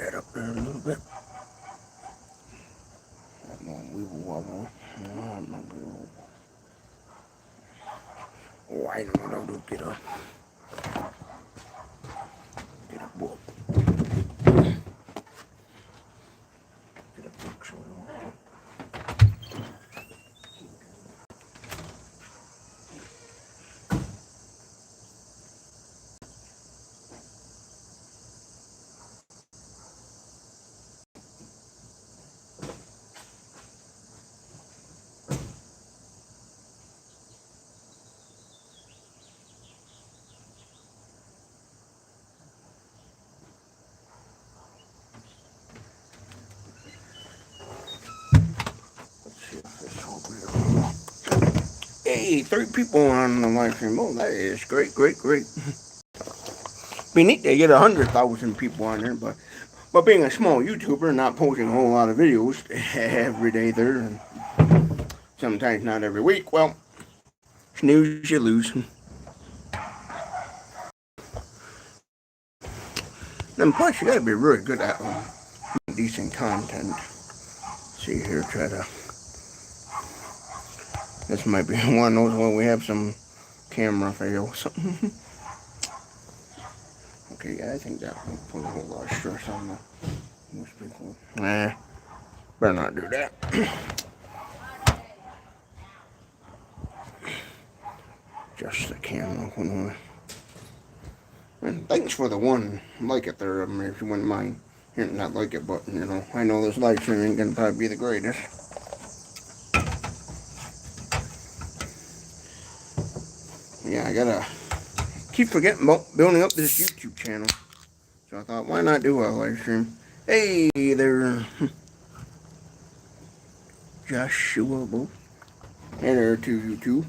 that up there a little bit. Wobble. Oh, I know what I'll do. Get up. Get up, boy. Get up, book. Hey, 3 people on the live stream. Oh, that is great. Be neat to get 100,000 people on there, but being a small YouTuber, not posting a whole lot of videos every day there, and sometimes not every week, well, snooze, you lose. And plus, you gotta be really good at decent content. See here, try to. This might be one of those where we have some camera fails. Okay, yeah, I think that will put a whole lot of stress on most people. Nah, better not do that. Just the camera. And thanks for the one like it there, if you wouldn't mind hitting that like it button, you know. I know this live stream ain't gonna probably be the greatest. Yeah, I gotta keep forgetting about building up this YouTube channel. So I thought, why not do a live stream? Hey there, Joshua Bo. Hey there to you too.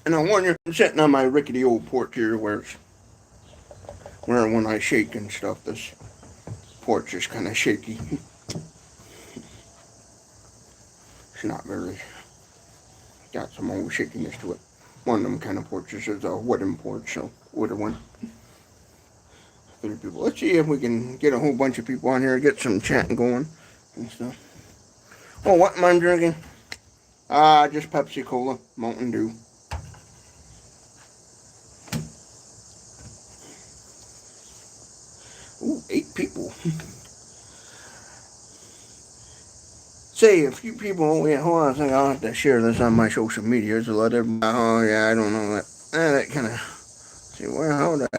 And I warn you, I'm sitting on my rickety old porch here where when I shake and stuff, this porch is kind of shaky. It's not very, got some old shakiness to it. One of them kind of porches is a wooden porch, so wooden one. 3 people. Let's see if we can get a whole bunch of people on here, get some chatting going and stuff. Oh, what am I drinking? Just Pepsi Cola, Mountain Dew. Ooh, 8 people. Say, a few people, oh yeah, hold on a second, I'll have to share this on my social media to let everybody, oh yeah, I don't know that, that kind of, see, how did I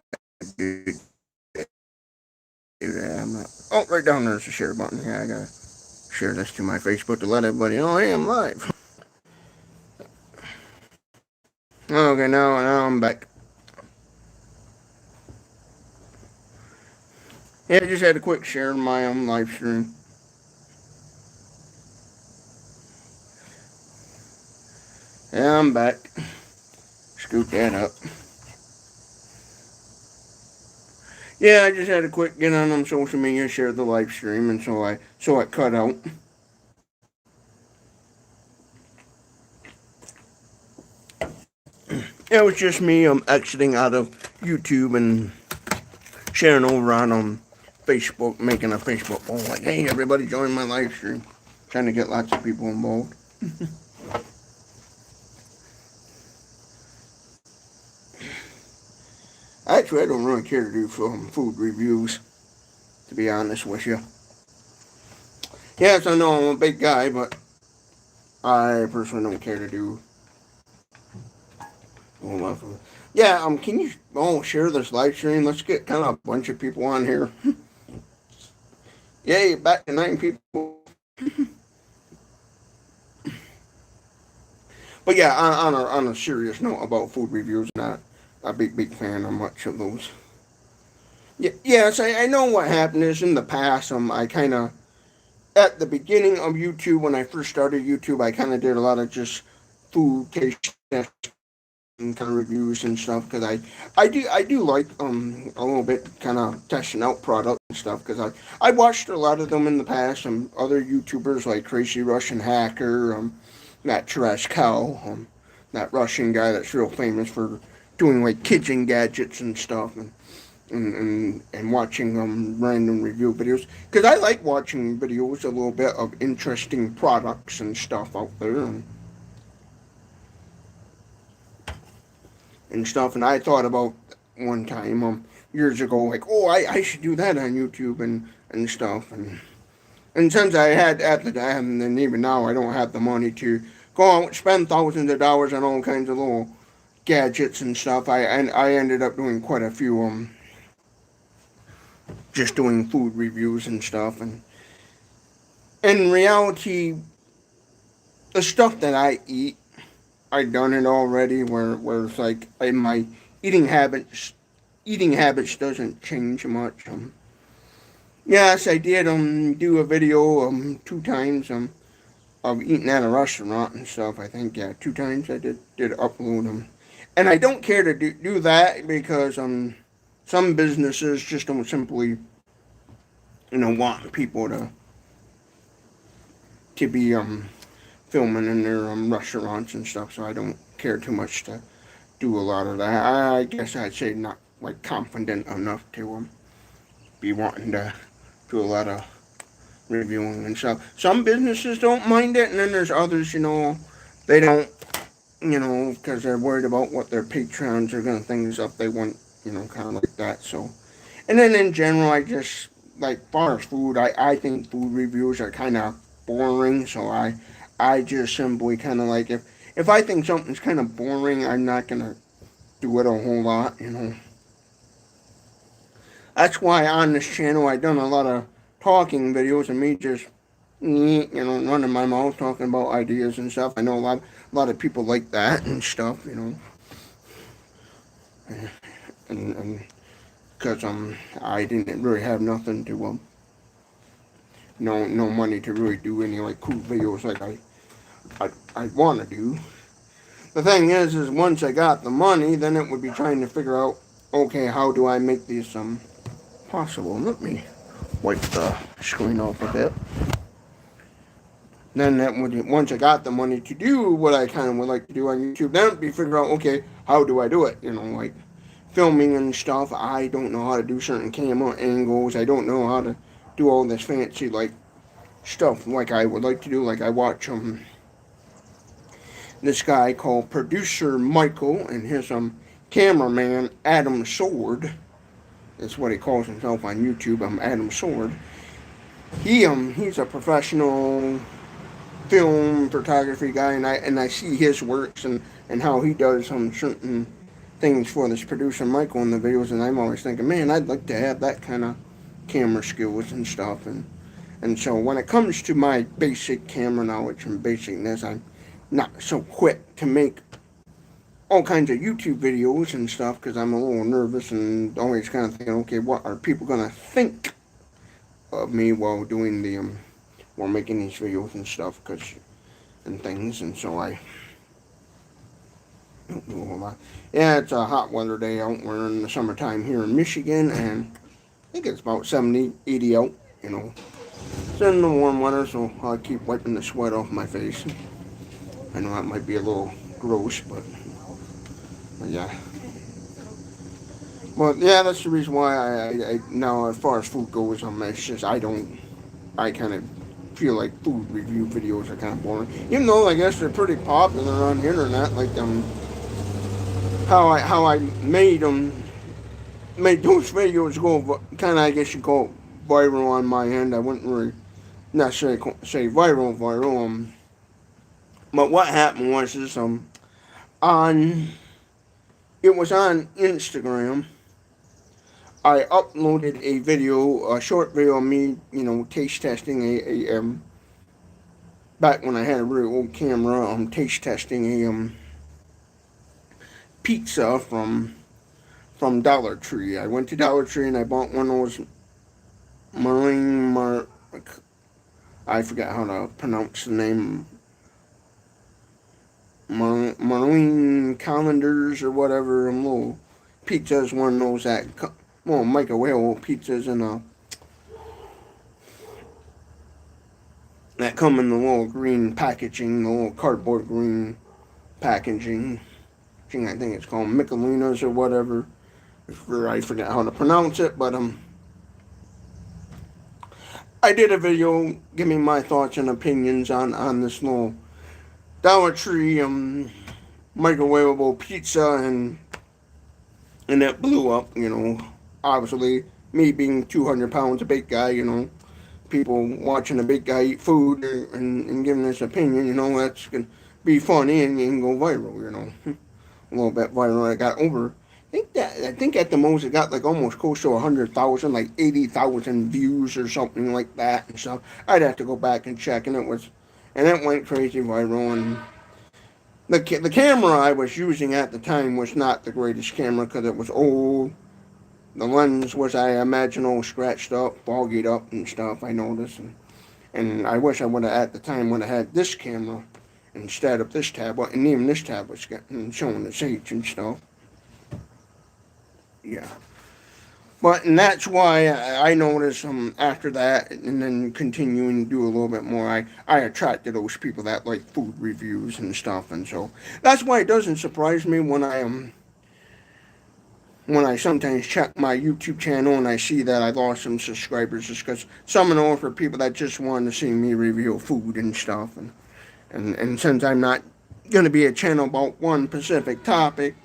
do that? I'm not, oh, right down there's the share button. Yeah, I gotta share this to my Facebook to let everybody know, hey, I'm live. Okay, now I'm back. Yeah, I just had a quick share of my live stream. Yeah, I'm back. Scoot that up. Yeah, I just had a quick get on social media, share the live stream, and so I cut out. It was just me exiting out of YouTube and sharing over on Facebook, making a Facebook poll like, hey, everybody join my live stream. Trying to get lots of people involved. Actually, I don't really care to do food reviews, to be honest with you. Yes, I know I'm a big guy, but I personally don't care to do a whole lot of food. Yeah, can you share this live stream? Let's get kind of a bunch of people on here. Yay, back to 9 people. But yeah, on a serious note about food reviews, not a big fan of much of those. Yeah, yes, I know what happened is in the past. I kind of, at the beginning of YouTube, when I first started YouTube, I kind of did a lot of just food taste tests and kind of reviews and stuff, because I do like a little bit kind of testing out products and stuff, because I watched a lot of them in the past, other YouTubers like Crazy Russian Hacker, that Trash Cow, that Russian guy that's real famous for doing like kitchen gadgets and stuff, and watching random review videos, because I like watching videos a little bit of interesting products and stuff out there, and stuff. And I thought about one time years ago, like, oh, I should do that on YouTube and stuff, and since I had at the time, and even now I don't have the money to go out and spend thousands of dollars on all kinds of little gadgets and stuff. I ended up doing quite a few just doing food reviews and stuff. And in reality, the stuff that I eat, I've done it already. Where it's like in my eating habits, eating habits doesn't change much. Yes, I did do a video 2 times of eating at a restaurant and stuff. I think, yeah, 2 times I did upload them, and I don't care to do that because some businesses just don't simply want people to be filming in their restaurants and stuff. So I don't care too much to do a lot of that. I guess I'd say not like confident enough to be wanting to do a lot of reviewing and stuff. Some businesses don't mind it, and then there's others, they don't, because they're worried about what their patrons are going to think and stuff. They want, kind of like that. So, and then in general, I just, like, far as food, I think food reviews are kind of boring. So I just simply kind of like, if I think something's kind of boring, I'm not going to do it a whole lot. That's why on this channel I've done a lot of talking videos of me just running my mouth talking about ideas and stuff. I know a lot of people like that and stuff, and because I didn't really have nothing to no money to really do any like cool videos like I want to do. The thing is once I got the money, then it would be trying to figure out, okay, how do I make these possible? Let me wipe the screen off a bit. Then that would, once I got the money to do what I kind of would like to do on YouTube, then it'd be figure out, okay, how do I do it? Like filming and stuff. I don't know how to do certain camera angles. I don't know how to do all this fancy like stuff like I would like to do. Like I watch this guy called Producer Michael and his cameraman Adam Sword. That's what he calls himself on YouTube. Adam Sword. He's a professional film photography guy, and I see his works and how he does some certain things for this Producer Michael in the videos, and I'm always thinking, man, I'd like to have that kind of camera skills and stuff. And so when it comes to my basic camera knowledge and basicness, I'm not so quick to make all kinds of YouTube videos and stuff because I'm a little nervous and always kind of thinking, okay, what are people gonna think of me while doing while making these videos and stuff, and things, and so I don't do a whole lot. Yeah, it's a hot weather day out. We're in the summertime here in Michigan, and I think it's about 70, 80 out. It's in the warm weather, so I keep wiping the sweat off my face. I know that might be a little gross, but yeah. But yeah, that's the reason why I now, as far as food goes, it's just I kind of feel like food review videos are kind of boring. Even though I guess they're pretty popular on the internet, like how I made those videos go kind of, I guess you call it viral on my end. I wouldn't really necessarily say viral, but what happened was it was on Instagram. I uploaded a short video of me, taste testing back when I had a really old camera, taste testing a pizza from Dollar Tree. I went to Dollar Tree and I bought one of those I forgot how to pronounce the name, marine colanders or whatever. Little pizzas, one of those that microwave pizzas that come in the little green packaging, the little cardboard green packaging. I think it's called Michelinas or whatever. I forget how to pronounce it, but I did a video giving my thoughts and opinions on this little Dollar Tree microwavable pizza, and it blew up. Obviously, me being 200 pounds, a big guy, people watching a big guy eat food and giving this opinion, that's gonna be funny and go viral, a little bit viral. I got over. I think at the most it got like almost close to 100,000, like 80,000 views or something like that and stuff. I'd have to go back and check, and it went crazy viral. And the camera I was using at the time was not the greatest camera because it was old. The lens was, I imagine, all scratched up, foggied up and stuff. I noticed, and I wish I would have at the time would have had this camera instead of this tablet, and even this tablet's getting showing its age and stuff. Yeah. And that's why I noticed after that, and then continuing to do a little bit more, I attracted those people that like food reviews and stuff, and so that's why it doesn't surprise me when I sometimes check my YouTube channel and I see that I lost some subscribers, just because some of them are for people that just want to see me review food and stuff, and since I'm not gonna be a channel about one specific topic,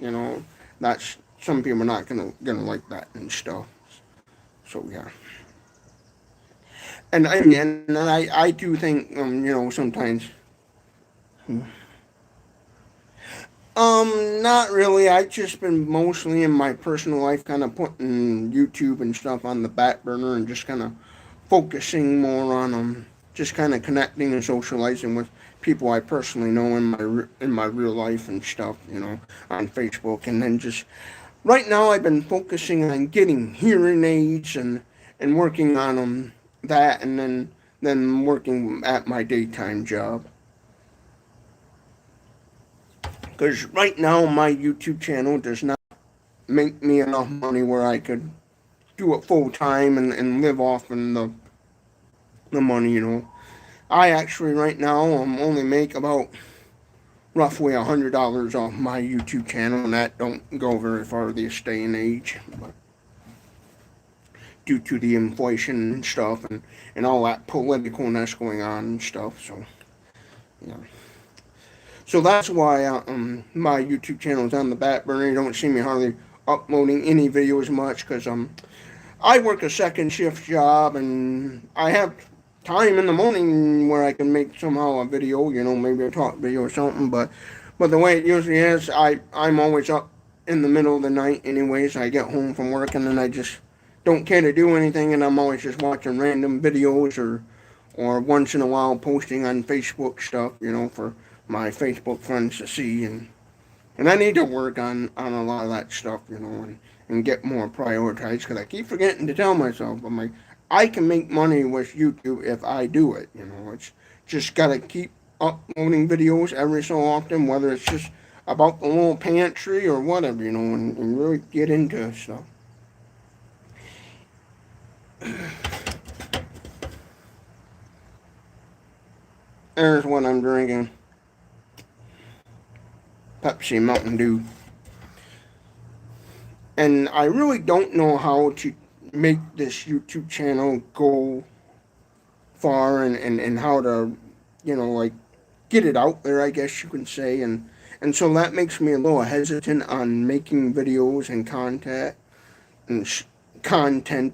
that's some people are not gonna like that and stuff. So yeah, and I do think sometimes. Not really. I've just been mostly in my personal life, kind of putting YouTube and stuff on the back burner and just kind of focusing more on just kind of connecting and socializing with people I personally know in my real life and stuff, on Facebook, and then just right now I've been focusing on getting hearing aids and working on that, and then working at my daytime job. Because right now my YouTube channel does not make me enough money where I could do it full time and live off in the money. I actually right now only make about roughly $100 off my YouTube channel, and that don't go very far this day and age. But due to the inflation and stuff and all that politicalness going on and stuff, so yeah. So that's why my YouTube channel is on the back burner. You don't see me hardly uploading any videos much because I work a second shift job, and I have time in the morning where I can make somehow a video, maybe a talk video or something. But the way it usually is, I'm always up in the middle of the night anyways. I get home from work and then I just don't care to do anything, and I'm always just watching random videos or once in a while posting on Facebook stuff, for my Facebook friends to see, and I need to work on a lot of that stuff, and get more prioritized, because I keep forgetting to tell myself, I'm like, I can make money with YouTube if I do it, it's just gotta keep uploading videos every so often, whether it's just about the little pantry or whatever, and really get into stuff. There's what I'm drinking. Pepsi Mountain Dew. And I really don't know how to make this YouTube channel go far and how to, like get it out there, I guess you can say. And so that makes me a little hesitant on making videos and content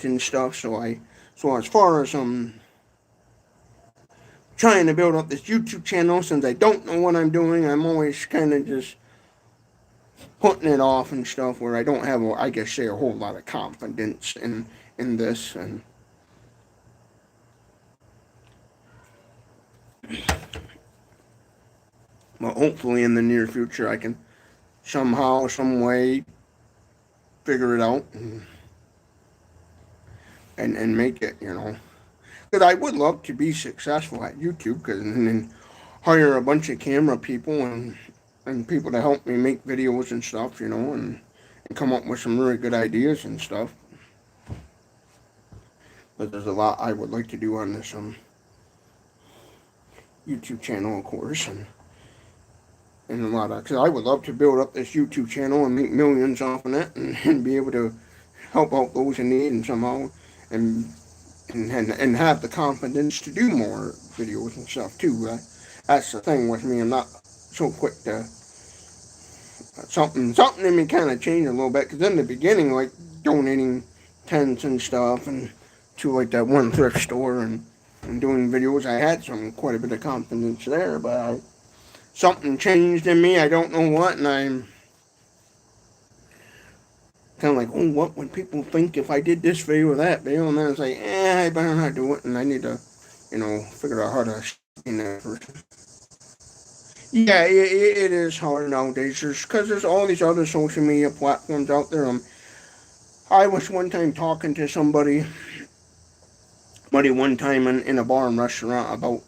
and stuff. So as far as trying to build up this YouTube channel, since I don't know what I'm doing, I'm always kind of just putting it off and stuff, where I don't have, I guess, say a whole lot of confidence in this. And well, hopefully in the near future I can somehow, some way figure it out and make it, because I would love to be successful at YouTube, because and then hire a bunch of camera people and people to help me make videos and stuff, and come up with some really good ideas and stuff. But there's a lot I would like to do on this YouTube channel, of course, and a lot of, because I would love to build up this YouTube channel and make millions off of it, and be able to help out those in need and somehow, and and have the confidence to do more videos and stuff too. That's the thing with me. I'm not so quick to something in me kind of changed a little bit, because in the beginning, like donating tents and stuff and to like that one thrift store and doing videos, I had some quite a bit of confidence there, but something changed in me. I don't know what, and I'm kind of like, oh, what would people think if I did this video or that video? And then it's like, I better not do it, and I need to, figure out how to in that person. Yeah, it is hard nowadays, because there's all these other social media platforms out there. I was one time talking to somebody one time in a bar and restaurant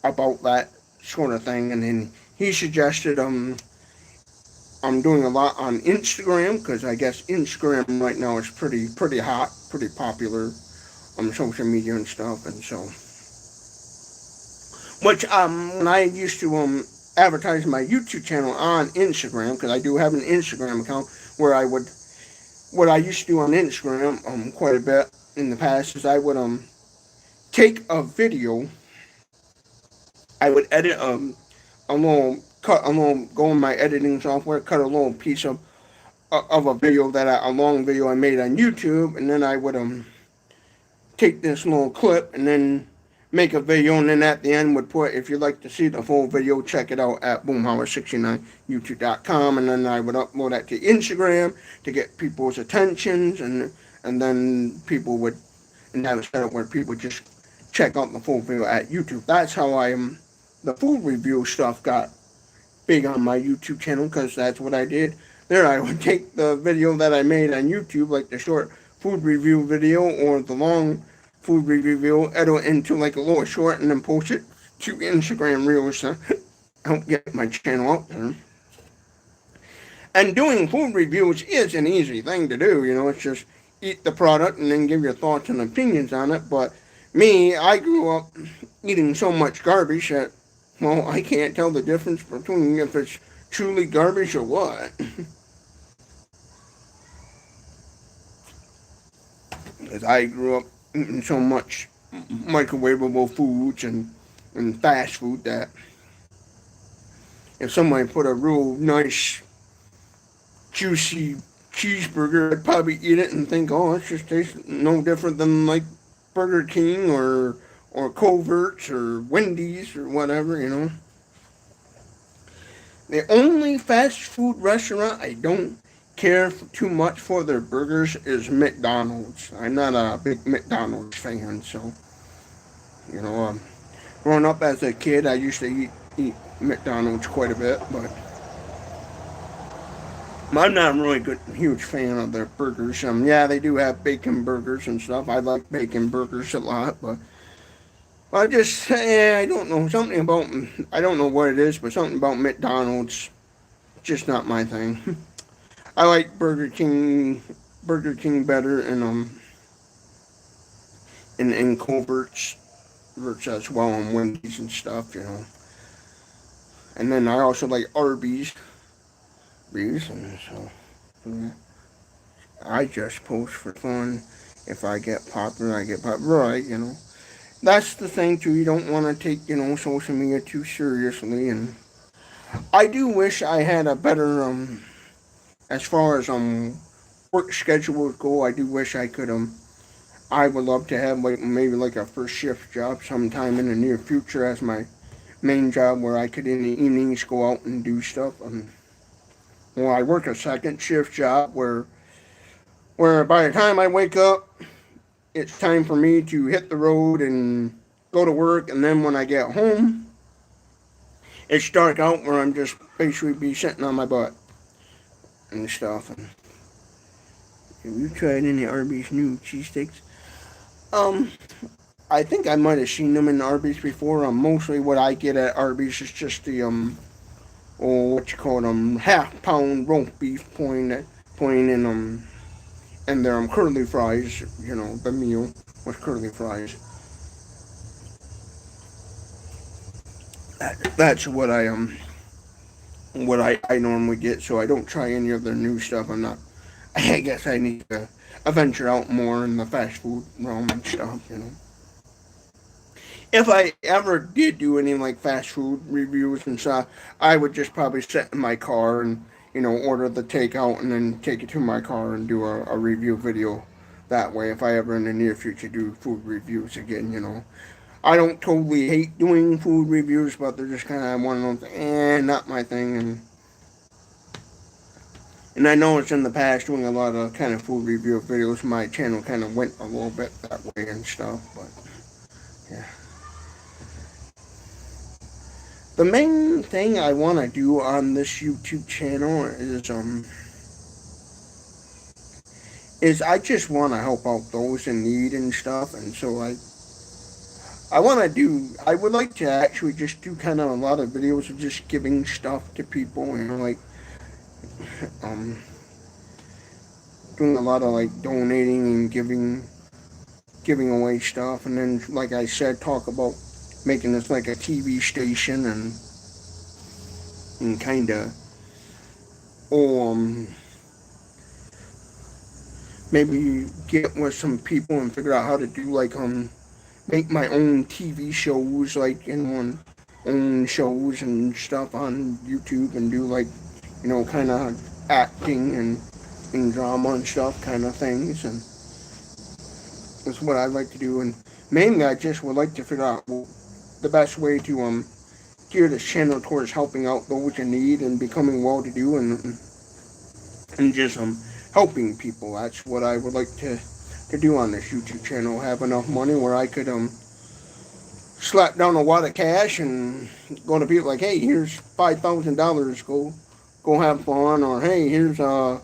about that sort of thing, and then he suggested I'm doing a lot on Instagram, because I guess Instagram right now is pretty hot, pretty popular on social media and stuff, and so which when I used to advertise my YouTube channel on Instagram, because I do have an Instagram account where I would what I used to do on Instagram quite a bit in the past is I would take a video, I would edit a little go in my editing software, cut a little piece of a video a long video I made on YouTube, and then I would take this little clip and then make a video, and then at the end would put, if you'd like to see the full video, check it out at Boomhauer69 YouTube.com, and then I would upload that to Instagram to get people's attentions, and then people would, and have it set up where people just check out the full video at YouTube. That's how the food review stuff got big on my YouTube channel, because that's what I did. There, I would take the video that I made on YouTube, like the short food review video or the long food review video, edit into like a little short, and then post it to Instagram Reels to help get my channel out there. And doing food reviews is an easy thing to do, it's just eat the product and then give your thoughts and opinions on it. But me, I grew up eating so much garbage that, well, I can't tell the difference between if it's truly garbage or what. Because I grew up eating so much microwavable foods and fast food that if somebody put a real nice, juicy cheeseburger, I'd probably eat it and think, oh, it just tastes no different than like Burger King or Coverts or Wendy's or whatever, The only fast food restaurant I don't care too much for their burgers is McDonald's. I'm not a big McDonald's fan, so, growing up as a kid, I used to eat McDonald's quite a bit, but I'm not really huge fan of their burgers. Yeah, they do have bacon burgers and stuff. I like bacon burgers a lot, but I just, I don't know, I don't know what it is, but something about McDonald's, just not my thing. I like Burger King better, and Culver's as well, and Wendy's and stuff, And then I also like Arby's, and so, yeah. I just post for fun. If I get popular, I get popular, right, That's the thing too. You don't want to take, social media too seriously, and I do wish I had a better as far as work schedule go. I do wish I could I would love to have maybe like a first shift job sometime in the near future as my main job, where I could in the evenings go out and do stuff. Well, I work a second shift job where by the time I wake up, it's time for me to hit the road and go to work, and then when I get home, it's dark out, where I'm just basically be sitting on my butt and stuff. And have you tried any Arby's new cheesesteaks? I think I might have seen them in Arby's before. Mostly what I get at Arby's is just the half pound roast beef point in and their curly fries, the meal with curly fries. That's what I what I normally get, so I don't try any of their new stuff. I guess I need to venture out more in the fast food realm and stuff, you know. If I ever did do any like fast food reviews and stuff, I would just probably sit in my car and, order the takeout and then take it to my car and do a review video that way. If I ever in the near future do food reviews again, I don't totally hate doing food reviews, but they're just kind of one of those, not my thing. And I know it's in the past doing a lot of kind of food review videos. My channel kind of went a little bit that way and stuff, but yeah. The main thing I want to do on this YouTube channel is I just want to help out those in need and stuff, and so I would like to actually just do kind of a lot of videos of just giving stuff to people, like um doing a lot of like donating and giving away stuff, and then like I said, talk about making this like a TV station and kind of um maybe get with some people and figure out how to do like make my own TV shows, like in one own shows and stuff on YouTube, and do like kind of acting and drama and stuff kind of things, and that's what I'd like to do. And mainly I just would like to figure out the best way to gear this channel towards helping out those in need and becoming well to do, and just helping people. That's what I would like to do on this YouTube channel. Have enough money where I could slap down a wad of cash and go to people like, hey, here's $5,000, go have fun, or hey, here's a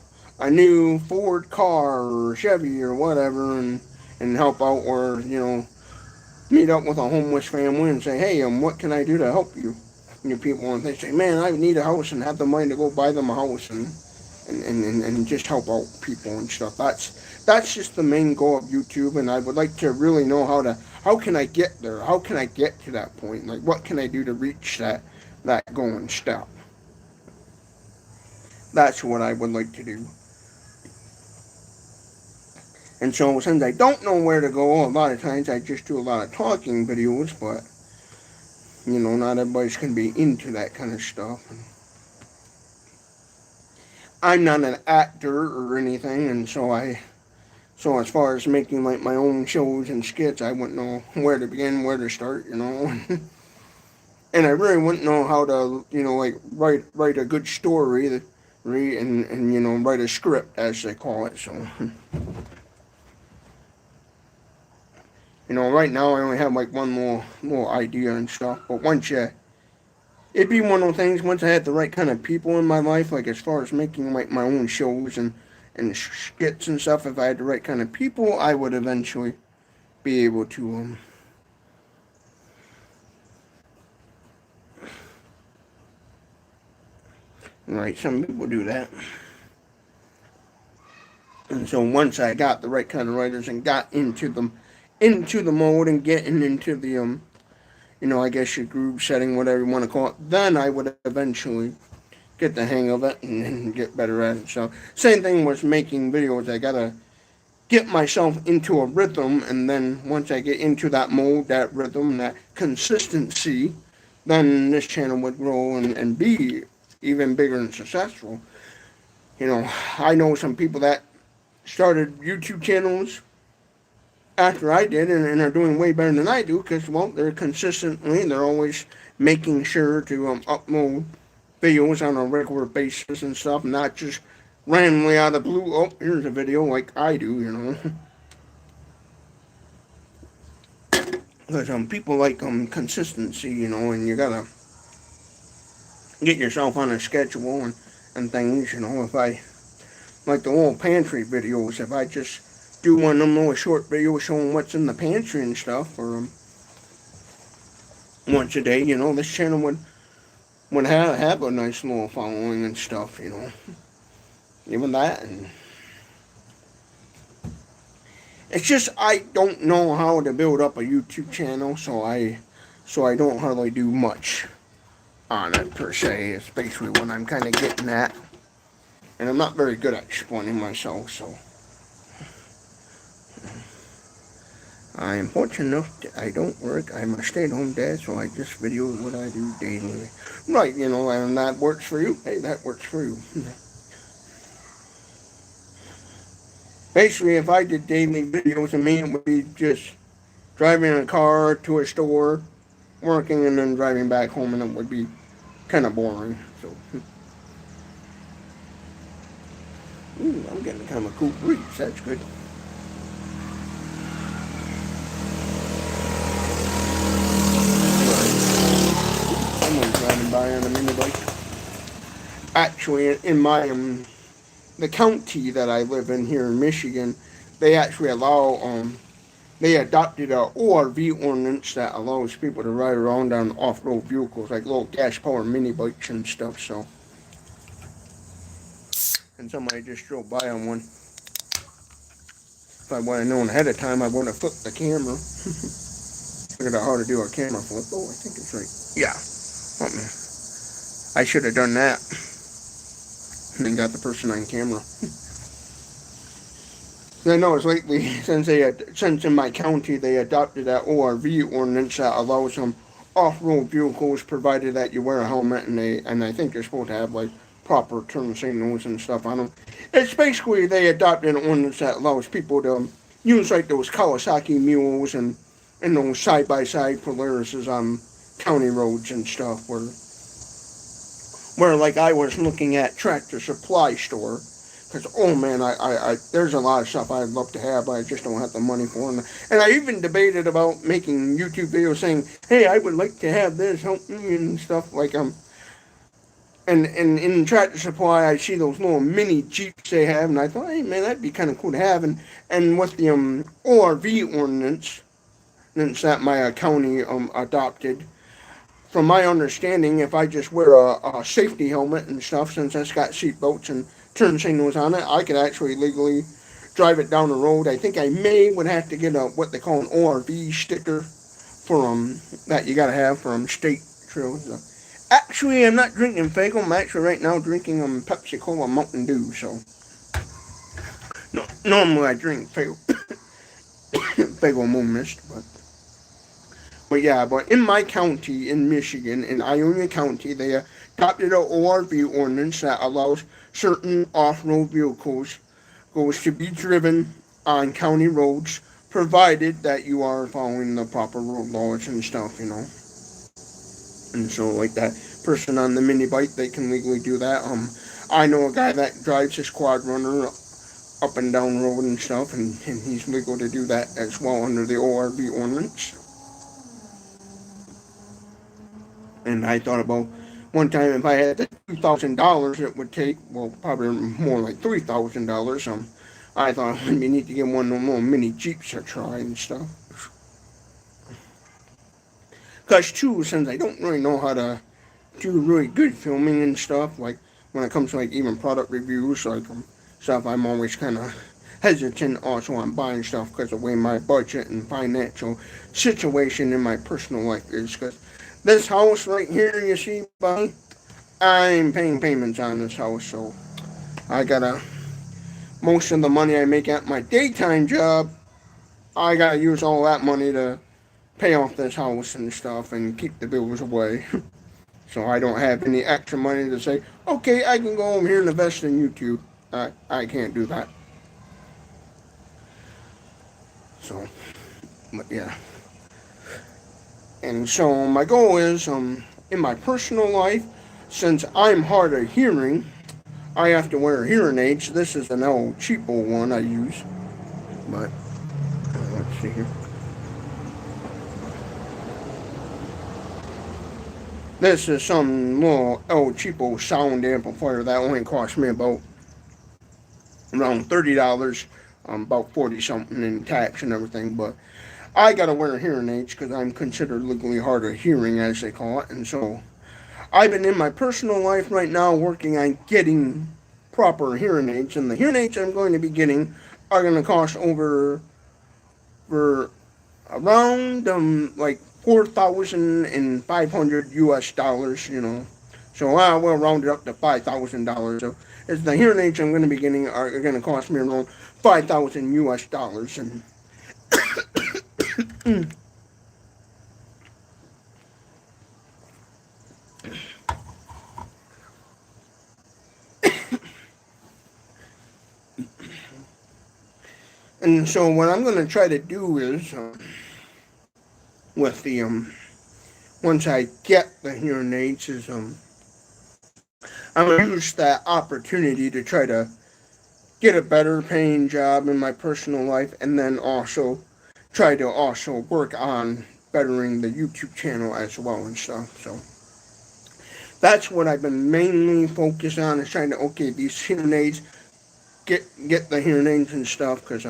new Ford car or Chevy or whatever, and help out, or meet up with a homeless family and say, hey, what can I do to help you? And people, and they say, man, I need a house, and have the money to go buy them a house, and just help out people and stuff. That's just the main goal of YouTube, and I would like to really know how can I get there? How can I get to that point? Like, what can I do to reach that goal and stuff? That's what I would like to do. And so since I don't know where to go, a lot of times I just do a lot of talking videos, but not everybody's gonna be into that kind of stuff. I'm not an actor or anything, and so as far as making like my own shows and skits, I wouldn't know where to begin, where to start, and I really wouldn't know how to, like write a good story, and write a script as they call it. So, right now I only have like one little idea and stuff, but it'd be one of those things. Once I had the right kind of people in my life, like as far as making like my own shows and skits and stuff, if I had the right kind of people, I would eventually be able to right, some people do that. And so once I got the right kind of writers and got into the mode and getting into the I guess your groove setting, whatever you want to call it, then I would eventually get the hang of it and get better at it. So same thing with making videos. I gotta get myself into a rhythm, and then once I get into that mode, that rhythm, that consistency, then this channel would grow and be even bigger and successful. I know some people that started YouTube channels after I did, and are doing way better than I do, because, well, they're always making sure to upload videos on a regular basis and stuff, not just randomly out of the blue, oh, here's a video like I do, Because people like consistency, and you gotta get yourself on a schedule and things, if I, like the little pantry videos, if I just do one of them little short videos showing what's in the pantry and stuff, or once a day, this channel would have a nice little following and stuff, even that. And it's just I don't know how to build up a YouTube channel, so I don't hardly do much on it per se. It's basically what I'm kind of getting at. And I'm not very good at explaining myself, so. I am fortunate enough that I don't work. I'm a stay-at-home dad, so I just video what I do daily. Right, you know, and that works for you. Hey, that works for you. Basically, if I did daily videos of me, it would be just driving in a car to a store, working, and then driving back home, and it would be kind of boring. So, I'm getting kind of a cool breeze. That's good. Someone's driving by on a mini bike. Actually, in my the county that I live in here in Michigan, they actually allow they adopted a ORV ordinance that allows people to ride around on off-road vehicles like little gas-powered mini bikes and stuff. So, and somebody just drove by on one. If I would have known ahead of time, I would have flipped the camera. Figured out how to do a camera flip. Oh, I think it's right. Yeah. Oh man, I should have done that. And then got the person on camera. I know it's lately since in my county they adopted that ORV ordinance that allows some off-road vehicles provided that you wear a helmet and I think they're supposed to have like proper turn signals and stuff on them. It's basically they adopted an ordinance that allows people to use like those Kawasaki mules and those side-by-side Polaris's on county roads and stuff where like I was looking at Tractor Supply Store. Because, oh man, I there's a lot of stuff I'd love to have, but I just don't have the money for it. And I even debated about making YouTube videos saying, hey, I would like to have this, help me, and stuff. Like, and in Tractor Supply, I see those little mini Jeeps they have, and I thought, hey, man, that'd be kind of cool to have. And with the ORV ordinance that my county adopted, from my understanding, if I just wear a safety helmet and stuff, since that's got seat belts and turn signals on it, I could actually legally drive it down the road. I think I would have to get what they call an ORV sticker for that you gotta have for state trails. Actually, I'm not drinking Faygo. I'm actually right now drinking Pepsi Cola Mountain Dew. So no, normally I drink Faygo, Faygo Moon Mist, but yeah, but in my county in Michigan, in Ionia County, they adopted an ORV ordinance that allows certain off-road vehicles to be driven on county roads, provided that you are following the proper road laws and stuff, you know. And so, like that person on the mini bike, they can legally do that. I know a guy that drives his quad runner up and down the road and stuff, and he's legal to do that as well under the ORV ordinance. And I thought about one time if I had the $2,000 it would take, well, probably more like $3,000. I thought we need to get one of those little mini Jeeps a try and stuff. Because too, since I don't really know how to do really good filming and stuff, like when it comes to like even product reviews, like stuff, I'm always kind of hesitant also on buying stuff because of the way my budget and financial situation in my personal life is. Because this house right here, you see, buddy, I'm paying payments on this house, so I gotta, most of the money I make at my daytime job, I gotta use all that money to pay off this house and stuff and keep the bills away. So I don't have any extra money to say, okay, I can go over here and invest in YouTube. I can't do that. So, but yeah. And so my goal is, in my personal life, since I'm hard of hearing, I have to wear hearing aids. This is an old cheapo one I use. But, let's see here. This is some little El Cheapo sound amplifier that only cost me about around $30, about 40 something in tax and everything. But I gotta wear hearing aids because I'm considered legally hard of hearing, as they call it. And so I've been in my personal life right now working on getting proper hearing aids. And the hearing aids I'm going to be getting are going to cost over for around like $4,500 US dollars, you know. So we'll round it up to $5,000. So as the hearing aids I'm going to be getting are going to cost me around 5,000 US dollars. And so what I'm going to try to do is with the once I get the hearing aids is I'm going to use that opportunity to try to get a better paying job in my personal life, and then also try to also work on bettering the YouTube channel as well and stuff. So that's what I've been mainly focused on, is trying to, okay, these hearing aids, get the hearing aids and stuff, because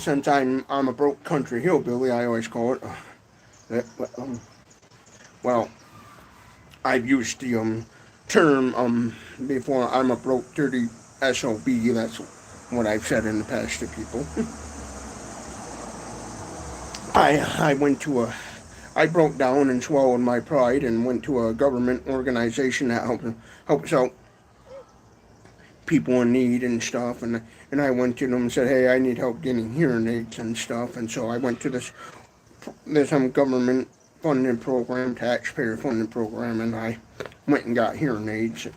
since I'm a broke country hillbilly, I always call it. Well, I've used the term before. I'm a broke dirty SOB. That's what I've said in the past to people. I broke down and swallowed my pride and went to a government organization that helps out people in need and stuff, and I went to them and said, hey, I need help getting hearing aids and stuff. And so I went to this government funded program, taxpayer funded program, and I went and got hearing aids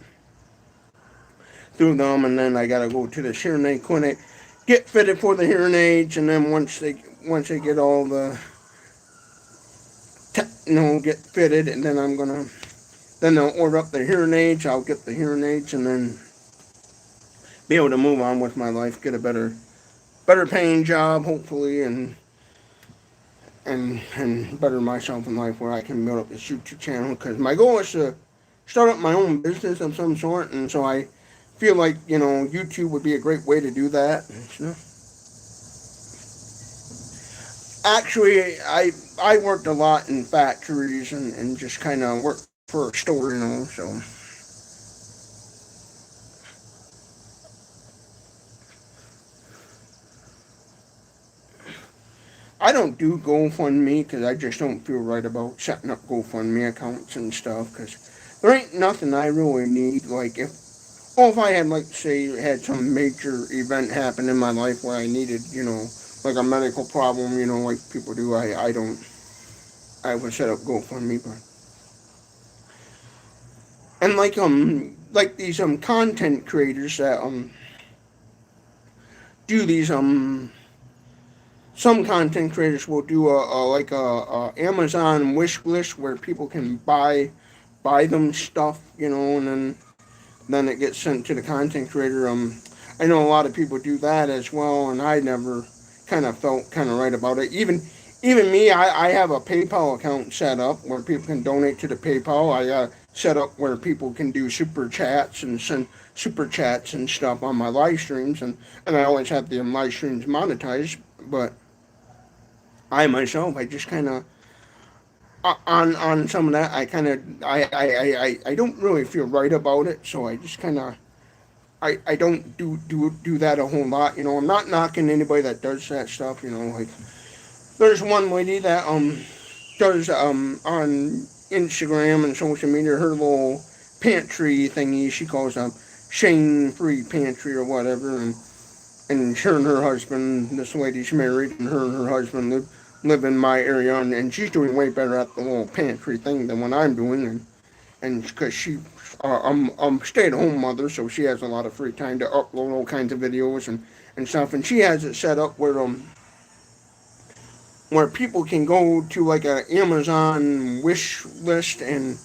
through them. And then I got to go to this hearing aid clinic, get fitted for the hearing aids, and then once they get all the get fitted, and then then they'll order up the hearing aids. I'll get the hearing aids, and then be able to move on with my life, get a better paying job, hopefully, and better myself in life, where I can build up this YouTube channel. Because my goal is to start up my own business of some sort, and so I feel like, YouTube would be a great way to do that. Actually, I worked a lot in factories and just kind of worked for a store, so. I don't do GoFundMe because I just don't feel right about setting up GoFundMe accounts and stuff, because there ain't nothing I really need. Like if I had, like, say, had some major event happen in my life where I needed, like a medical problem, like people do, I would set up GoFundMe. But and like these content creators that do these some content creators will do a Amazon wish list where people can buy them stuff, and then it gets sent to the content creator. I know a lot of people do that as well, and I never kind of felt kind of right about it. Even me, I have a PayPal account set up where people can donate to the PayPal. I set up where people can do super chats and send super chats and stuff on my live streams, and I always have the live streams monetized. But I myself, I just kind of on some of that, I don't really feel right about it, so I just kind of I don't do that a whole lot. I'm not knocking anybody that does that stuff. Like there's one lady that does on Instagram and social media, her little pantry thingy. She calls shame-free pantry or whatever, and her and her husband, this lady's married, and her husband live in my area, and she's doing way better at the little pantry thing than what I'm doing, and because she I'm stay-at-home mother, so she has a lot of free time to upload all kinds of videos and stuff, and she has it set up where people can go to like an Amazon wish list, and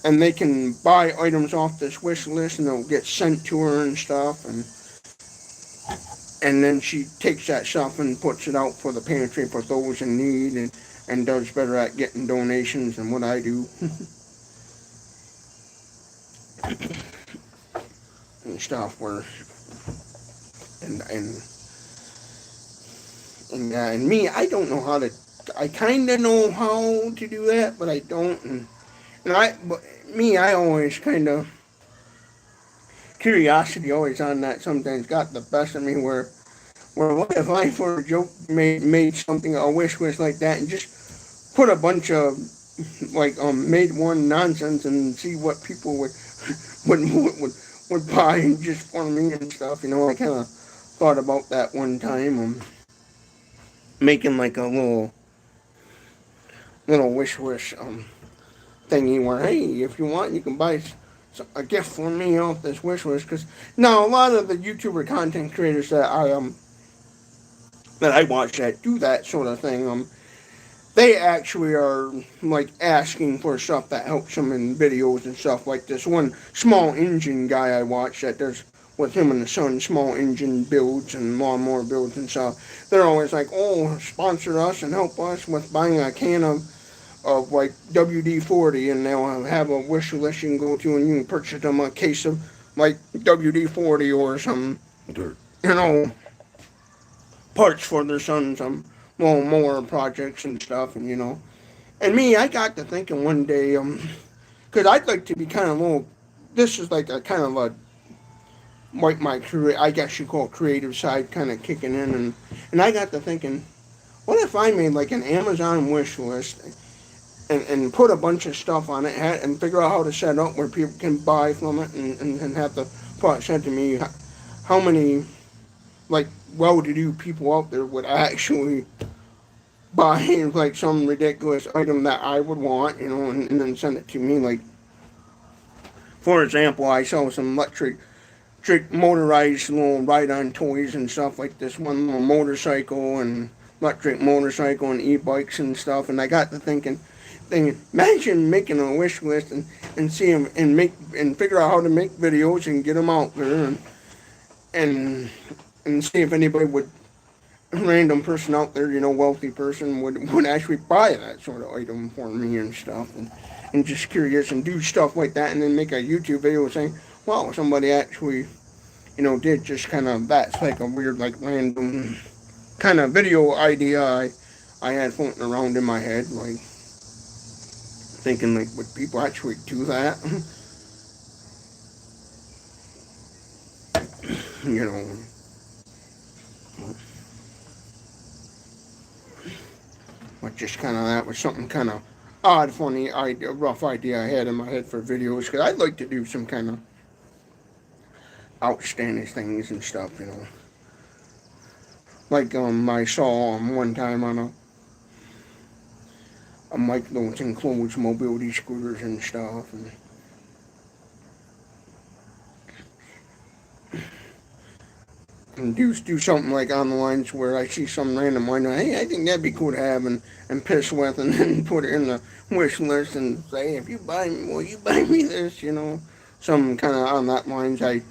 they can buy items off this wish list, and they'll get sent to her and stuff, and then she takes that stuff and puts it out for the pantry for those in need, and does better at getting donations than what I do. And stuff where and me, I don't know how to. I kind of know how to do that, but I don't. I always kind of curiosity always on that sometimes got the best of me. Where what if I for a joke made something, a wish list like that, and just put a bunch of like made one nonsense and see what people would would, would buy and just for me and stuff. You know, I kind of thought about that one time. Making like a little wish thingy where, hey, if you want, you can buy a gift for me off this wish list. Because now a lot of the YouTuber content creators that I watch that do that sort of thing, they actually are like asking for stuff that helps them in videos and stuff like this. One small engine guy I watch that does with him and the son small engine builds and lawnmower builds and stuff. They're always like, oh, sponsor us and help us with buying a can of like WD-40, and they'll have a wish list you can go to and you can purchase them a case of like WD-40 or some, you know, parts for their son, some little more projects and stuff, and you know. And me, I got to thinking one day, because I'd like to be kind of little. This is like a kind of a like my career, I guess you call creative side, kind of kicking in, and I got to thinking, what if I made like an Amazon wish list and put a bunch of stuff on it and figure out how to set up where people can buy from it and have the part said to me how many like well-to-do people out there would actually buy like some ridiculous item that I would want, you know, and then send it to me. Like, for example, I sell some electric motorized little ride-on toys and stuff like this one little motorcycle and electric motorcycle and e-bikes and stuff. And I got to thinking, imagine making a wish list and see them and figure out how to make videos and get them out there and see if anybody would, random person out there, you know, wealthy person would actually buy that sort of item for me and stuff, and just curious and do stuff like that, and then make a YouTube video saying, well, somebody actually, you know, did just kind of, that's like a weird, like random kind of video idea I had floating around in my head, like thinking like, would people actually do that? You know. But just kind of that was something kind of odd, funny idea, rough idea I had in my head for videos, because I'd like to do some kind of outstanding things and stuff, you know. Like I saw one time on a Mike those enclosed mobility scooters and stuff, and do something like on the lines where I see some random line, hey, I think that'd be cool to have and piss with, and then put it in the wish list and say, if you buy me, will you buy me this, you know, some kind of on that lines. I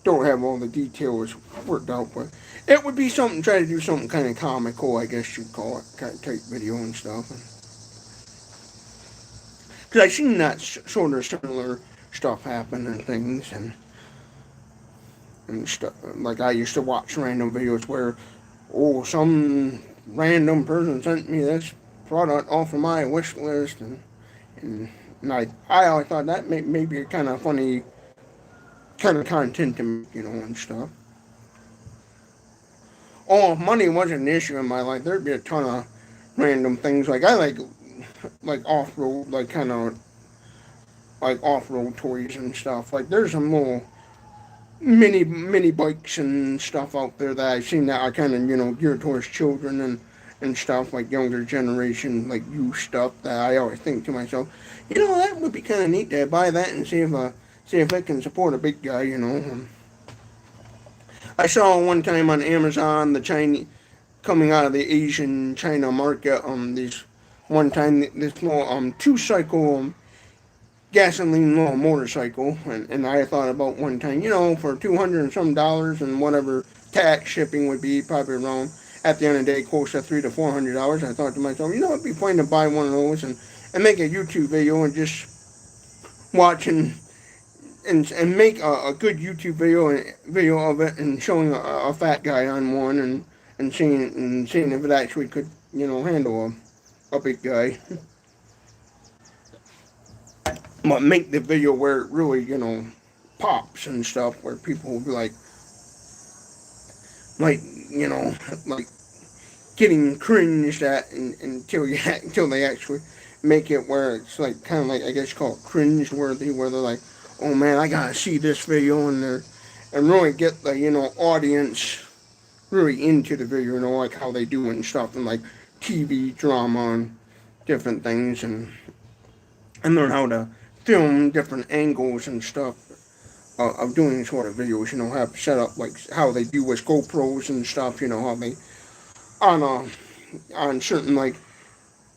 don't have all the details worked out, but it would be something, try to do something kind of comical, I guess you'd call it, kind of type video and stuff. Because I've seen that sort of similar stuff happen and things, and stuff. Like I used to watch random videos where, oh, some random person sent me this product off of my wish list, and I always thought that may be a kind of funny kind of content to make, you know, and stuff. Oh, if money wasn't an issue in my life, there'd be a ton of random things. Like I like off-road, like kind of like off-road toys and stuff. Like there's some little mini bikes and stuff out there that I've seen that are kind of, you know, geared towards children and stuff, like younger generation, like youth stuff, that I always think to myself, you know, that would be kind of neat to buy that and see if it can support a big guy, you know. I saw one time on Amazon the Chinese coming out of the Asian China market, these one time this little two-cycle gasoline little motorcycle, and I thought about one time, you know, for $200 and some and whatever tax shipping would be, probably around at the end of the day close to $300 to $400. I thought to myself, you know, it'd be fun to buy one of those and make a YouTube video and just watch and make a good YouTube video of it and showing a fat guy on one and seeing if it actually could, you know, handle a big guy. But make the video where it really, you know, pops and stuff, where people will be like, you know, like getting cringed at until they actually make it where it's like kind of like, I guess, called cringe worthy, where they're like, oh man, I gotta see this video, and really get the audience really into the video, like how they do and stuff, and like TV drama and different things, and learn how to film different angles and stuff of doing sort of videos, have set up like how they do with GoPros and stuff, how they on on certain like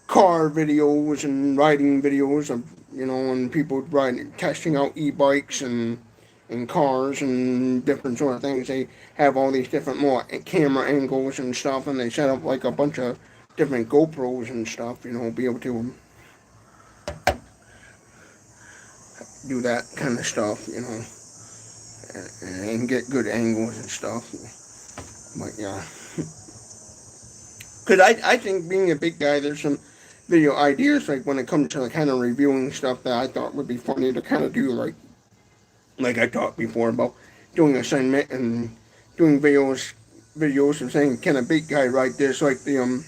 car videos and riding videos of and people riding testing out e-bikes and cars and different sort of things. They have all these different more camera angles and stuff, and they set up like a bunch of different GoPros and stuff, be able to do that kind of stuff, and get good angles and stuff. But yeah, because I think being a big guy, there's some video ideas like when it comes to the kind of reviewing stuff that I thought would be funny to kind of do, like I talked before about doing assignment and doing videos and saying, can a big guy write this, like the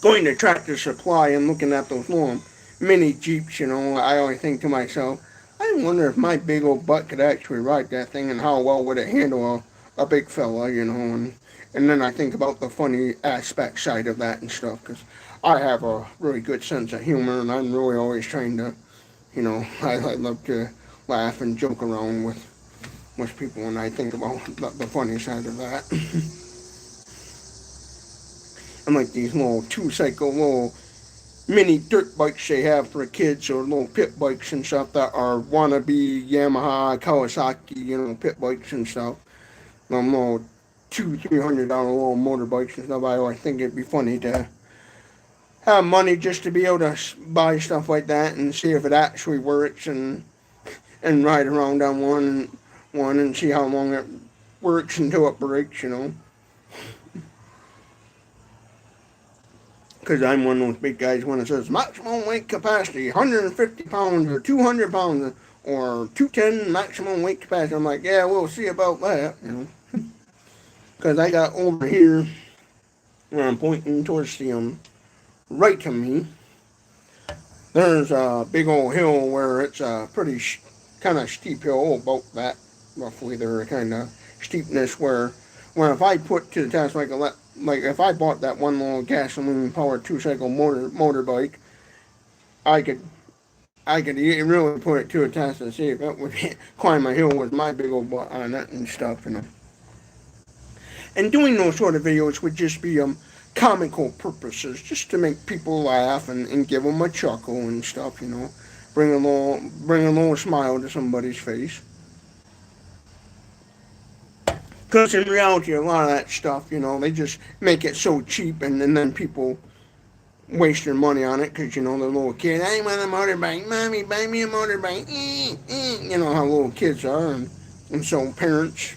going to Tractor Supply and looking at those little mini Jeeps, I always think to myself, I wonder if my big old butt could actually ride that thing, and how well would it handle a big fella, and then I think about the funny aspect side of that and stuff, because I have a really good sense of humor, and I'm really always trying to, I love to laugh and joke around with people, and I think about the funny side of that. And like these little little mini dirt bikes they have for kids, or little pit bikes and stuff that are wannabe Yamaha, Kawasaki, pit bikes and stuff. Little $200-300 little motorbikes and stuff. I think it'd be funny to have money just to be able to buy stuff like that and see if it actually works, and ride around on one and see how long it works until it breaks, Because I'm one of those big guys when it says maximum weight capacity, 150 pounds or 200 pounds or 210 maximum weight capacity. I'm like, yeah, we'll see about that, Because I got over here, where I'm pointing towards the right of me, there's a big old hill where it's a pretty kind of steep hill, about that roughly. There kind of steepness where if I put to the test like if I bought that one little gasoline powered 2-cycle motorbike, I could really put it to a test and see if it would climb a hill with my big old butt on it and stuff, And doing those sort of videos would just be comical purposes, just to make people laugh and give them a chuckle and stuff, bring a little smile to somebody's face. Because in reality, a lot of that stuff, they just make it so cheap, and then people waste their money on it because, the little kid, I want a motorbike, mommy, buy me a motorbike, how little kids are, and so parents,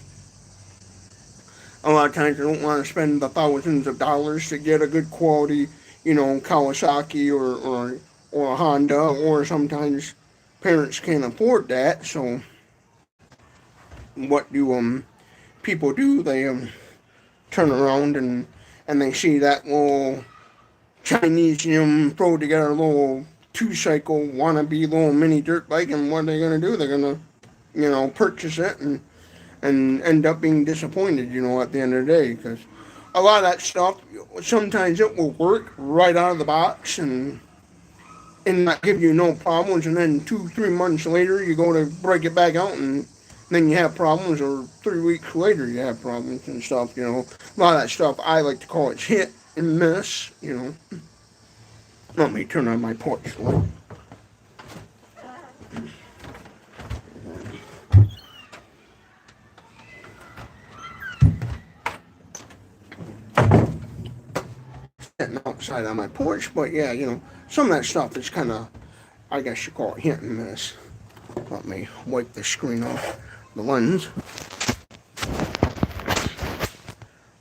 a lot of times they don't want to spend the thousands of dollars to get a good quality, Kawasaki or a Honda, or sometimes parents can't afford that, so what do people do? They turn around and they see that little Chinese throw together a little 2-cycle wannabe little mini dirt bike, and what are they gonna do? They're gonna purchase it and end up being disappointed, at the end of the day, because a lot of that stuff, sometimes it will work right out of the box and not give you no problems, and then 2-3 months later you go to break it back out and then you have problems, or 3 weeks later you have problems and stuff, A lot of that stuff, I like to call it hit and miss, Let me turn on my porch light. Sitting outside on my porch, but yeah, some of that stuff is kind of, I guess you call it hit and miss. Let me wipe the screen off the lens.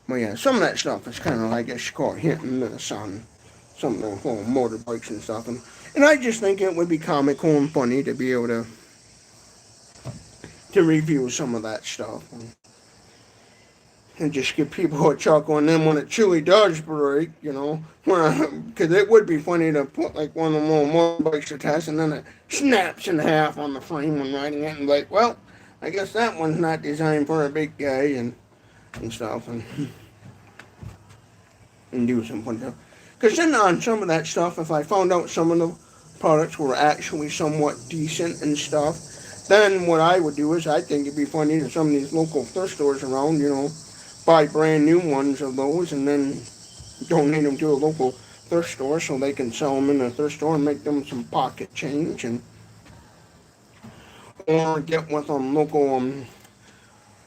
But yeah, some of that stuff is kind of, I guess you call it hit and miss on some of those little motorbikes and stuff. And I just think it would be comical and funny to be able to review some of that stuff. and just give people a chuckle. And then when it truly does break, because it would be funny to put like one of them little motorbikes to test, and then it snaps in half on the frame when riding it, and like, well, I guess that one's not designed for a big guy and stuff, and do some fun stuff. Because then on some of that stuff, if I found out some of the products were actually somewhat decent and stuff, then what I would do is I think it'd be funny to some of these local thrift stores around, buy brand new ones of those and then donate them to a local thrift store so they can sell them in a thrift store and make them some pocket change, and or get with local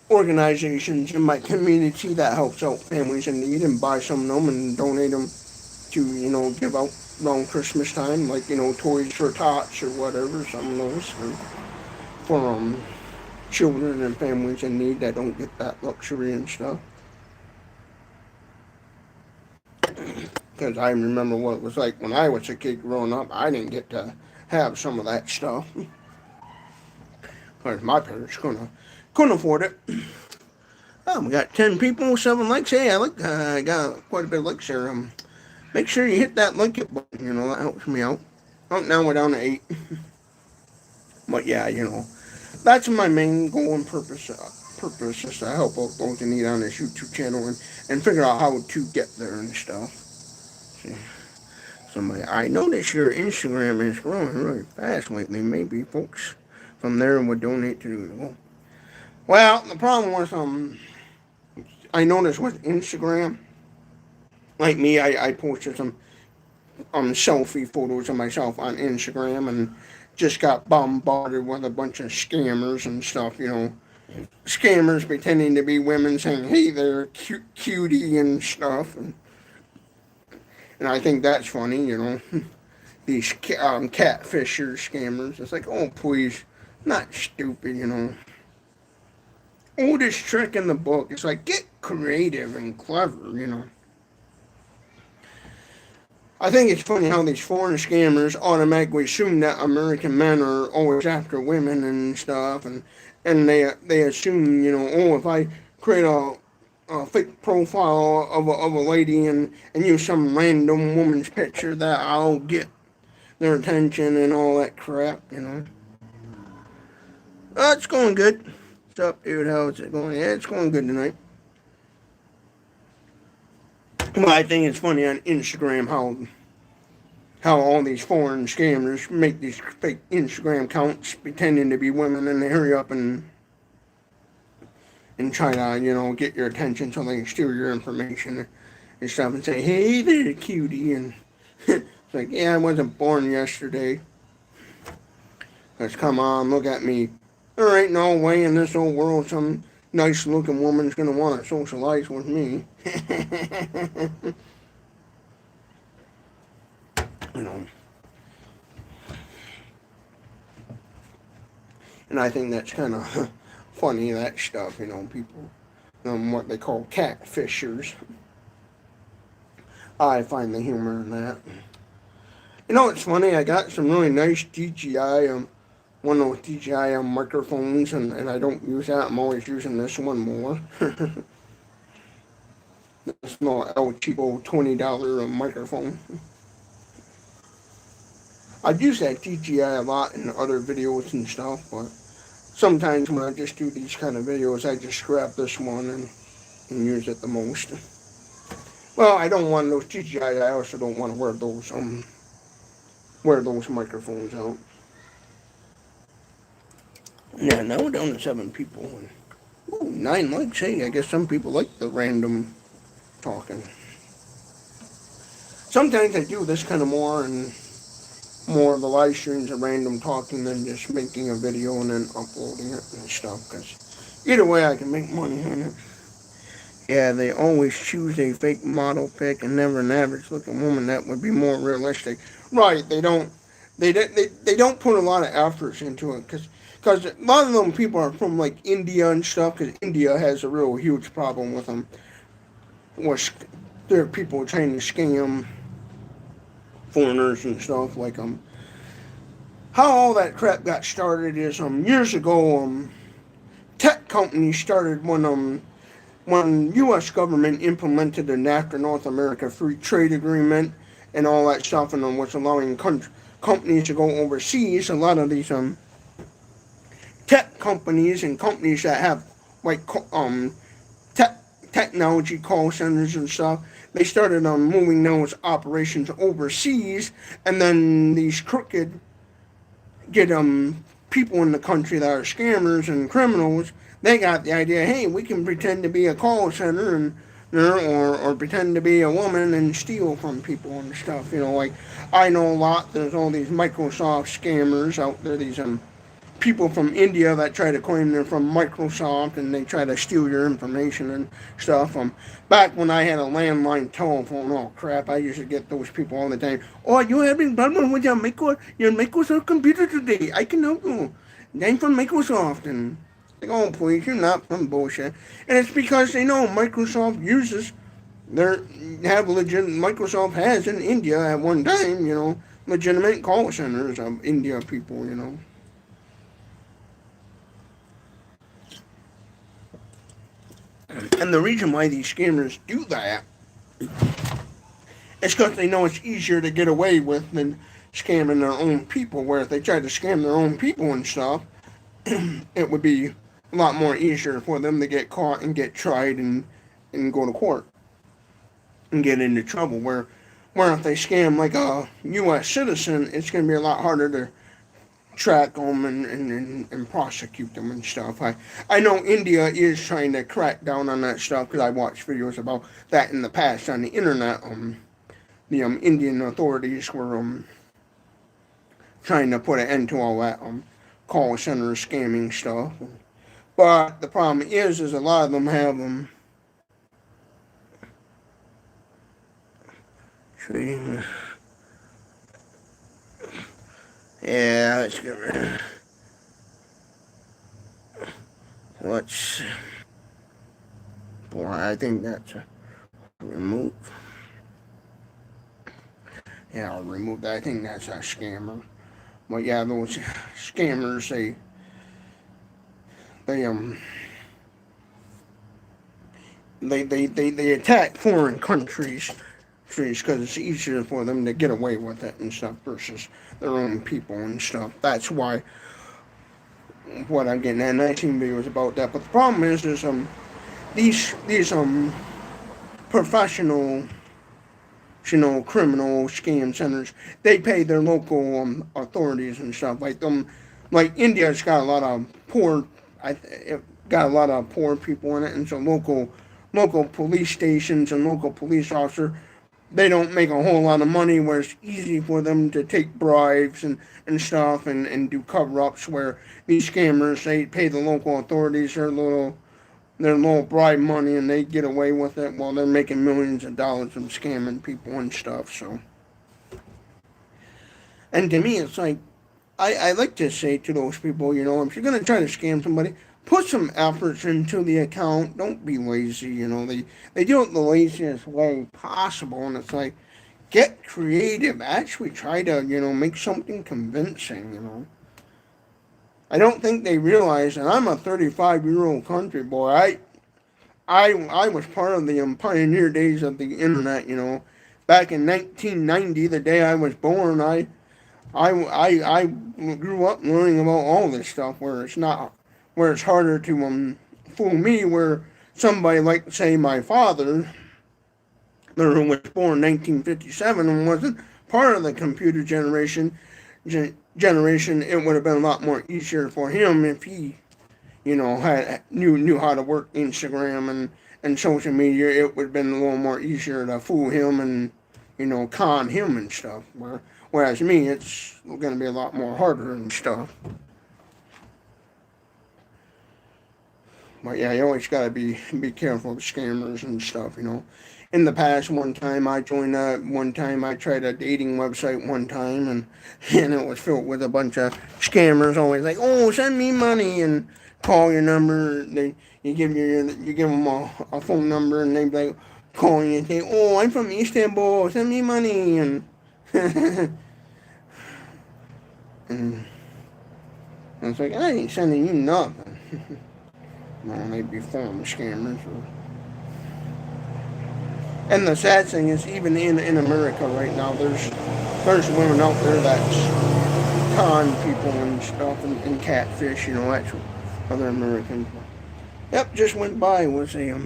organizations in my community that helps out families in need and buy some of them and donate them to, give out around Christmas time, like, Toys for Tots or whatever, some of those for children and families in need that don't get that luxury and stuff. Because I remember what it was like when I was a kid growing up. I didn't get to have some of that stuff. Because my parents couldn't afford it. Oh, we got 10 people, 7 likes. Hey, I got quite a bit of likes there. Make sure you hit that like it button, that helps me out. Oh, now we're down to 8. But yeah, that's my main goal and purpose is to help out those in need on this YouTube channel and figure out how to get there and stuff. See. Somebody, I noticed your Instagram is growing really fast lately. Maybe folks from there would donate to you. Well, the problem was, I noticed with Instagram, like me, I posted some selfie photos of myself on Instagram and just got bombarded with a bunch of scammers and stuff, Scammers pretending to be women saying, hey, they're cutie and stuff. And I think that's funny, These catfisher scammers. It's like, oh, please, not stupid, Oldest trick in the book. It's like, get creative and clever, I think it's funny how these foreign scammers automatically assume that American men are always after women and stuff, and they assume, oh, if I create a fake profile of a lady and use some random woman's picture, that I'll get their attention and all that crap, Oh, it's going good. What's up, dude? How's it going? Yeah, it's going good tonight. Well, I think it's funny on Instagram how all these foreign scammers make these fake Instagram accounts pretending to be women, and they hurry up and try to, get your attention so they can steal your information and stuff and say, hey, they're a cutie. And it's like, yeah, I wasn't born yesterday. Let's come on, look at me. There ain't no way in this old world some nice looking woman's gonna want to socialize with me. And I think that's kind of funny, that stuff, people, what they call catfishers. I find the humor in that. It's funny, I got some really nice DJI, one of those DJI microphones, and I don't use that. I'm always using this one more. This small El Cheapo $20 microphone. I've used that DJI a lot in other videos and stuff, but sometimes when I just do these kind of videos, I just grab this one and use it the most. Well, I don't want those DJI. I also don't want to wear those microphones out. Yeah, now we're down to 7 people. Ooh, 9 likes. Hey, I guess some people like the random talking. Sometimes I do this kind of more of the live streams of random talking than just making a video and then uploading it and stuff, because either way I can make money on it. Yeah, they always choose a fake model pic and never an average looking woman. That would be more realistic. Right, they don't put a lot of efforts into it, because a lot of them people are from like India and stuff, because India has a real huge problem with them. There are people trying to scam foreigners and stuff, like how all that crap got started is years ago tech companies started when when U.S. government implemented the NAFTA North America Free Trade Agreement and all that stuff, and was allowing companies to go overseas, a lot of these tech companies and companies that have like tech technology call centers and stuff, they started moving those operations overseas, and then these crooked get people in the country that are scammers and criminals. They got the idea, hey, we can pretend to be a call center and or pretend to be a woman and steal from people and stuff. Like I know a lot. There's all these Microsoft scammers out there. These people from India that try to claim they're from Microsoft and they try to steal your information and stuff. Back when I had a landline telephone, oh crap, I used to get those people all the time. Oh, you having problem with your Microsoft computer today? I can help you. I'm from Microsoft, and like, oh please, you're not from bullshit. And it's because they know Microsoft uses their Microsoft has in India at one time, legitimate call centers of India people. And the reason why these scammers do that is because they know it's easier to get away with than scamming their own people. Where if they tried to scam their own people and stuff, it would be a lot more easier for them to get caught and get tried and go to court and get into trouble. Where if they scam like a U.S. citizen, it's going to be a lot harder to track them and prosecute them and stuff. I know India is trying to crack down on that stuff because I watched videos about that in the past on the internet. The Indian authorities were trying to put an end to all that call center scamming stuff. But the problem is a lot of them have yeah, let's get rid. Let's. Boy, I think that's a remove. Yeah, I'll remove that. I think that's a scammer. But yeah, those scammers, they attack foreign countries because it's easier for them to get away with it and stuff versus their own people and stuff. That's why what I'm getting at 19 videos about that. But the problem is these professional criminal scam centers, they pay their local authorities and stuff like India's got a lot of poor it got a lot of poor people in it, and so local police stations and local police officers, they don't make a whole lot of money, where it's easy for them to take bribes and stuff and do cover-ups, where these scammers, they pay the local authorities their little bribe money and they get away with it while they're making millions of dollars from scamming people and stuff. So, and to me, it's like, I like to say to those people, if you're going to try to scam somebody, put some efforts into the account. Don't be lazy. They do it the laziest way possible, and it's like, get creative. Actually try to, make something convincing, I don't think they realize that I'm a 35-year-old country boy. I was part of the pioneer days of the internet, Back in 1990, the day I was born, I grew up learning about all this stuff where it's harder to fool me, where somebody like, say, my father, who was born in 1957 and wasn't part of the computer generation, it would have been a lot more easier for him if he, knew how to work Instagram and social media. It would have been a little more easier to fool him and, con him and stuff. Whereas me, it's going to be a lot more harder and stuff. But yeah, you always got to be careful of scammers and stuff, In the past, one time I tried a dating website one time, and it was filled with a bunch of scammers, always like, oh, send me money, and call your number. You give them a phone number, and they be like, calling you and say, oh, I'm from Istanbul, send me money, and and it's like, I ain't sending you nothing. Well, they'd be former scammers. And the sad thing is, even in America right now, there's women out there that's con people and stuff and catfish. You know, that's what other Americans. Yep, just went by was a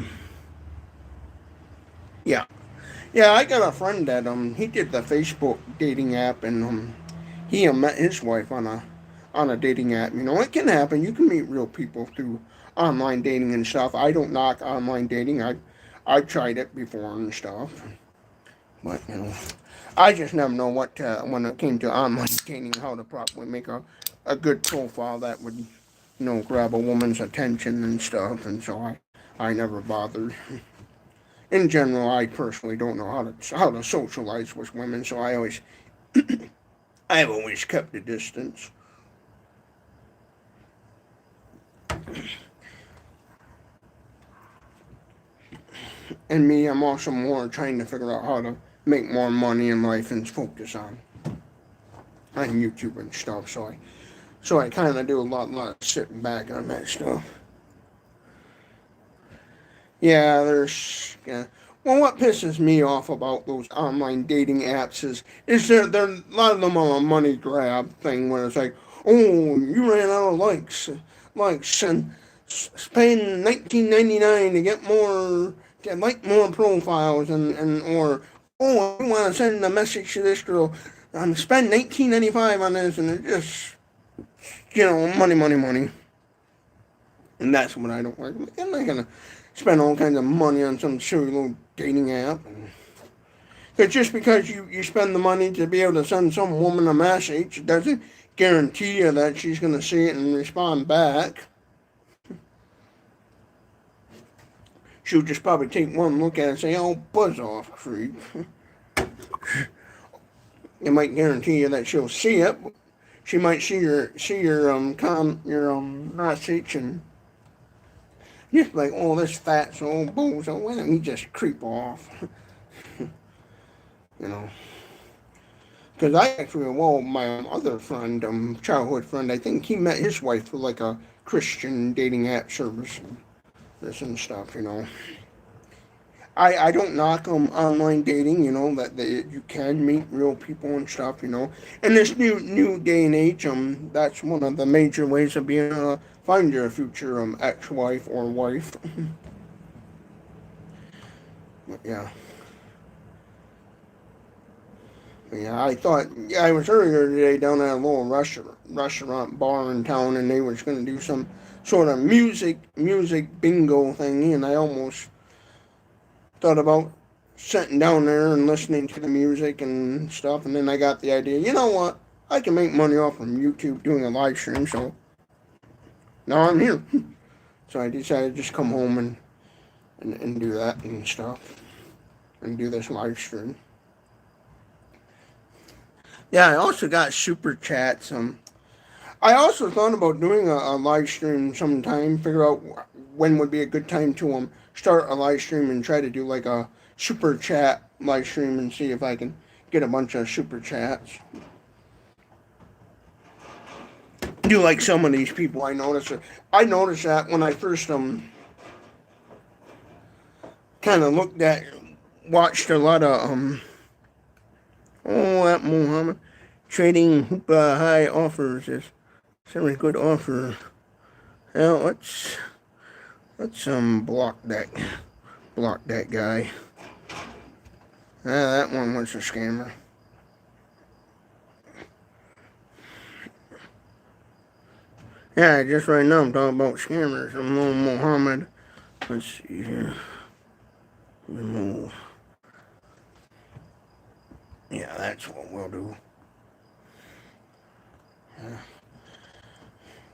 yeah. Yeah, I got a friend that he did the Facebook dating app, and he met his wife on a dating app. You know, it can happen. You can meet real people through online dating and stuff. I don't knock online dating. I've tried it before and stuff, but you know, I just never know what when it came to online dating, how to properly make a good profile that would, you know, grab a woman's attention and stuff. And so I never bothered. In general, I personally don't know how to socialize with women, so I've always kept a distance. And me, I'm also more trying to figure out how to make more money in life and focus on YouTube and stuff. So I kind of do a lot of sitting back on that stuff. Yeah, there's yeah. Well, what pisses me off about those online dating apps is there a lot of them are a money grab thing where it's like, oh, you ran out of likes and spend 19.99 to get more to like more profiles and or oh, I want to send a message to this girl, spend 19.95 on this, and it just, you know, money. And that's what I don't like. I'm not gonna spend all kinds of money on some silly little dating app. Because just because you spend the money to be able to send some woman a message doesn't guarantee you that she's gonna see it and respond back. She'll just probably take one look at it and say, "Oh, buzz off, creep." It might guarantee you that she'll see it. She might see your message and just like, oh, this fat old bozo, why don't you just creep off? You know. Because I actually, well, my other friend, childhood friend, I think he met his wife through like a Christian dating app service and this and stuff, you know. I don't knock online dating, you know, that you can meet real people and stuff, you know. In this new day and age, that's one of the major ways of being able to find your future ex-wife or wife. But yeah. Yeah, I thought, yeah, I was earlier today down at a little restaurant bar in town, and they was going to do some sort of music bingo thing, and I almost thought about sitting down there and listening to the music and stuff, and then I got the idea, you know what, I can make money off from YouTube doing a live stream, so now I'm here. So I decided to just come home and do that and stuff, and do this live stream. Yeah, I also got super chats. I also thought about doing a live stream sometime. Figure out when would be a good time to start a live stream and try to do like a super chat live stream and see if I can get a bunch of super chats. Do like some of these people I noticed. I noticed that when I first kind of watched a lot of oh, that Muhammad trading hoopah high offers is very good offer. Now let's block that guy. That one was a scammer. Yeah, just right now I'm talking about scammers. I'm little Muhammad. Let's see here. Remove. Yeah, that's what we'll do. Yeah.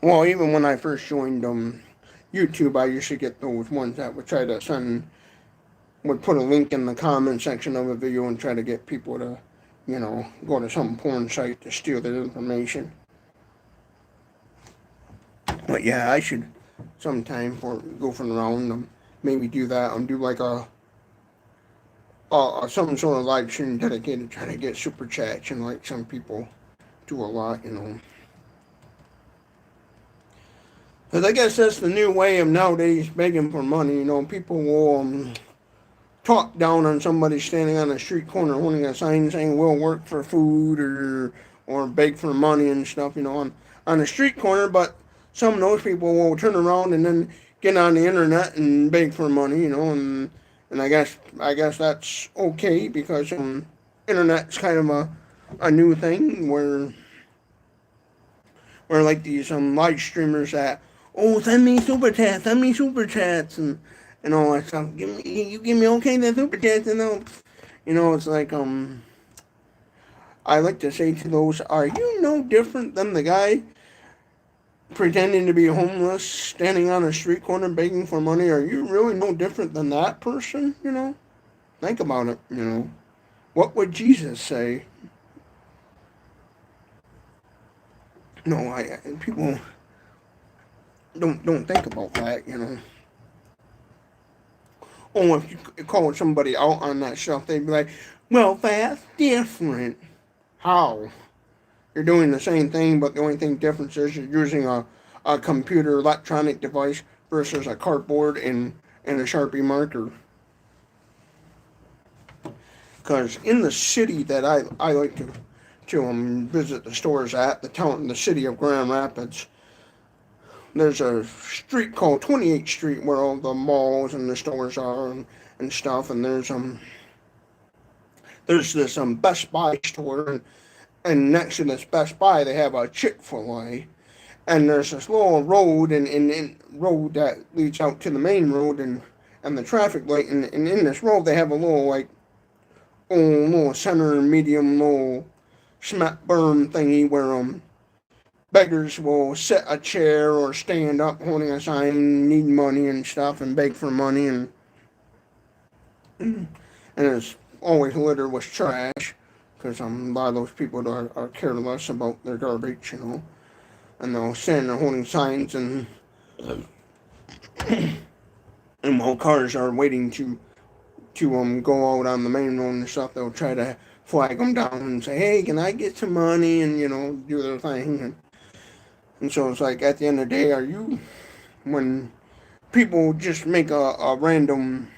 Well, even when I first joined YouTube, I used to get those ones that would try to would put a link in the comment section of a video and try to get people to, you know, go to some porn site to steal their information. But yeah, I should sometime go for around maybe do that and do like some sort of live stream dedicated to trying to get super chats, and like some people do a lot, you know. Because I guess that's the new way of nowadays begging for money, you know. People will talk down on somebody standing on a street corner holding a sign saying we'll work for food or beg for money and stuff, on a street corner, but some of those people will turn around and then get on the internet and beg for money, and I guess that's okay because internet's kind of a new thing where like these live streamers that send me super chats and all that stuff. You give me okay the super chats and it's like I like to say to those, are you no different than the guy pretending to be homeless, standing on a street corner begging for money? Are you really no different than that person? Think about it. What would Jesus say? No, people don't think about that. Or if you call somebody out on that stuff, they'd be like, "Well, that's different." How? You're doing the same thing, but the only thing difference is you're using a computer electronic device versus a cardboard and a Sharpie marker. Because in the city that I like to visit the stores at, the city of Grand Rapids, there's a street called 28th Street where all the malls and the stores are and stuff, and there's this Best Buy store, and next to this Best Buy they have a Chick-fil-A, and there's this little road and road that leads out to the main road and the traffic light, and in this road they have a little center medium little cement berm thingy where beggars will sit a chair or stand up holding a sign, need money and stuff, and beg for money, and it's always littered with trash because a lot of those people are careless about their garbage, and they'll stand there holding signs and while cars are waiting to go out on the main road and stuff, they'll try to flag them down and say, "Hey, can I get some money?" and do their thing. And so it's like, at the end of the day, when people just make a random,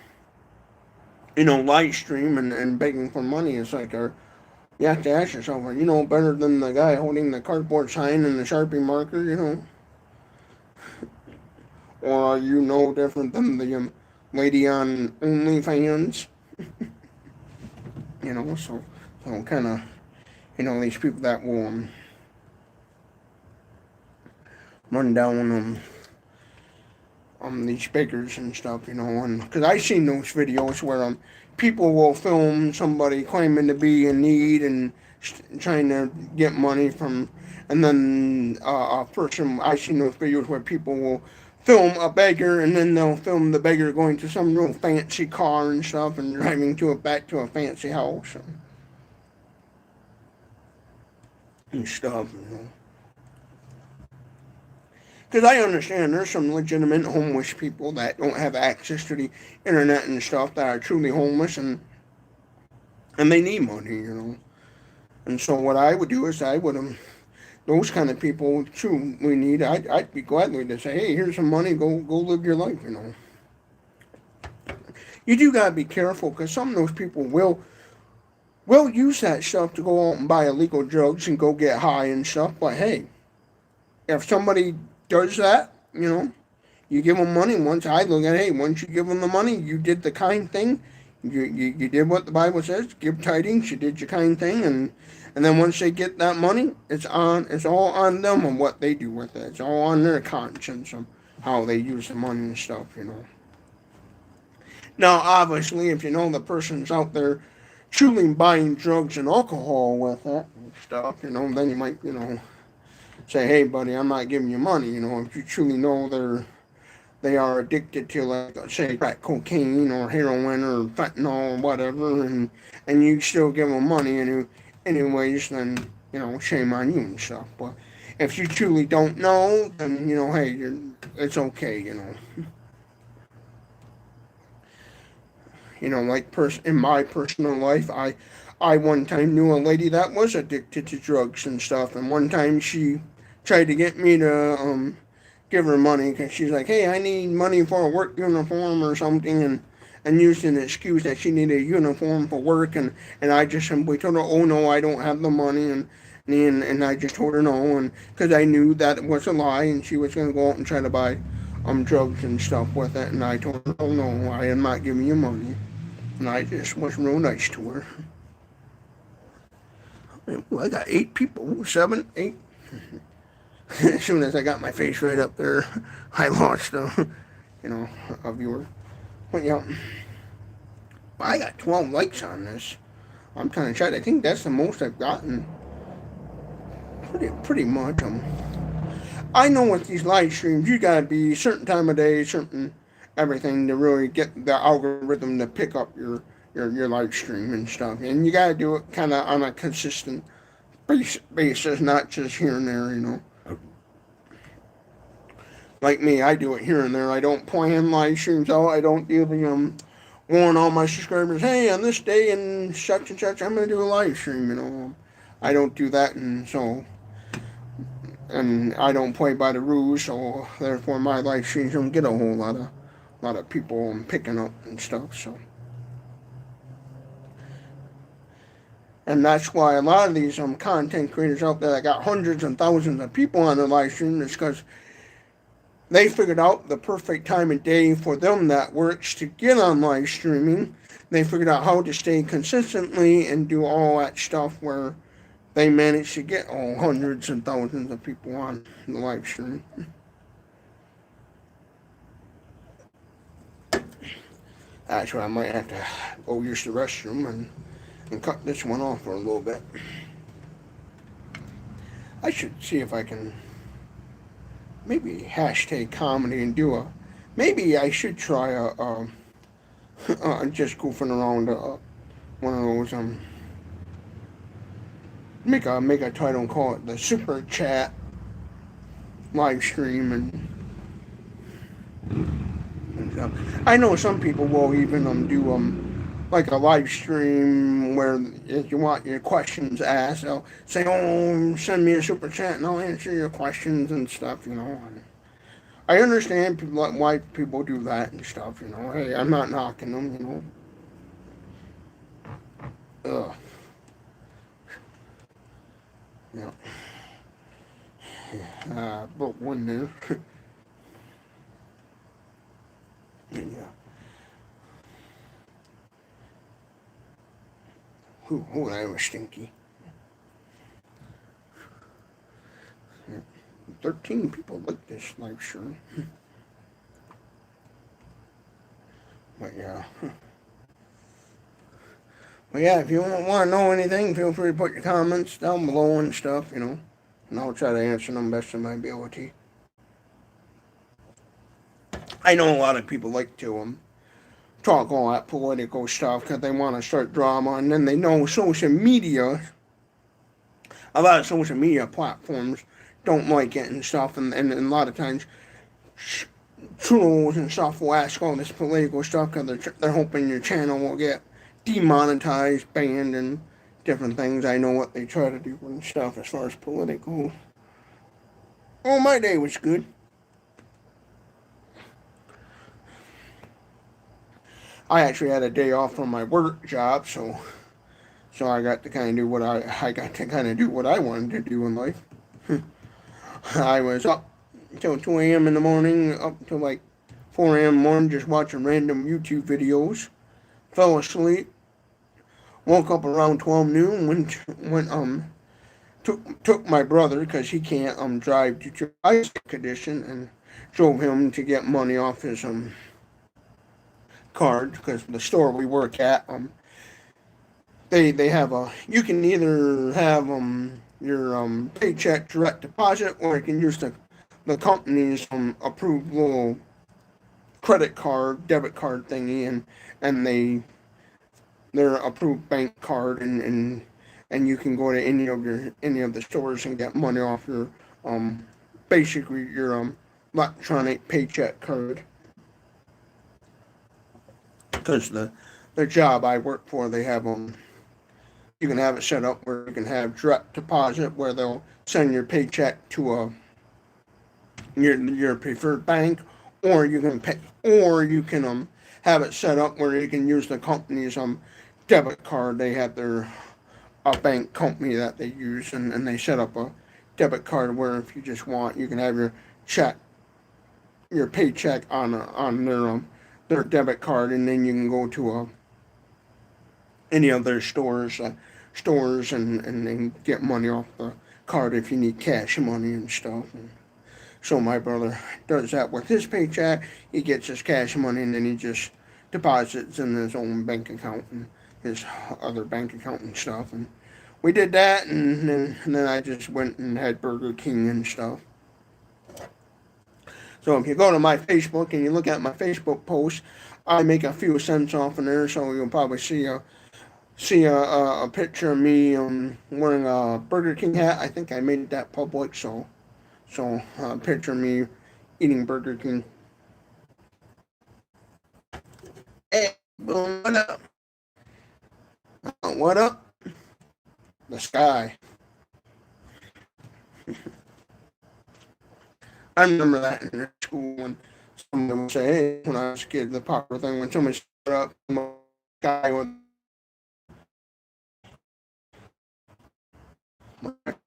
live stream and begging for money, it's like, you have to ask yourself, are you no better than the guy holding the cardboard sign and the Sharpie marker, Or are you no different than the lady on OnlyFans? So kind of, these people that will run down these beggars and stuff, and because I've seen those videos where people will film somebody claiming to be in need and trying to get money from, and then a person, I've seen those videos where people will film a beggar and then they'll film the beggar going to some real fancy car and stuff and driving back to a fancy house and stuff, Because I understand there's some legitimate homeless people that don't have access to the internet and stuff that are truly homeless and they need money, And so what I would do is I would those kind of people too we need. I'd be gladly to say, hey, here's some money, go live your life, You do gotta be careful because some of those people will use that stuff to go out and buy illegal drugs and go get high and stuff. But hey, if somebody does that, you give them money. Once I look at it, hey, once you give them the money, you did the kind thing. You did what the Bible says, give tidings, you did your kind thing, and then once they get that money, it's all on them and what they do with it. It's all on their conscience of how they use the money and stuff, Now, obviously, if the person's out there truly buying drugs and alcohol with it and stuff, then you might, say, hey, buddy, I'm not giving you money, if you truly know they are addicted to, like, say, crack cocaine or heroin or fentanyl or whatever, and you still give them money anyways, then, shame on you and stuff. But if you truly don't know, then, hey, it's okay, Like in my personal life, I one time knew a lady that was addicted to drugs and stuff, and one time she tried to get me to give her money because she's like, hey, I need money for a work uniform or something, and used an excuse that she needed a uniform for work, and I just simply told her, oh no, I don't have the money, and I just told her no, and because I knew that it was a lie, and she was going to go out and try to buy drugs and stuff with it, and I told her, oh no, I am not giving you money, and I just was real nice to her. Well, I got 8 people, 7, 8. As soon as I got my face right up there, I lost a viewer. But yeah, I got 12 likes on this. I'm kind of shocked. I think that's the most I've gotten. Pretty much. I know with these live streams, you gotta be certain time of day, certain everything to really get the algorithm to pick up your live stream and stuff. And you gotta do it kind of on a consistent basis, not just here and there. Like me, I do it here and there. I don't plan live streams out. I don't do the warn all my subscribers, hey, on this day and such, I'm going to do a live stream. I don't do that, and I don't play by the rules, so therefore my live streams don't get a whole lot of people picking up and stuff. So, and that's why a lot of these content creators out there that got hundreds and thousands of people on their live stream is because they figured out the perfect time of day for them that works to get on live streaming. They figured out how to stay consistently and do all that stuff where they managed to get hundreds and thousands of people on the live stream. Actually, I might have to go use the restroom and cut this one off for a little bit. I should see if I can maybe hashtag comedy and do maybe I should try just goofing around one of those make a title and call it the super chat live stream and stuff. I know some people will even do like a live stream where if you want your questions asked, they'll say, oh, send me a super chat and I'll answer your questions and stuff. I understand why people do that and stuff. Hey, I'm not knocking them. Ugh. Yeah. Broke one there. Yeah. Oh, that was stinky. 13 people like this live stream. But yeah. But yeah, if you want to know anything, feel free to put your comments down below and stuff, and I'll try to answer them best of my ability. I know a lot of people like to talk all that political stuff because they want to start drama, and then they know social media, a lot of social media platforms don't like it and stuff, and a lot of times trolls and stuff will ask all this political stuff because they're hoping your channel will get demonetized, banned, and different things. I know what they try to do and stuff as far as political. Oh, my day was good. I actually had a day off from my work job, so I got to kind of do what I wanted to do in life. I was up until 2 a.m. in the morning, up until like 4 a.m. in the morning, just watching random YouTube videos. Fell asleep. Woke up around 12 noon. Took my brother because he can't drive due to eye condition, and drove him to get money off his card because the store we work at they have you can either have your paycheck direct deposit, or you can use the company's approved little credit card, debit card thingy, and their approved bank card, and you can go to any of the stores and get money off your basically your electronic paycheck card. Because the job I work for, they have you can have it set up where you can have direct deposit, where they'll send your paycheck to your preferred bank, or you can pay, or you can have it set up where you can use the company's debit card. They have their a bank company that they use, and they set up a debit card where if you just want, you can have your check, your paycheck on their debit card, and then you can go to any of their stores and then get money off the card if you need cash money and stuff. And so my brother does that with his paycheck. He gets his cash money and then he just deposits in his own bank account and his other bank account and stuff. And we did that, and then I just went and had Burger King and stuff. So if you go to my Facebook and you look at my Facebook post, I make a few cents off in there. So you'll probably see a picture of me wearing a Burger King hat. I think I made that public. So a picture of me eating Burger King. Hey, boom, what up? What up? The sky. I remember that in school when someone would say, hey, when I was a kid, the popular thing when somebody stood up, the guy would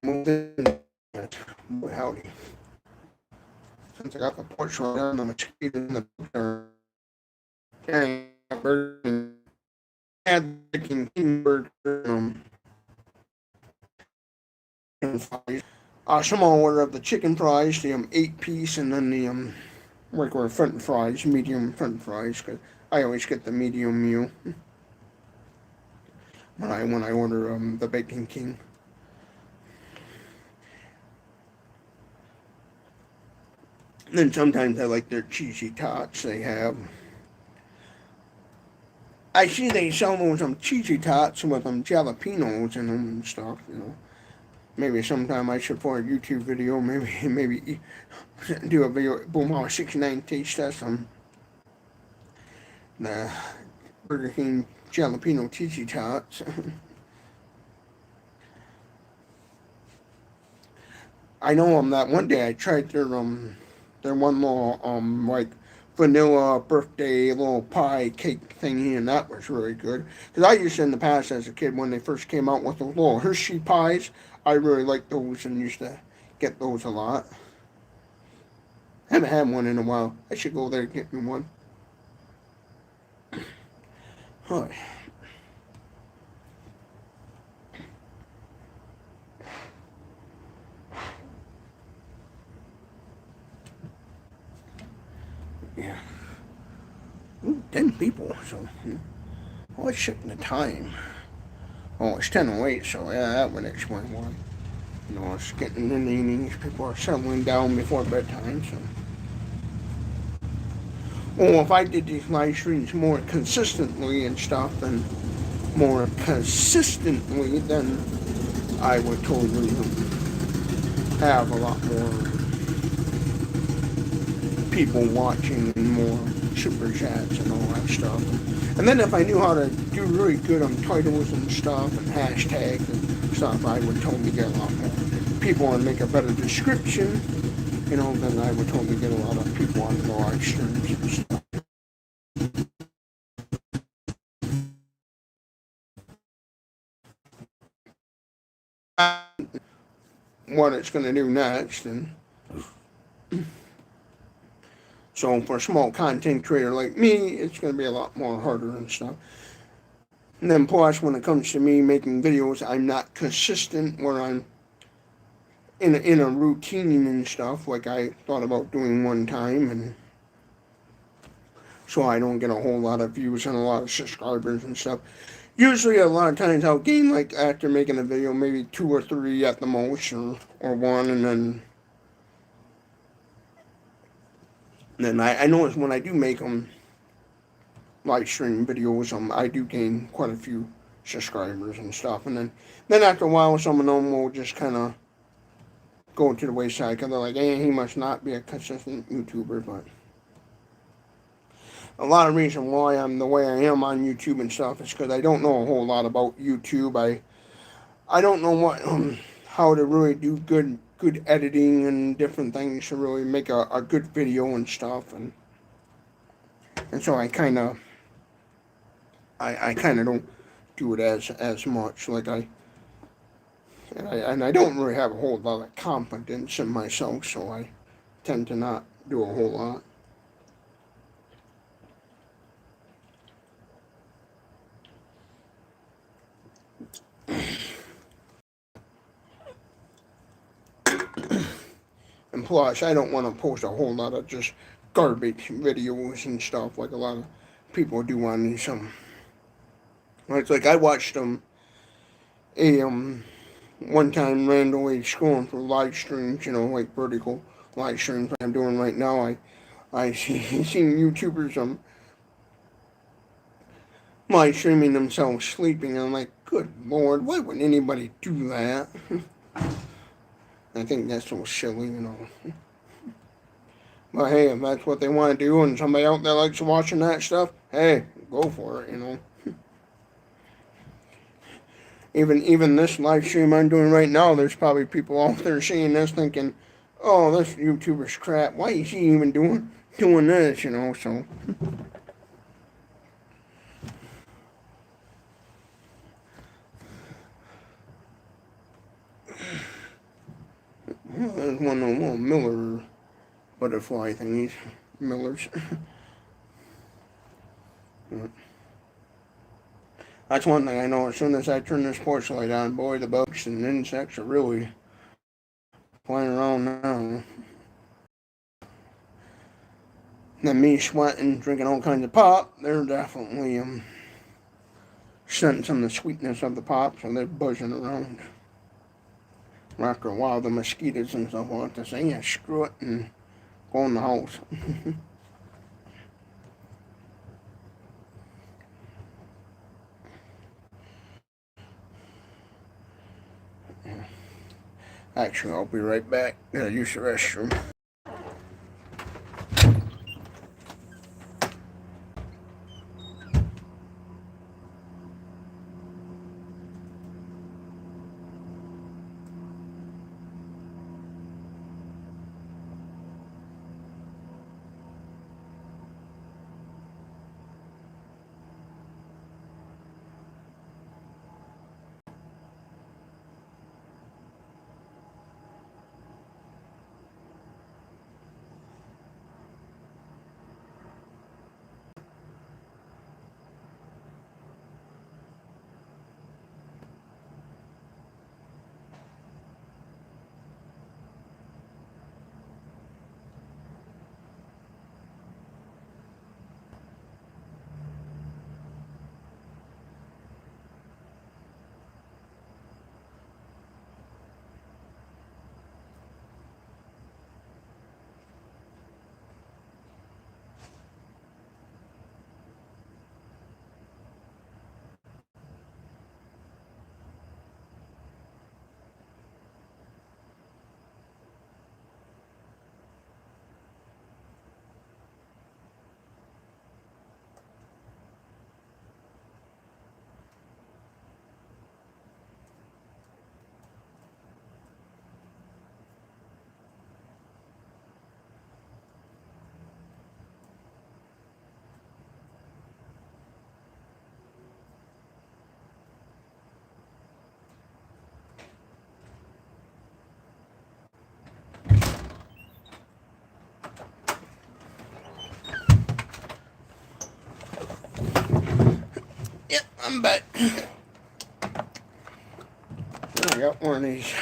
move in. Boy, howdy. Since I got the porch right down, the mosquito in the picture. And had the King burger and fries. Small order of the chicken fries, the 8-piece, and then the regular French fries, medium French fries. Cause I always get the medium meal when I order the Bacon King. And then sometimes I like their cheesy tots they have. I see they sell those cheesy tots with jalapenos in them and stuff, you know. Maybe sometime I should for a YouTube video, maybe do a video Boomhauer69 taste test the Burger King jalapeno cheesy tots. I know that one day I tried their one little like vanilla birthday little pie cake thingy, and that was really good. Because I used to in the past as a kid when they first came out with the little Hershey pies, I really liked those and used to get those a lot. Haven't had one in a while. I should go there and get me one. Huh. Yeah. Ooh, 10 people, so oh, it's checking the time. Oh, it's 10:08, so yeah, that would explain why. You know, it's getting in the evenings, people are settling down before bedtime, so. Well, if I did these live streams more consistently and stuff, then I would totally have a lot more people watching and more super chats and all that stuff. And then if I knew how to do really good on titles and stuff and hashtags and stuff, I would totally get a lot more people and make a better description, you know, then I would totally get a lot of people on the live streams and stuff. What it's going to do next, and so for a small content creator like me, it's going to be a lot more harder and stuff. And then plus, when it comes to me making videos, I'm not consistent where I'm in a routine and stuff like I thought about doing one time, and so I don't get a whole lot of views and a lot of subscribers and stuff. Usually, a lot of times I'll gain, like, after making a video, maybe 2 or 3 at the most, or 1, and then I notice when I do make live stream videos, I do gain quite a few subscribers and stuff, and then after a while, some of them will just kind of go to the wayside, because they're like, hey, he must not be a consistent YouTuber, but a lot of reason why I'm the way I am on YouTube and stuff is because I don't know a whole lot about YouTube. I don't know how to really do good editing and different things to really make a good video and stuff, and so I kind of I kind of don't do it as much. Like I don't really have a whole lot of confidence in myself, so I tend to not do a whole lot. And plus, I don't want to post a whole lot of just garbage videos and stuff like a lot of people do on these. It's like I watched a one time randomly scrolling through live streams, like vertical live streams I'm doing right now. I seen YouTubers live streaming themselves sleeping, and I'm like, good lord, why would anybody do that? I think that's so silly. But hey, if that's what they want to do, and somebody out there likes watching that stuff, hey, go for it. Even this live stream I'm doing right now, there's probably people out there seeing this thinking, oh, this YouTuber's crap. Why is he even doing this? So. Well, there's one of the little Miller butterfly thingies. Millers. That's one thing I know. As soon as I turn this porch light on, boy, the bugs and insects are really flying around now. Then me sweating, drinking all kinds of pop, they're definitely sensing the sweetness of the pop, so they're buzzing around. After a while, the mosquitoes and stuff will have to say, yeah, screw it, and go in the house. Actually, I'll be right back. Gotta use the restroom. Yep, I'm back. I got one of these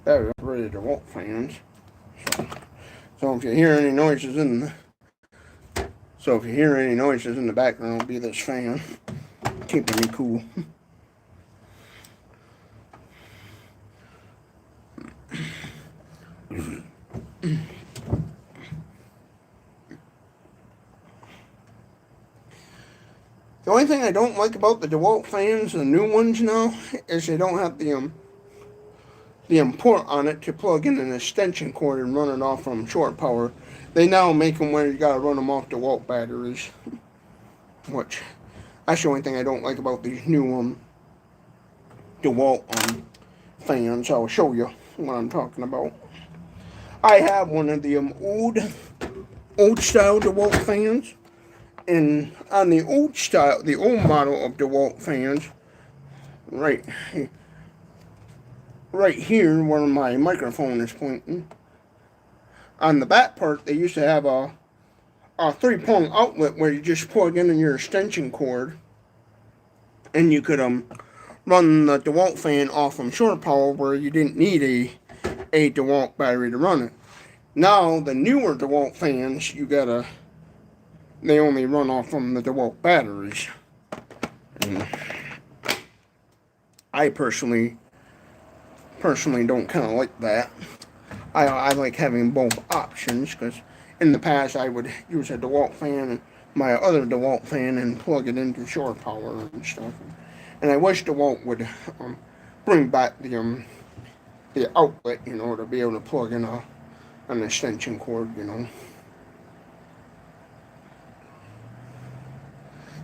battery operated DeWalt fans. So if you hear any noises in the background, it'll be this fan keeping me cool. The only thing I don't like about the DeWalt fans, the new ones now, is they don't have the port on it to plug in an extension cord and run it off from short power. They now make them where you gotta run them off DeWalt batteries, which that's the only thing I don't like about these new DeWalt fans. I'll show you what I'm talking about. I have one of the old style DeWalt fans. And on the old style, the old model of DeWalt fans, right, right here where my microphone is pointing, on the back part, they used to have a three-prong outlet where you just plug in your extension cord, and you could run the DeWalt fan off from shore power where you didn't need a DeWalt battery to run it. Now the newer DeWalt fans, they only run off from the DeWalt batteries. And I personally don't kind of like that. I like having both options because in the past I would use a DeWalt fan and my other DeWalt fan and plug it into shore power and stuff. And I wish DeWalt would bring back the outlet, to be able to plug in an extension cord.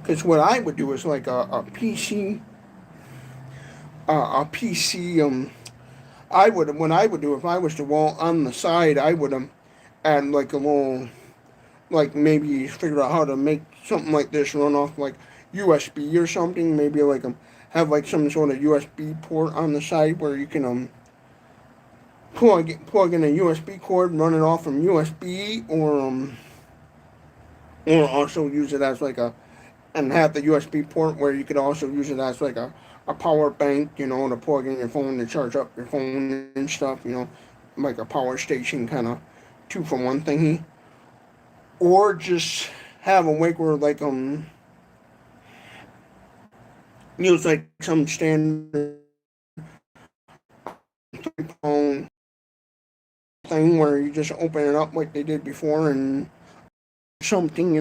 Because what I would do is like a PC, what I would do if I was DeWalt on the side, I would add like a little, like maybe figure out how to make something like this run off like USB or something. Maybe like have like some sort of USB port on the side where you can plug in a USB cord, run it off from USB, or also use it as like and have the USB port where you could also use it as like a power bank, to plug in your phone to charge up your phone and stuff, like a power station kind of 2-for-1 thingy. Or just have a way where like use like some standard phone thing where you just open it up like they did before and something,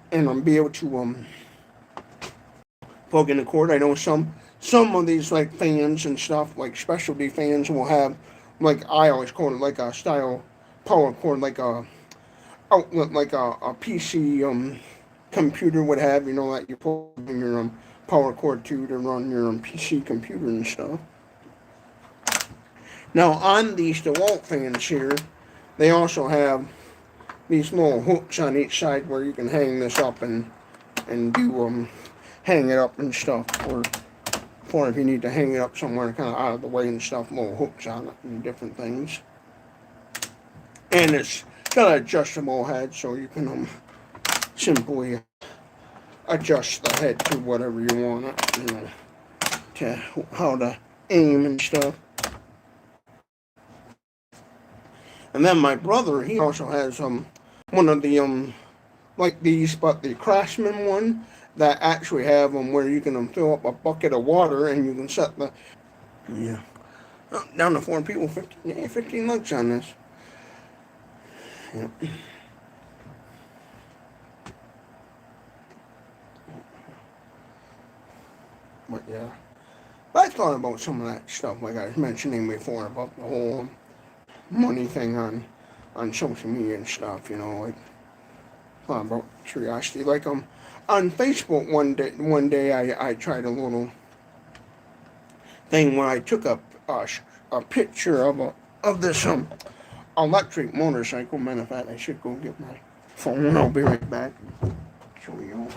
and be able to plug in the cord. I know some of these like fans and stuff, like specialty fans, will have like I always call it like a style power cord, like a outlet, like a PC computer would have. That you plug in your power cord to run your PC computer and stuff. Now on these DeWalt fans here, they also have these little hooks on each side where you can hang this up and do hang it up and stuff, or if you need to hang it up somewhere kind of out of the way and stuff, little hooks on it and different things. And it's got an adjustable head, so you can simply adjust the head to whatever you want it, to how to aim and stuff. And then my brother, he also has one of the like these, but the Craftsman one that actually have them where you can fill up a bucket of water and you can set the down to 4 people, 15 bucks on this. Yep. But yeah, I thought about some of that stuff like I was mentioning before about the whole money thing on social media and stuff. Like thought about curiosity. Like on Facebook one day I tried a little thing where I took a picture of this electric motorcycle. Matter of fact, I should go get my phone. I'll be right back. Show you.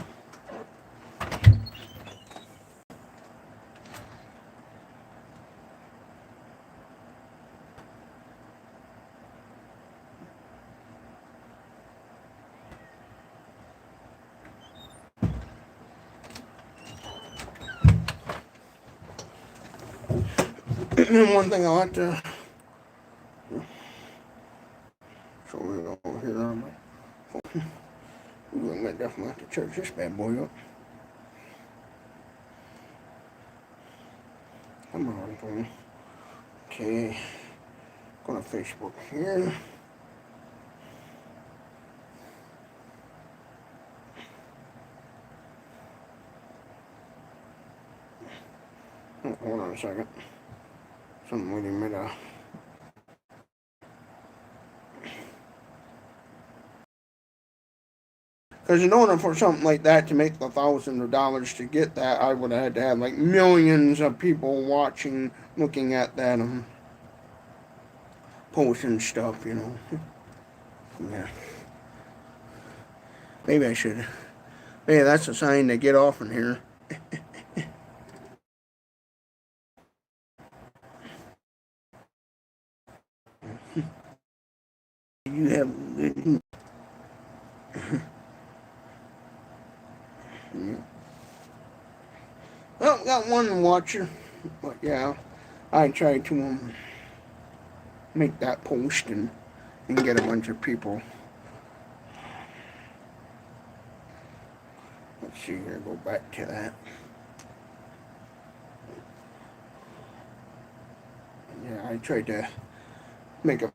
And one thing I like to show you over here on my phone. I'm gonna definitely have to charge this bad boy up. Come on, phone. Okay. Go to Facebook here. Oh, hold on a second. Something with him at because in order for something like that to make the thousands of dollars to get that, I would have had to have like millions of people watching, looking at that post and stuff, Yeah. Maybe I should. Maybe that's a sign to get off in here. You have good. Well, got one watcher, but yeah, I tried to make that post and get a bunch of people. Let's see here, go back to that. Yeah, I tried to make a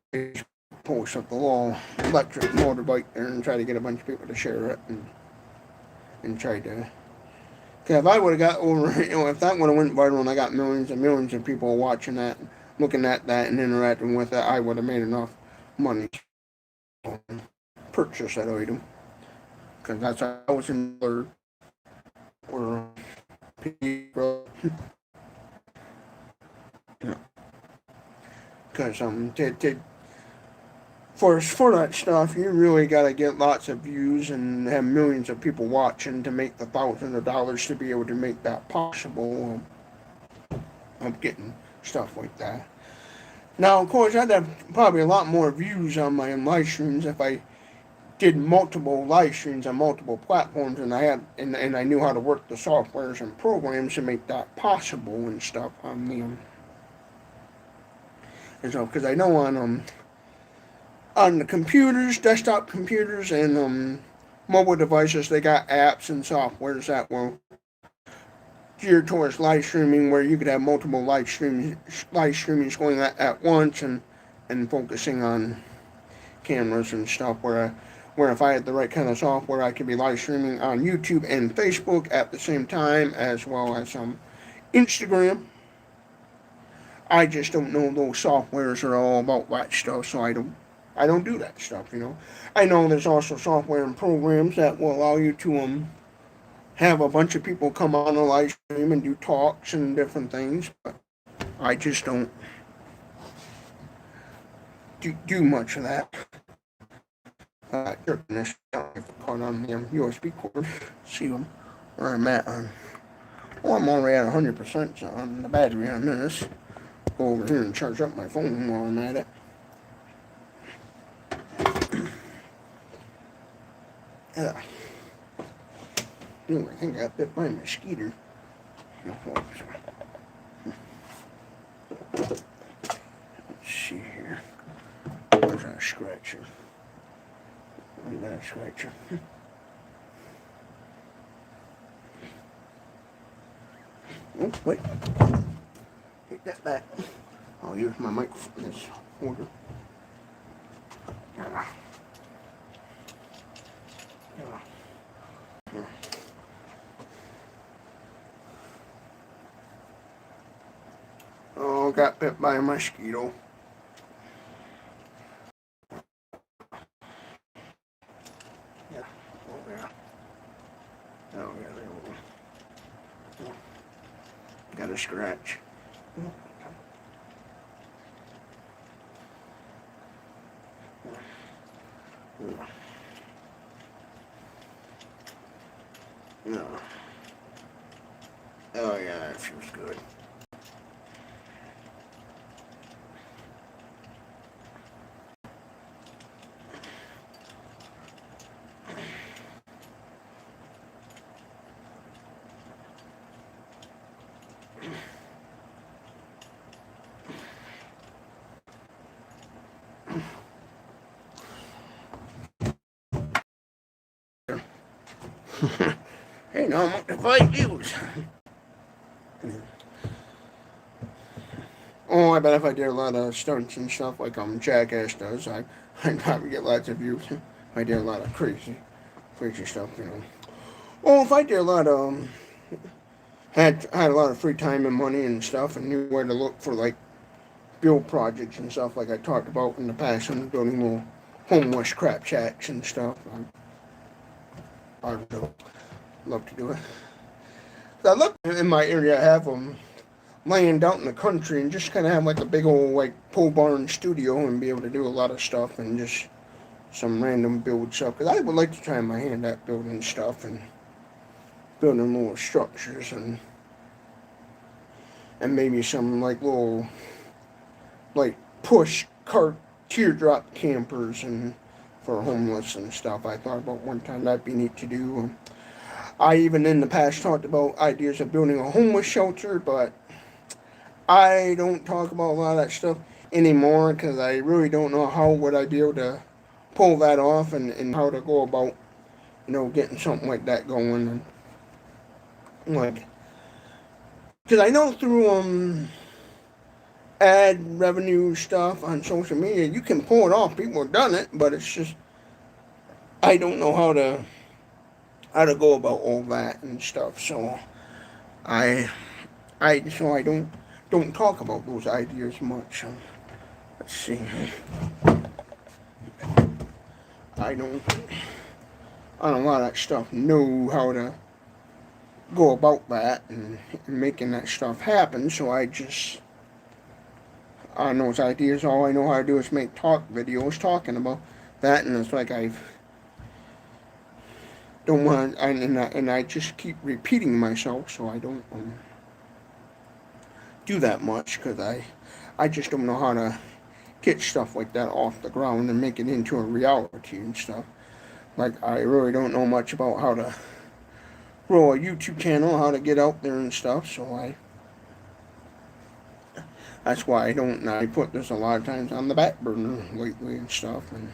post of the little electric motorbike there and try to get a bunch of people to share it and try to. Cause if I would have got over, if that would have went viral and I got millions and millions of people watching that, looking at that and interacting with it, I would have made enough money to purchase that item. Cause that's how I was in or people. Cause for that stuff, you really got to get lots of views and have millions of people watching to make the thousands of dollars to be able to make that possible of getting stuff like that. Now, of course, I'd have probably a lot more views on my live streams if I did multiple live streams on multiple platforms and I had and I knew how to work the softwares and programs to make that possible and stuff on them. And so, because I know on the computers, desktop computers, and mobile devices, they got apps and softwares that will geared towards live streaming, where you could have multiple live streamings going at once and focusing on cameras and stuff. Where if I had the right kind of software, I could be live streaming on YouTube and Facebook at the same time, as well as Instagram. I just don't know those softwares are all about that stuff, so I don't do that stuff, I know there's also software and programs that will allow you to have a bunch of people come on a live stream and do talks and different things, but I just don't do much of that. This caught on the USB cord. See where I'm at on. Well, I'm already at 100% on the battery on this. Go over here and charge up my phone while I'm at it. Yeah. Ooh, I think I got bit by a mosquito. Let's see here. Where's that scratcher? Where's that scratcher? Oh, wait. Take that back. I'll use my microphone this holder. Oh, got bit by a mosquito. Yeah. Oh, yeah. Oh, yeah, there we go. Got a scratch. No. Oh yeah, that feels good. Hey, now I'm up to 5 views. Oh, I bet if I did a lot of stunts and stuff like Jackass does, I'd probably get lots of views. If I did a lot of crazy stuff, Oh, if I did a lot of had a lot of free time and money and stuff, and knew where to look for like build projects and stuff, like I talked about in the past, and building little homeless crap shacks and stuff. I would love to do it. I love in my area. I have land out in the country and just kind of have like a big old like pole barn studio and be able to do a lot of stuff and just some random build stuff, because I would like to try my hand at building stuff and building little structures and maybe some like little like push cart teardrop campers and for homeless and stuff. I thought about one time that'd be neat to do. I even in the past talked about ideas of building a homeless shelter, but I don't talk about a lot of that stuff anymore because I really don't know how would I be able to pull that off and how to go about, getting something like that going. And like, because I know through ad revenue stuff on social media, you can pull it off. People have done it, but it's just I don't know how to go about all that and stuff. So I I don't talk about those ideas much. Let's see. I don't on a lot of that stuff know how to go about that and making that stuff happen. So on those ideas, all I know how to do is make talk videos talking about that, and it's like I don't want, and I just keep repeating myself, so I don't do that much because I just don't know how to get stuff like that off the ground and make it into a reality and stuff. Like I really don't know much about how to grow a YouTube channel, how to get out there and stuff, so that's why I put this a lot of times on the back burner lately and stuff, and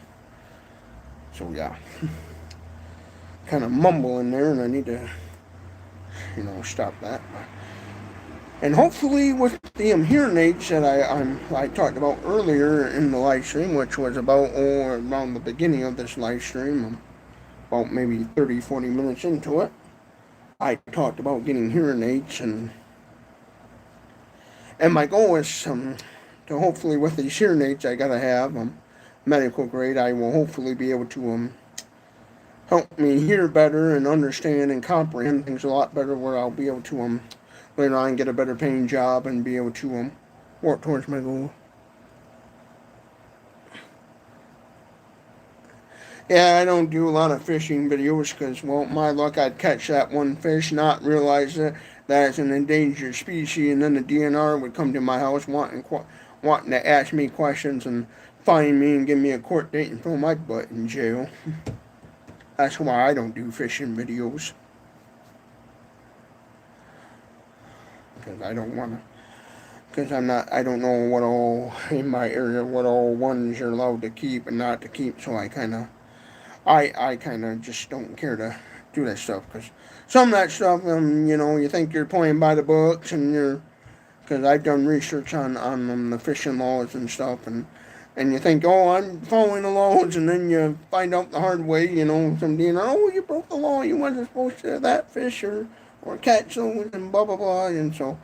so yeah, kind of mumbling there, and I need to, stop that. And hopefully with the hearing aids that I talked about earlier in the live stream, which was about around the beginning of this live stream, about maybe 30, 40 minutes into it, I talked about getting hearing aids, and my goal is to hopefully with these hearing aids I gotta have medical grade. I will hopefully be able to help me hear better and understand and comprehend things a lot better, where I'll be able to later on get a better paying job and be able to work towards my goal. Yeah, I don't do a lot of fishing videos because, well, my luck, I'd catch that one fish, not realize that it's an endangered species, and then the DNR would come to my house wanting to ask me questions and fine me and give me a court date and throw my butt in jail. That's why I don't do fishing videos. Because I don't want to. Because I don't know what all in my area, what all ones you're allowed to keep and not to keep, so I kind of just don't care to do that stuff, because some of that stuff, you think you're playing by the books, and because I've done research on the fishing laws and stuff, and you think, oh, I'm following the laws, and then you find out the hard way, some DNR, oh, you broke the law, you wasn't supposed to that fish or catch those, and blah, blah, blah, and so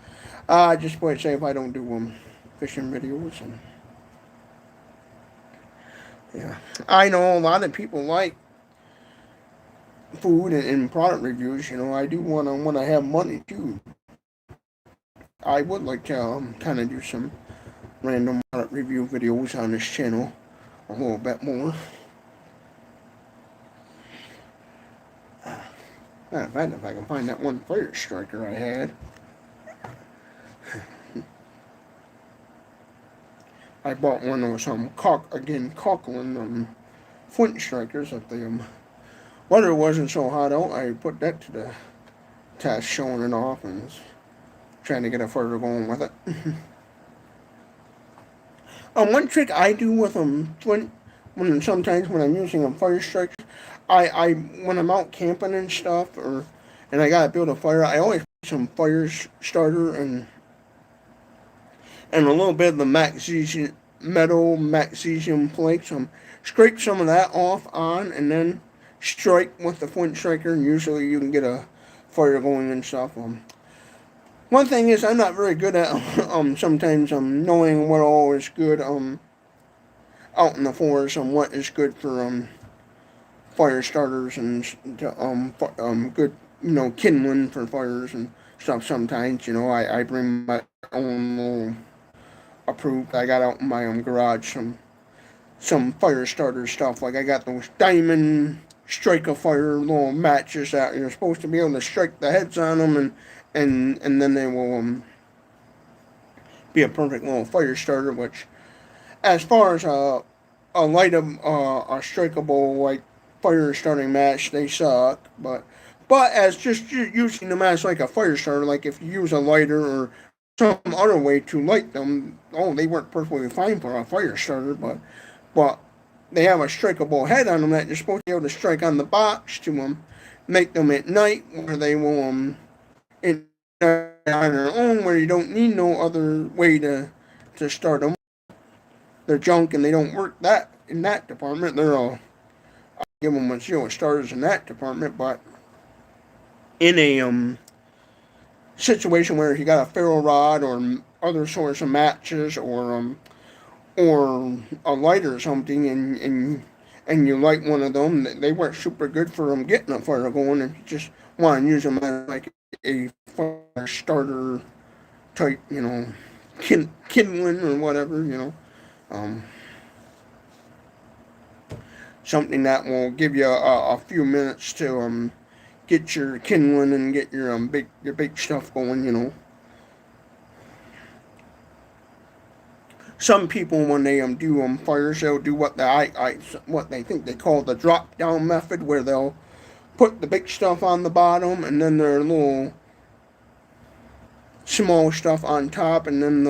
I just play it safe. I don't do fishing videos, and yeah, I know a lot of people like food and product reviews. I do want to have money too. I would like to kind of do some random product review videos on this channel a little bit more. Matter of fact, if I can find that one fire striker I had. I bought one of some Cockland flint strikers. If the weather wasn't so hot out, I put that to the test, showing it off and trying to get a fire going with it. One trick I do with sometimes when I'm using a fire striker, I when I'm out camping and stuff, and I gotta build a fire, I always put some fire starter and a little bit of the magnesium flakes. Scrape some of that off on, and then strike with the flint striker, and usually you can get a fire going and stuff. One thing is, I'm not very good at sometimes knowing what all is good out in the forest and what is good for fire starters and good kindling for fires and stuff. Sometimes I bring my own little approved. I got out in my garage some some fire starter stuff. Like I got those diamond strike a fire little matches that you're supposed to be able to strike the heads on them, and then they will be a perfect little fire starter. Which, as far as a light a strikeable like fire starting match, they suck. But as just using them as like a fire starter, like if you use a lighter or some other way to light them, oh, they work perfectly fine for a fire starter. But they have a strikeable head on them that you're supposed to be able to strike on the box to make them at night where they will in on their own where you don't need no other way to start them. They're junk and they don't work that in that department. I'll give them a zero stars in that department, but in a situation where you got a ferro rod or other sorts of matches or a lighter or something, and you light one of them, they work super good for getting a fire going. And you just want to use them as like a fire starter type, kindling or whatever, um, something that will give you a few minutes to get your kindling and get your big stuff going. Some people, when they do fires, they'll do what they think they call the drop down method, where they'll put the big stuff on the bottom and then their little small stuff on top, and then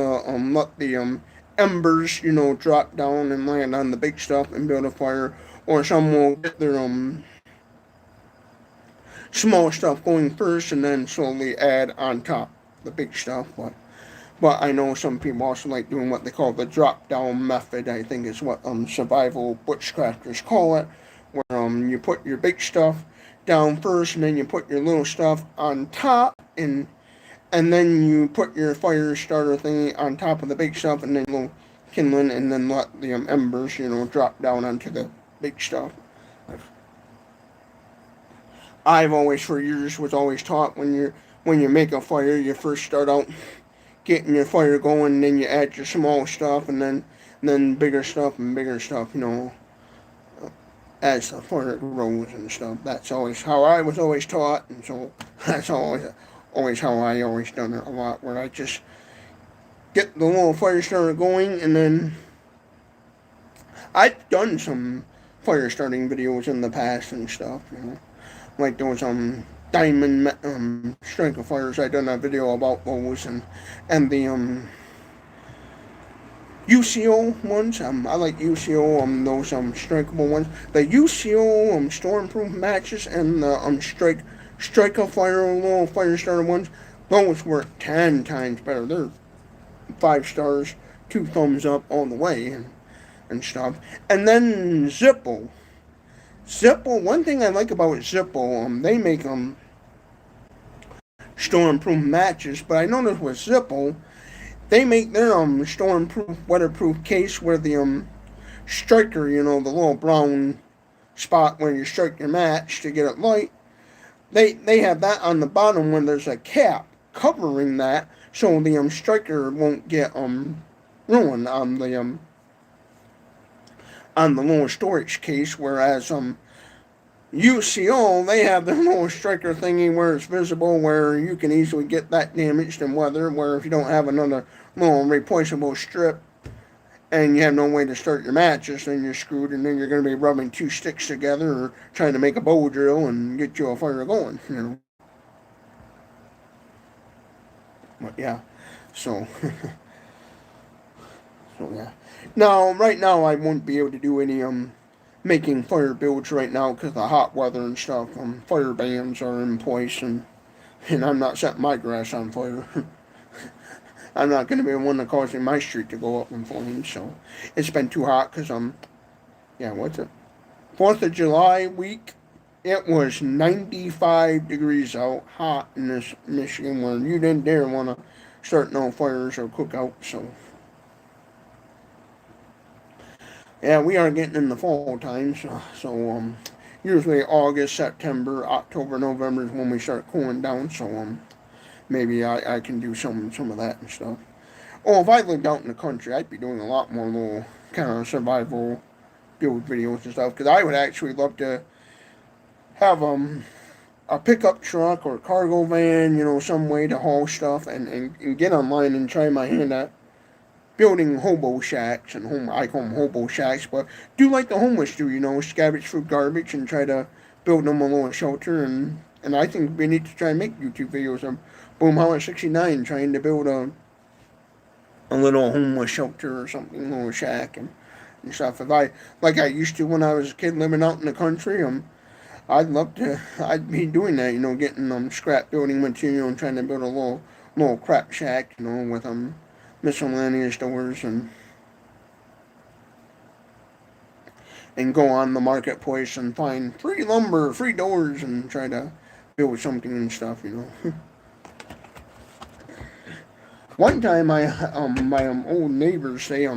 let the embers drop down and land on the big stuff and build a fire. Or some will get their small stuff going first and then slowly add on top the big stuff. But I know some people also like doing what they call the drop down method. I think is what survival bushcrafters call it, where you put your big stuff down first and then you put your little stuff on top, and then you put your fire starter thingy on top of the big stuff, and then little kindling, and then let the embers drop down onto the big stuff. I've always for years was always taught when you make a fire, you first start out getting your fire going, and then you add your small stuff, and then bigger stuff and bigger stuff, as the fire grows and stuff. That's always how I was always taught, and so that's always how I always done it a lot, where I just get the little fire starter going, and then I've done some fire starting videos in the past and stuff, like those diamond striker fires. I done a video about those, and the UCO ones. I like UCO those strikeable ones. The UCO stormproof matches and the striker fire little fire starter ones. Those work 10 times better. They're 5 stars, 2 thumbs up all the way and stuff. And then Zippo. One thing I like about Zippo, they make stormproof matches, but I noticed with Zippo, they make their stormproof weatherproof case where the striker, the little brown spot where you strike your match to get it light, they have that on the bottom when there's a cap covering that, so the striker won't get ruined on the little storage case. Whereas UCO, they have the little striker thingy where it's visible, where you can easily get that damaged in weather, where if you don't have another little replaceable strip and you have no way to start your matches, then you're screwed, and then you're going to be rubbing 2 sticks together or trying to make a bow drill and get you a fire going, But yeah, so yeah. Now, right now, I won't be able to do any making fire builds right now because of the hot weather and stuff. Fire bans are in place, and I'm not setting my grass on fire. I'm not going to be the one that causing my street to go up in flames. So it's been too hot because yeah, what's it? 4th of July week. It was 95 degrees out, hot in this Michigan, where you didn't dare want to start no fires or cook out. So yeah, we are getting in the fall times. So usually August, September, October, November is when we start cooling down. So maybe I can do some of that and stuff. Oh, if I lived out in the country, I'd be doing a lot more little kind of survival build videos and stuff, because I would actually love to have a pickup truck or cargo van, some way to haul stuff and get online and try my hand at building hobo shacks and I call them hobo shacks, but do like the homeless do, scavenge food garbage and try to build them a little shelter and I think we need to try and make YouTube videos of Boomhauer69 trying to build a little homeless shelter or something, a little shack and stuff. If I like I used to when I was a kid living out in the country, I'd be doing that, getting scrap building material and trying to build a little crap shack, with miscellaneous doors and go on the marketplace and find free lumber, free doors, and try to build something and stuff, One time, my old neighbors, they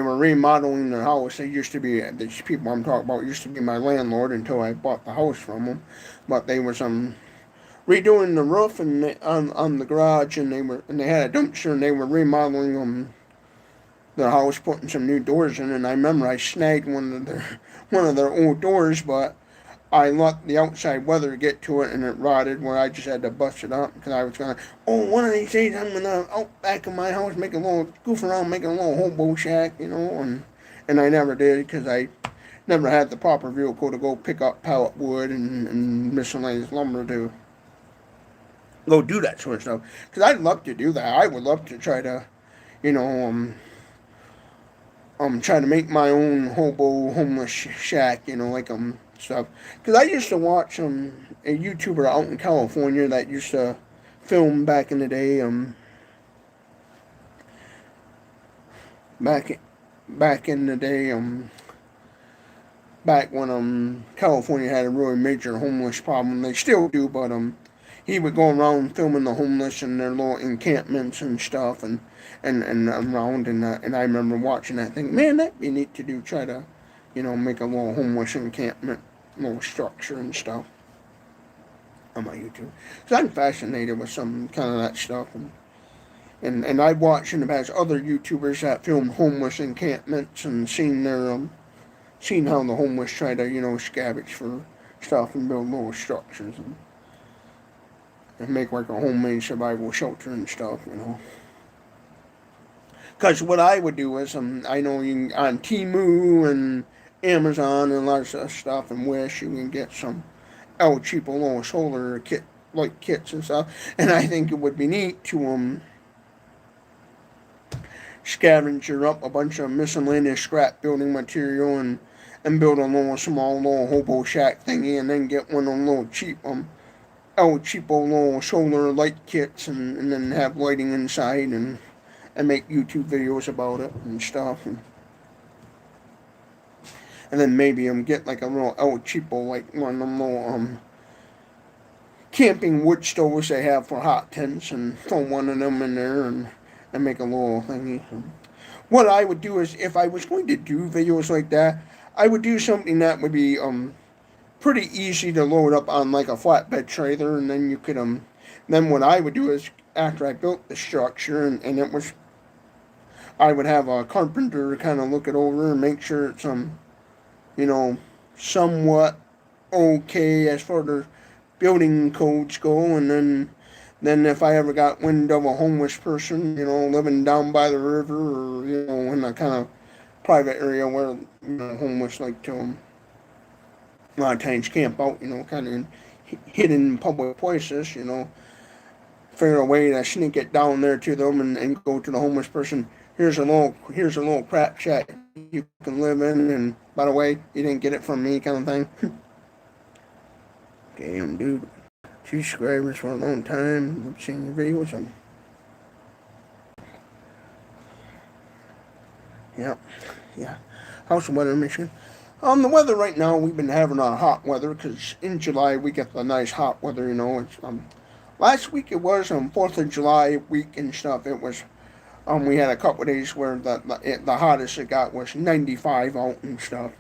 were remodeling their house. They used to be, these people I'm talking about used to be my landlord until I bought the house from them. But they were redoing the roof and on the garage, and they had a dumpster and they were remodeling their house, putting some new doors in. And I remember I snagged one of their old doors, but I let the outside weather get to it and it rotted where I just had to bust it up because I was going to, one of these days I'm going to out back of my house make a little, goof around, make a little hobo shack, and I never did because I never had the proper vehicle to go pick up pallet wood and miscellaneous lumber to go do that sort of stuff. Because I'd love to do that. I would love to try to, try to make my own homeless shack, stuff. Because I used to watch a YouTuber out in California that used to film back in the day, back in the day, back when California had a really major homeless problem. They still do, but he would go around filming the homeless and their little encampments and stuff and around and I remember watching that thing. Man, that'd be neat to do. Try to, make a little homeless encampment, little structure and stuff on my YouTube. So I'm fascinated with some kind of that stuff and I've watched in the past other YouTubers that film homeless encampments and seen how the homeless try to, scavenge for stuff and build little structures and make like a homemade survival shelter and stuff, Because what I would do is, I know you can, on Temu and Amazon and lots of stuff and Wish, you can get some El Cheapo little solar kits and stuff. And I think it would be neat to scavenge up a bunch of miscellaneous scrap building material and build a small little hobo shack thingy and then get one of them little cheap El Cheapo little solar light kits and then have lighting inside and make YouTube videos about it and stuff. And then maybe get like a little El Cheapo, like one of them little camping wood stoves they have for hot tents and throw one of them in there and make a little thingy. What I would do is, if I was going to do videos like that, I would do something that would be pretty easy to load up on like a flatbed trailer, and then you could then what I would do is, after I built the structure and it was, I would have a carpenter kind of look it over and make sure it's somewhat okay as far as building codes go, and then if I ever got wind of a homeless person, living down by the river or, in a kind of private area where, homeless like to a lot of times camp out, kind of in hidden public places, figure a way to sneak it down there to them and go to the homeless person. Here's a little crap shack you can live in, and by the way, you didn't get it from me, kind of thing. Damn, dude. 2 subscribers for a long time. I've seen your videos. Yeah. How's the weather in Michigan? The weather right now, we've been having a hot weather because in July we get the nice hot weather. It's last week it was 4th of July week and stuff. It was we had a couple of days where the hottest it got was 95 out and stuff.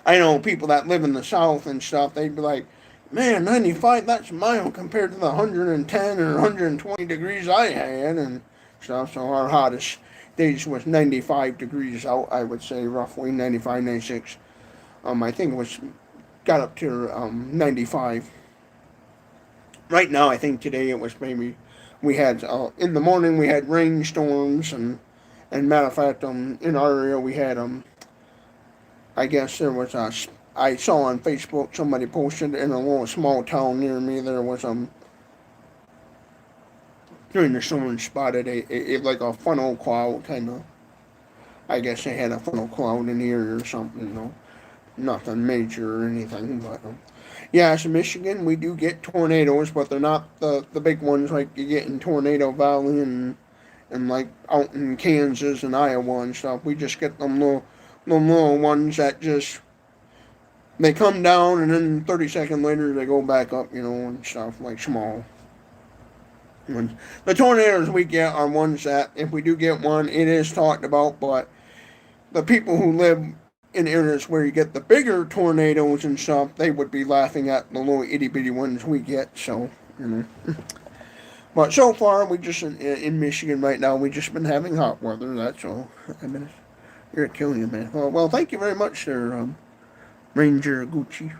I know people that live in the South and stuff, they'd be like, man, 95, that's mild compared to the 110 or 120 degrees I had and stuff. So our hottest days was 95 degrees out, I would say roughly 95, 96. I think it was got up to 95. Right now, I think today it was maybe we had in the morning we had rainstorms and matter of fact in our area we had I guess there was a I saw on Facebook somebody posted in a little small town near me there was during the storm spotted a like a funnel cloud kind of. I guess they had a funnel cloud in the area or something, nothing major or anything, but yeah, so Michigan we do get tornadoes, but they're not the big ones like you get in Tornado Valley and like out in Kansas and Iowa and stuff. We just get them little ones that just they come down and then 30 seconds later they go back up, and stuff like small ones. The tornadoes we get are ones that if we do get one, it is talked about, but the people who live in areas where you get the bigger tornadoes and stuff, they would be laughing at the little itty bitty ones we get. So, But so far, we just in Michigan right now, we just been having hot weather. That's all. I mean, you're killing you, man. Well, thank you very much, there, Ranger Gucci.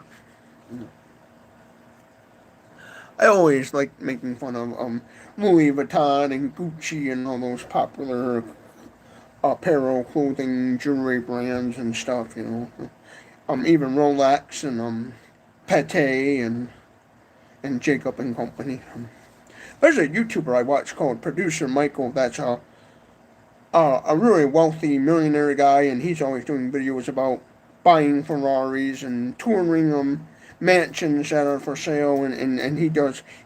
I always like making fun of Louis Vuitton and Gucci and all those popular apparel, clothing, jewelry brands and stuff. Even Rolex and Patek and Jacob and Company. There's a YouTuber I watch called Producer Michael. That's a really wealthy millionaire guy, and he's always doing videos about buying Ferraris and touring mansions that are for sale, and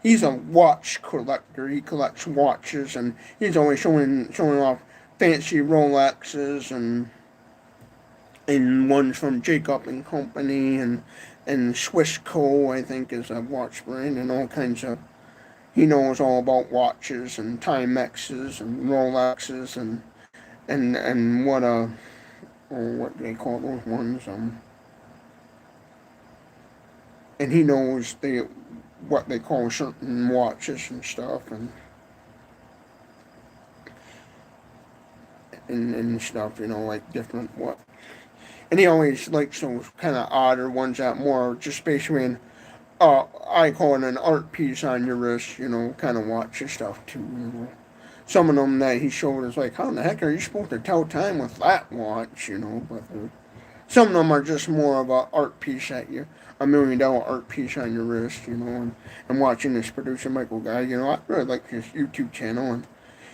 he's a watch collector. He collects watches, and he's always showing off fancy Rolexes and ones from Jacob and Company and Swissco, I think, is a watch brand, and all kinds of. He knows all about watches and Timexes and Rolexes and what do they call those ones and he knows what they call certain watches and stuff and stuff, like different what. And he always likes those kind of odder ones that more just basically I call it an art piece on your wrist, kind of watch and stuff too. Some of them that he showed is like, how in the heck are you supposed to tell time with that watch, But some of them are just more of a art piece at you, $1 million art piece on your wrist, and watching this producer Michael guy, I really like his YouTube channel, and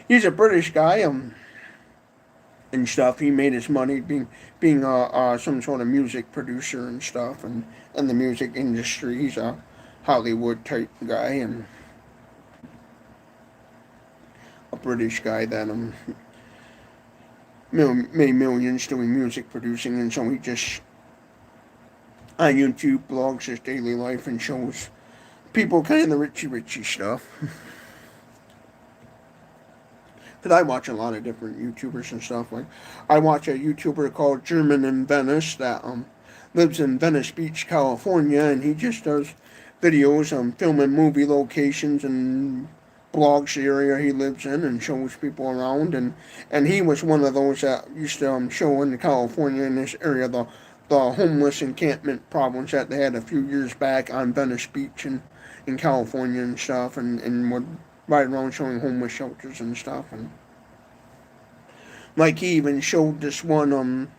he's a British guy, and stuff. He made his money being some sort of music producer and stuff, and in the music industry, he's a Hollywood type guy and a British guy that made millions doing music producing, and so he just on YouTube blogs his daily life and shows people kind of the richy stuff. Because I watch a lot of different YouTubers and stuff. Like I watch a YouTuber called German in Venice that lives in Venice Beach, California, and he just does videos filming movie locations and blogs the area he lives in and shows people around. And he was one of those that used to show in California in this area the homeless encampment problems that they had a few years back on Venice Beach in California and stuff, and would ride around showing homeless shelters and stuff. And like he even showed this one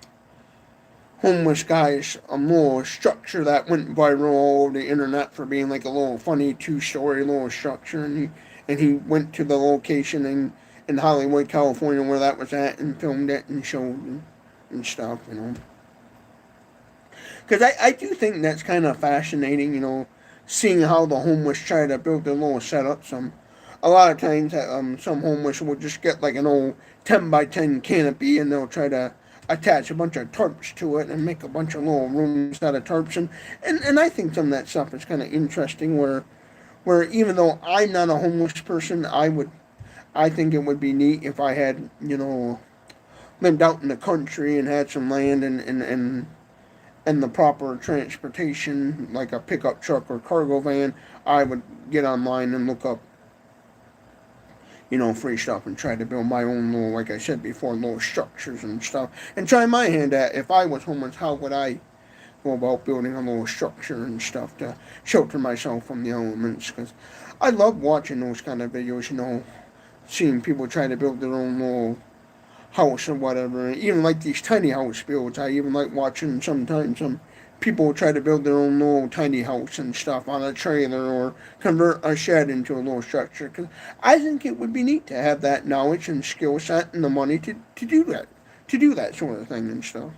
homeless guy's little structure that went viral all over the internet for being like a little funny 2-story little structure, and he went to the location in Hollywood, California where that was at and filmed it and showed and stuff, Because I do think that's kind of fascinating, seeing how the homeless try to build their little setups. A lot of times some homeless will just get like an old 10 by 10 canopy and they'll try to attach a bunch of tarps to it and make a bunch of little rooms out of tarps. And I think some of that stuff is kind of interesting where even though I'm not a homeless person, I think it would be neat if I had, lived out in the country and had some land and the proper transportation, like a pickup truck or cargo van. I would get online and look up, free stuff and try to build my own little, like I said before, little structures and stuff. And try my hand at, if I was homeless, how would I go about building a little structure and stuff to shelter myself from the elements? Because I love watching those kind of videos, seeing people try to build their own little house or whatever. Even like these tiny house builds, I even like watching sometimes some people try to build their own little tiny house and stuff on a trailer or convert a shed into a little structure. Because I think it would be neat to have that knowledge and skill set and the money to do that sort of thing and stuff.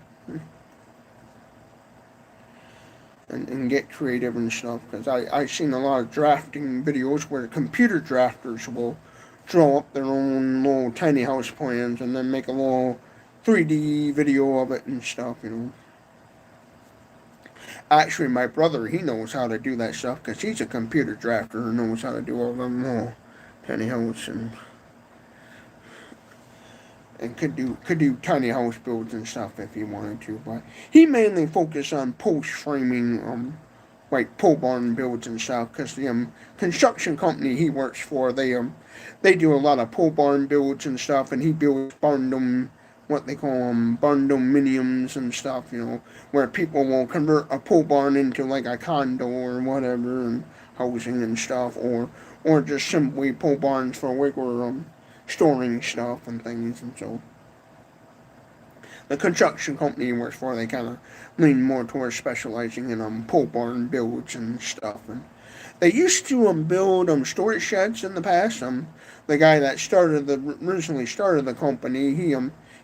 And get creative and stuff, because I've seen a lot of drafting videos where computer drafters will draw up their own little tiny house plans and then make a little 3D video of it and stuff. Actually, my brother, he knows how to do that stuff because he's a computer drafter and knows how to do all them little tiny house and could do tiny house builds and stuff if he wanted to. But he mainly focused on post framing, like pole barn builds and stuff, because the construction company he works for, they do a lot of pole barn builds and stuff, and he builds what they call barndominiums and stuff, where people will convert a pole barn into like a condo or whatever, and housing and stuff, or just simply pole barns for regular storing stuff and things. And so the construction company he works for, they kind of lean more towards specializing in pole barn builds and stuff. And they used to build storage sheds in the past. The guy that originally started the company,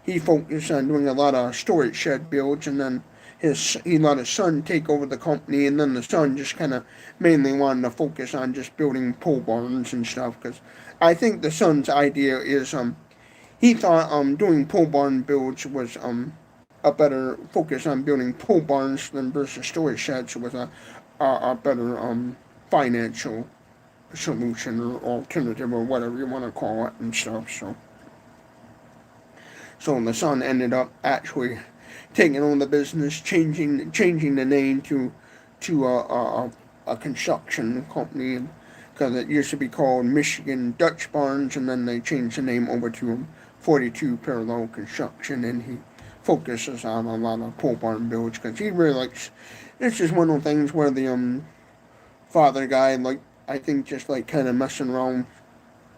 he focused on doing a lot of storage shed builds, and then he let his son take over the company, and then the son just kind of mainly wanted to focus on just building pole barns and stuff, because I think the son's idea is he thought doing pole barn builds was a better focus on building pole barns than versus storage sheds was a better financial solution or alternative or whatever you want to call it and stuff. So the son ended up actually taking on the business, changing the name to a construction company, because it used to be called Michigan Dutch Barns, and then they changed the name over to 42 Parallel Construction, and he focuses on a lot of pole barn builds because he really likes. It's just one of those things where the father guy, I think, just kind of messing around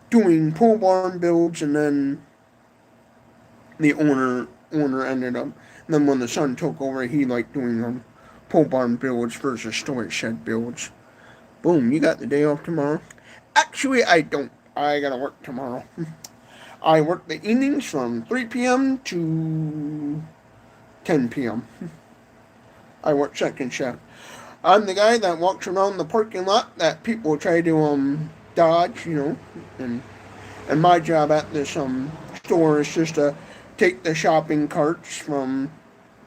doing pole barn builds, and then the owner ended up. And then when the son took over, he liked doing pole barn builds versus storage shed builds. Boom, you got the day off tomorrow? Actually, I don't. I gotta work tomorrow. I work the evenings from 3 p.m. to 10 p.m. I work second shift. I'm the guy that walks around the parking lot that people try to dodge, and my job at this store is just to take the shopping carts from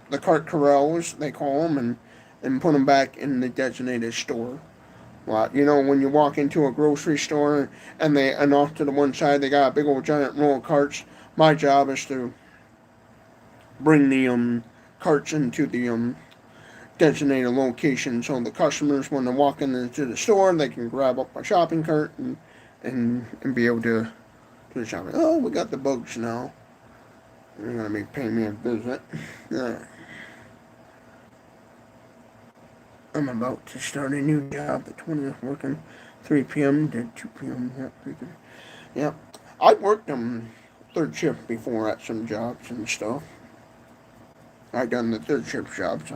the cart corrals, they call them, and put them back in the designated store. Well, when you walk into a grocery store and off to the one side they got a big old giant row of carts, my job is to bring the carts into the designated location, so the customers, when they're walking into the store, they can grab up a shopping cart and be able to do the shopping. Oh, we got the bugs now. They're going to be paying me a visit. Yeah. I'm about to start a new job, the 20th, working 3 p.m. to 2 p.m. Yep. I worked third shift before at some jobs and stuff. I've done the third shift jobs.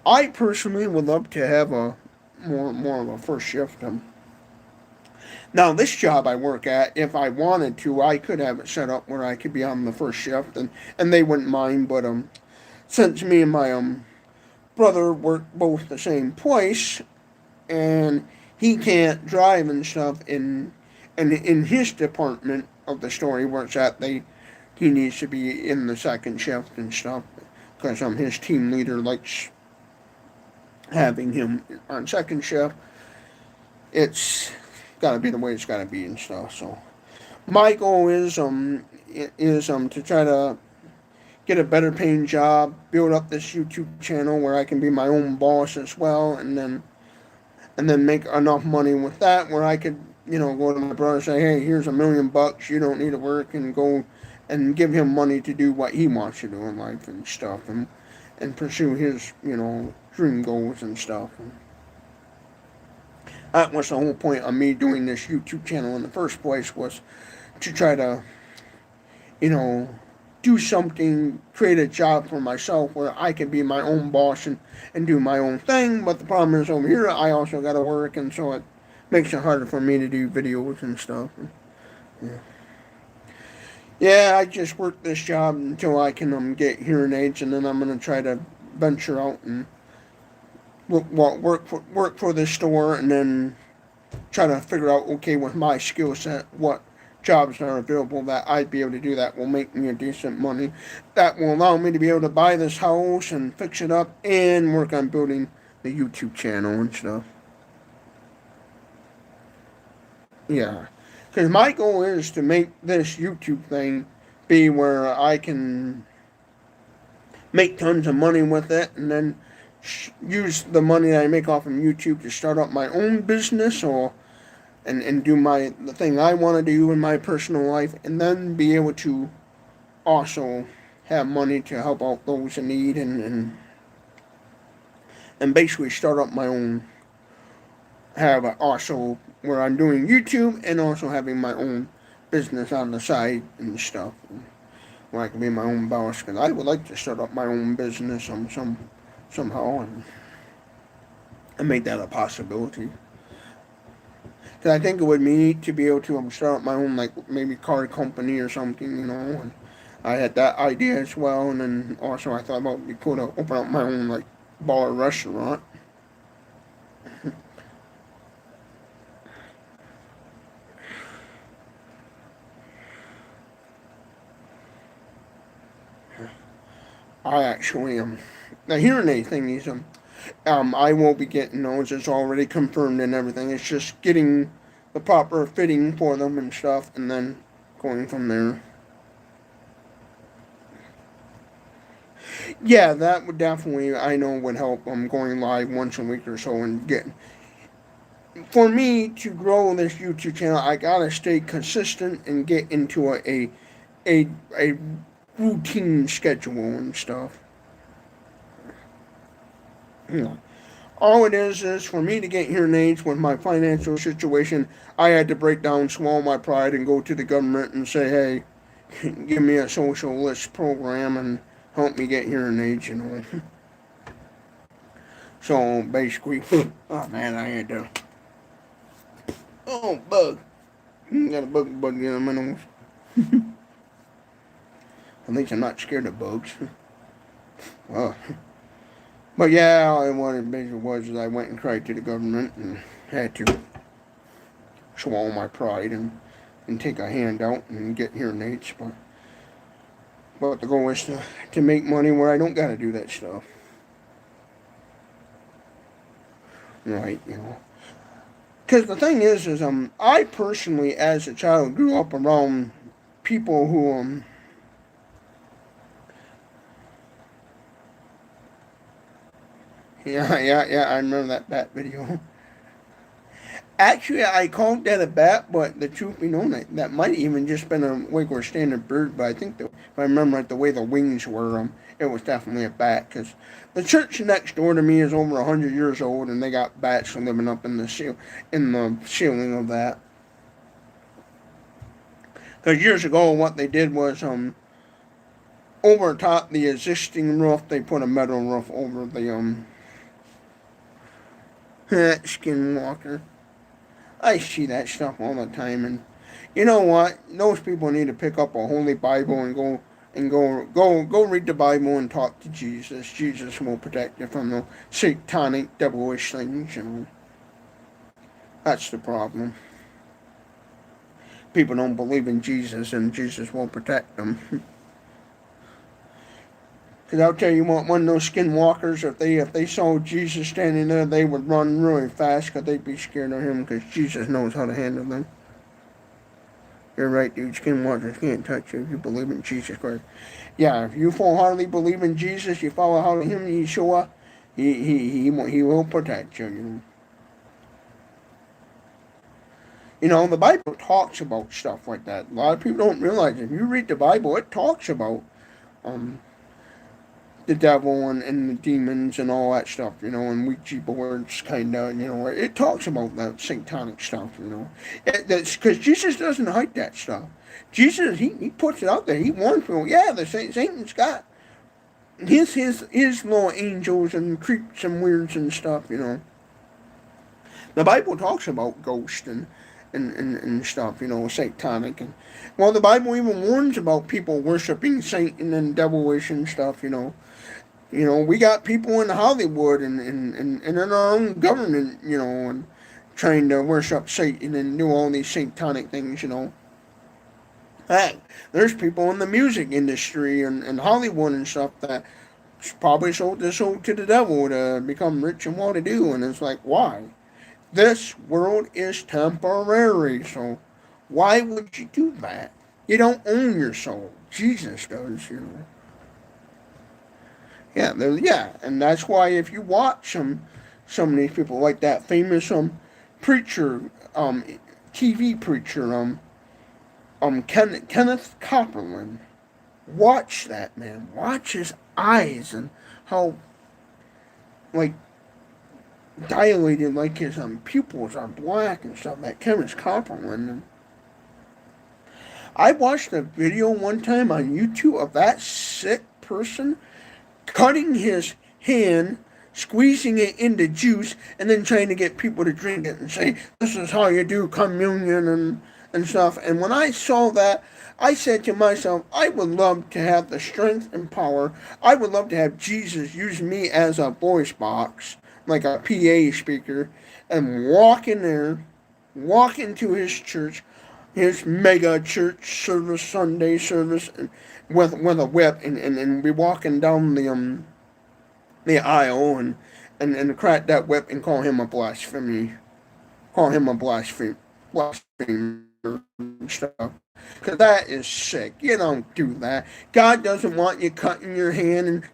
I personally would love to have a more of a first shift. Now, this job I work at, if I wanted to, I could have it set up where I could be on the first shift, and they wouldn't mind. But since me and my brother work both the same place, and he can't drive and stuff, in his department of the store he works at, he needs to be in the second shift and stuff, because his team leader likes having him on second shift. It's gotta be the way it's gotta be and stuff. So my goal is to try to get a better paying job, build up this YouTube channel where I can be my own boss as well, and then make enough money with that where I could go to my brother and say, hey, here's $1,000,000. You don't need to work, and go and give him money to do what he wants to do in life and stuff, and pursue his, dream goals and stuff. And that was the whole point of me doing this YouTube channel in the first place, was to try to, you know, do something, create a job for myself where I can be my own boss and do my own thing. But the problem is over here, I also got to work, and so it makes it harder for me to do videos and stuff. Yeah. Yeah, I just work this job until I can get hearing aids, and then I'm gonna try to venture out and work for this store, and then try to figure out, okay, with my skill set, what jobs are available that I'd be able to do that will make me a decent money, that will allow me to be able to buy this house and fix it up and work on building the YouTube channel and stuff. Yeah, because my goal is to make this YouTube thing be where I can make tons of money with it, and then use the money that I make off of YouTube to start up my own business, or and do the thing I want to do in my personal life, and then be able to also have money to help out those in need, and basically start up my own, have also where I'm doing YouTube and also having my own business on the side and stuff, where I can be my own boss, because I would like to start up my own business somehow and make that a possibility. Because I think it would be neat to be able to start up my own, like maybe car company or something, and I had that idea as well, and then also I thought about it'd be cool to open up my own, like, bar restaurant. I actually the hearing aid thing is I will be getting those. It's already confirmed and everything. It's just getting the proper fitting for them and stuff, and then going from there. Yeah, that would definitely, I know, would help. Going live once a week or so, and for me to grow this YouTube channel, I gotta stay consistent and get into a routine schedule and stuff. All it is for me to get hearing aids with my financial situation, I had to break down, swallow my pride, and go to the government and say, hey, give me a socialist program and help me get hearing aids. So basically, oh man, I had to. Oh, bug. Got a bug in my nose. At least I'm not scared of bugs. Well, but yeah, what it basically was is I went and cried to the government and had to swallow my pride and take a handout and get hearing aids. But the goal is to make money where I don't gotta do that stuff. Right, Because the thing is I personally, as a child, grew up around people who, yeah, I remember that bat video. Actually, I called that a bat, but the truth be known, that might even just been a regular standard bird. But I think if I remember right, the way the wings were, it was definitely a bat. Because the church next door to me is over 100 years old, and they got bats living up in the ceiling of that. Because years ago, what they did was, over top the existing roof, they put a metal roof over the skinwalker. I see that stuff all the time, and you know what? Those people need to pick up a holy Bible and go read the Bible and talk to Jesus. Jesus will protect you from the satanic, devilish things. That's the problem. People don't believe in Jesus, and Jesus will protect them. Because I'll tell you what, one of those skinwalkers, if they saw Jesus standing there, they would run really fast because they'd be scared of him, because Jesus knows how to handle them. You're right, dude. Skinwalkers can't touch you if you believe in Jesus Christ. Yeah, if you full-heartedly believe in Jesus, you follow him, Yeshua, he will protect you. The Bible talks about stuff like that. A lot of people don't realize if you read the Bible, it talks about um, the devil and the demons and all that stuff, and Ouija boards, kind of, it talks about that satanic stuff. That's because Jesus doesn't hide that stuff. Jesus, he puts it out there. He warns people, yeah, Satan's got his little angels and creeps and weirds and stuff. The Bible talks about ghosts and stuff, satanic. And, well, the Bible even warns about people worshiping Satan and devilish and stuff. We got people in Hollywood and in our own government, and trying to worship Satan and do all these satanic things. Heck, there's people in the music industry and Hollywood and stuff that probably sold their soul to the devil to become rich and well-to-do, and it's like, why? This world is temporary, so why would you do that? You don't own your soul. Jesus does. Yeah, and that's why if you watch some of these people like that famous preacher, TV preacher, Kenneth Copeland, watch that man. Watch his eyes and how like dilated like his pupils are black and stuff. That Kenneth Copeland. And I watched a video one time on YouTube of that sick person cutting his hand, squeezing it into juice, and then trying to get people to drink it and say, this is how you do communion and stuff. And when I saw that, I said to myself, I would love to have the strength and power. I would love to have Jesus use me as a voice box, like a PA speaker, and walk in there, walk into his church, his mega church service, Sunday service, and with a whip, and be walking down the aisle and crack that whip and call him a blasphemer and stuff. Because that is sick. You don't do that. God doesn't want you cutting your hand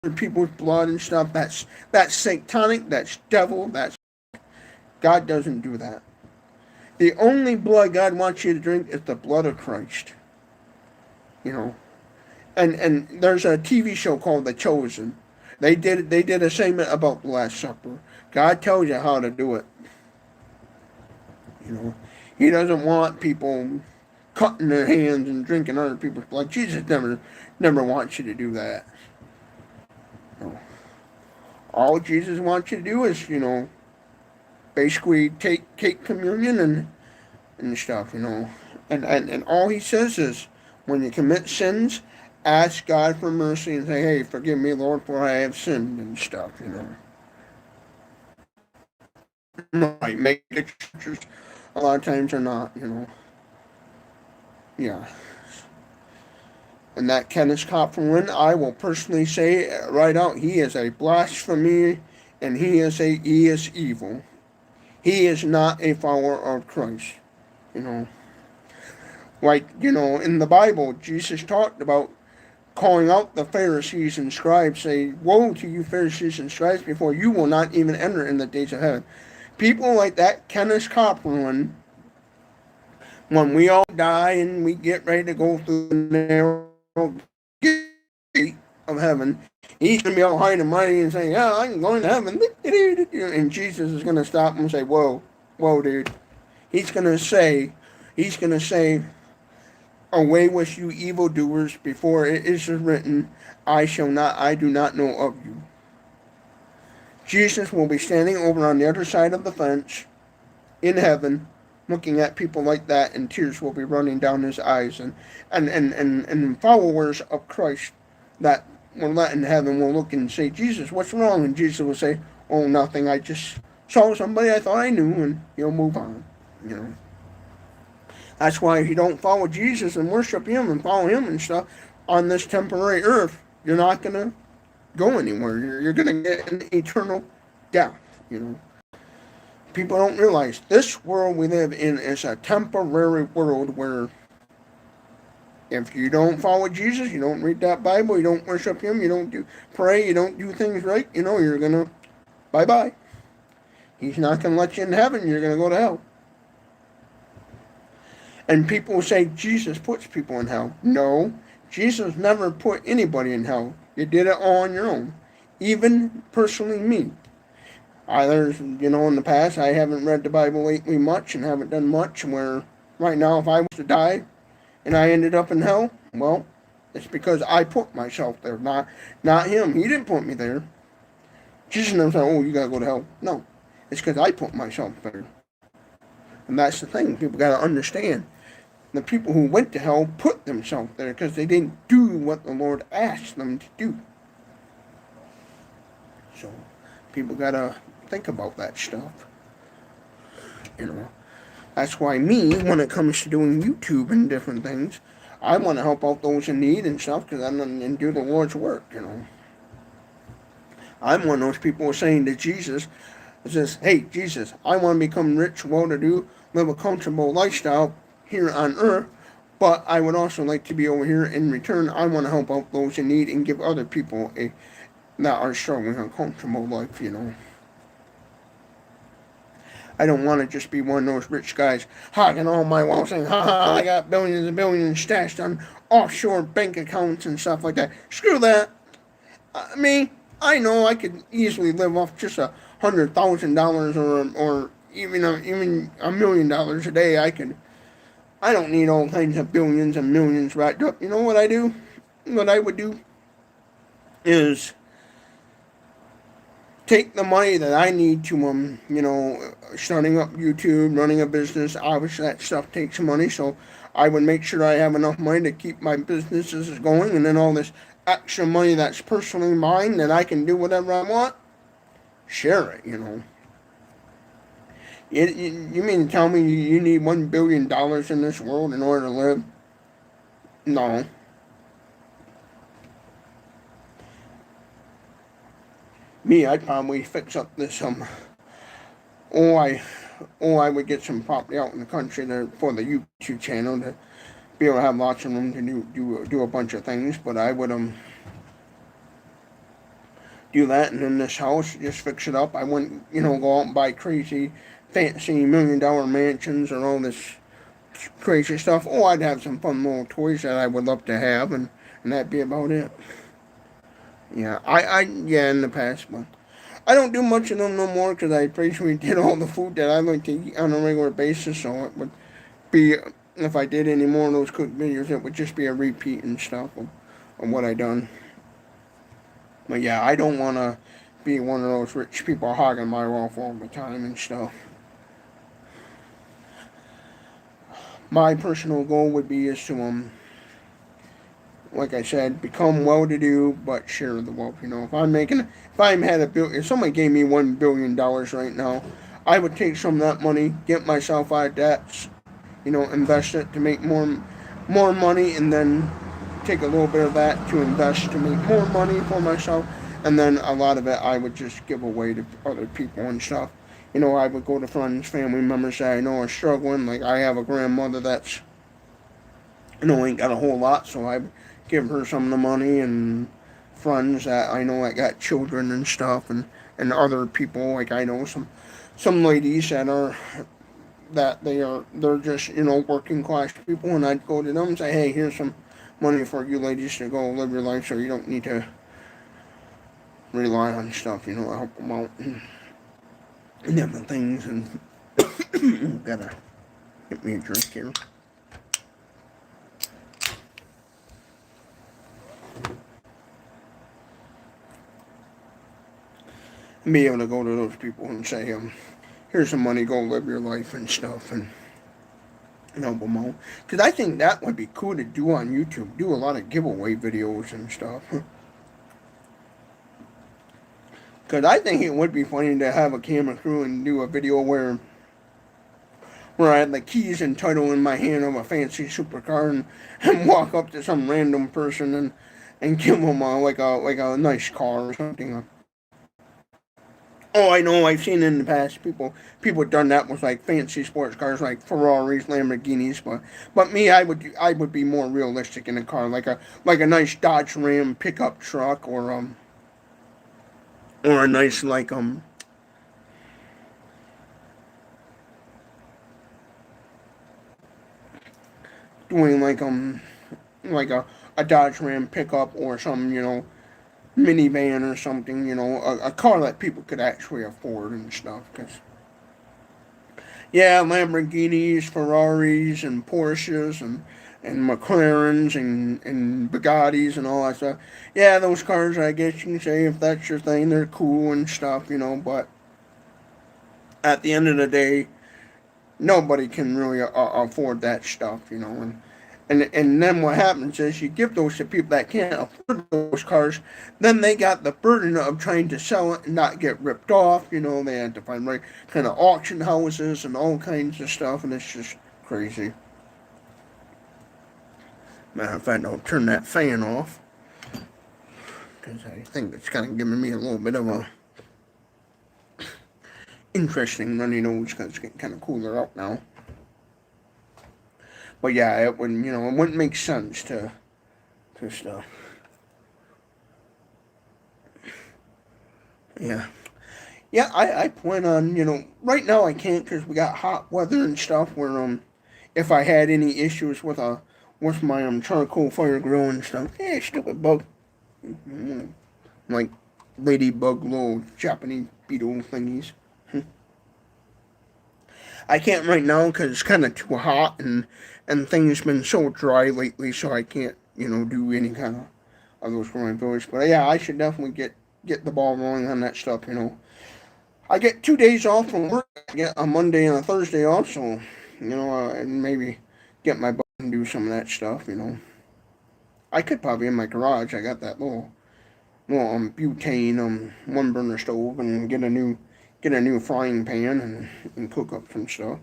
and people's blood and stuff. That's satanic. That's devil. God doesn't do that. The only blood God wants you to drink is the blood of Christ. And there's a TV show called The Chosen. They did a segment about the Last Supper. God tells you how to do it. He doesn't want people cutting their hands and drinking other people's blood. Jesus never wants you to do that. All Jesus wants you to do is, basically take communion and stuff, And all he says is, when you commit sins, ask God for mercy and say, hey, forgive me, Lord, for I have sinned and stuff. Might make the churches, a lot of times are not. Yeah. And that Kenneth Copeland, I will personally say right out, he is a blasphemy, and he is evil. He is not a follower of Christ. Like, in the Bible, Jesus talked about calling out the Pharisees and scribes, say, woe to you Pharisees and scribes, before you will not even enter in the days of heaven. People like that, Kenneth Copeland, when we all die and we get ready to go through the narrow gate of heaven, he's going to be all high and mighty and saying, yeah, I'm going to heaven. And Jesus is going to stop him and say, whoa, dude. He's going to say, away with you evildoers, before it is written, I do not know of you. Jesus will be standing over on the other side of the fence in heaven, looking at people like that, and tears will be running down his eyes. And followers of Christ that were let in heaven will look and say, Jesus, what's wrong? And Jesus will say, oh, nothing. I just saw somebody I thought I knew, and he'll move on. That's why if you don't follow Jesus and worship him and follow him and stuff on this temporary earth, you're not going to go anywhere. You're going to get an eternal death, People don't realize this world we live in is a temporary world where if you don't follow Jesus, you don't read that Bible, you don't worship him, you don't pray, you don't do things right, you're going to bye-bye. He's not going to let you in heaven. You're going to go to hell. And people say Jesus puts people in hell. No, Jesus never put anybody in hell. You did it all on your own. Even personally me. There's, in the past, I haven't read the Bible lately much and haven't done much where right now if I was to die and I ended up in hell, well, it's because I put myself there, not him. He didn't put me there. Jesus never said, oh, you gotta go to hell. No, it's because I put myself there. And that's the thing. People gotta understand. The people who went to hell put themselves there because they didn't do what the Lord asked them to do. So people gotta think about that stuff. That's why me, when it comes to doing YouTube and different things, I want to help out those in need and stuff because and do the Lord's work. I'm one of those people who are saying to Jesus, says, hey, Jesus, I want to become rich, well-to-do, live a comfortable lifestyle here on earth, but I would also like to be over here. In return, I want to help out those in need and give other people that are struggling a comfortable life. I don't want to just be one of those rich guys hogging all my wealth saying, ha ha, I got billions and billions stashed on offshore bank accounts and stuff like that. Screw that. I know I could easily live off just $100,000 or even $1,000,000 a day. I don't need all kinds of billions and millions wrapped up. You know what I do? What I would do is take the money that I need to, starting up YouTube, running a business. Obviously, that stuff takes money, so I would make sure I have enough money to keep my businesses going, and then all this extra money that's personally mine that I can do whatever I want, share it. You mean to tell me you need $1 billion in this world in order to live? No. Me, I'd probably fix up this I would get some property out in the country there for the YouTube channel to be able to have lots of room to do a bunch of things. But I would do that, and then this house, just fix it up. I wouldn't go out and buy crazy fancy $1,000,000 mansions or all this crazy stuff. I'd have some fun little toys that I would love to have, and that'd be about it. Yeah, in the past, but I don't do much of them no more because I basically did all the food that I like to eat on a regular basis. So it would be, if I did any more of those cook videos, it would just be a repeat and stuff of what I done. But yeah, I don't want to be one of those rich people hogging my wealth all the time and stuff. My personal goal would be is to like I said, become well-to-do, but share the wealth. If somebody gave me $1 billion right now, I would take some of that money, get myself out of debts, invest it to make more money, and then take a little bit of that to invest to make more money for myself, and then a lot of it I would just give away to other people and stuff. I would go to friends, family members that I know are struggling. Like I have a grandmother that's ain't got a whole lot, so I give her some of the money, and friends that I know that got children and stuff, and other people, like I know some ladies they're just working class people, and I'd go to them and say, hey, here's some money for you ladies to go live your life so you don't need to rely on stuff, help them out and different things. And gotta get me a drink here. And be able to go to those people and say, here's some money, go live your life and stuff, and help them out. Because I think that would be cool to do on YouTube, do a lot of giveaway videos and stuff. Because I think it would be funny to have a camera crew and do a video where I had the keys and title in my hand of a fancy supercar and walk up to some random person and give them like a nice car or something. I know, I've seen in the past people done that with like fancy sports cars like Ferraris, Lamborghinis, but me, I would be more realistic in a car like a nice Dodge Ram pickup truck or a nice doing like a Dodge Ram pickup or some, minivan or something, a car that people could actually afford and stuff. Because, yeah, Lamborghinis, Ferraris, and Porsches, and McLarens, and Bugattis, and all that stuff. Yeah, those cars, I guess you can say, if that's your thing, they're cool and stuff, but at the end of the day, nobody can really afford that stuff, and then what happens is you give those to people that can't afford those cars, then they got the burden of trying to sell it and not get ripped off, they had to find right kind of auction houses and all kinds of stuff, and it's just crazy. Matter of fact, I'll turn that fan off, because I think it's kind of giving me a little bit of a interesting runny nose, because it's getting kind of cooler out now. But yeah, it wouldn't make sense to stuff. Yeah. Yeah, I plan on, right now I can't because we got hot weather and stuff where, if I had any issues with my, charcoal fire grill and stuff, stupid bug, like ladybug, little Japanese beetle thingies. I can't right now because it's kind of too hot and things been so dry lately, so I can't, do any kind of those growing videos. But yeah, I should definitely get the ball rolling on that stuff, I get 2 days off from work. I get a Monday and a Thursday off, so, and maybe get my butt and do some of that stuff, I could probably in my garage. I got that little butane one burner stove and get a new frying pan and cook up some stuff.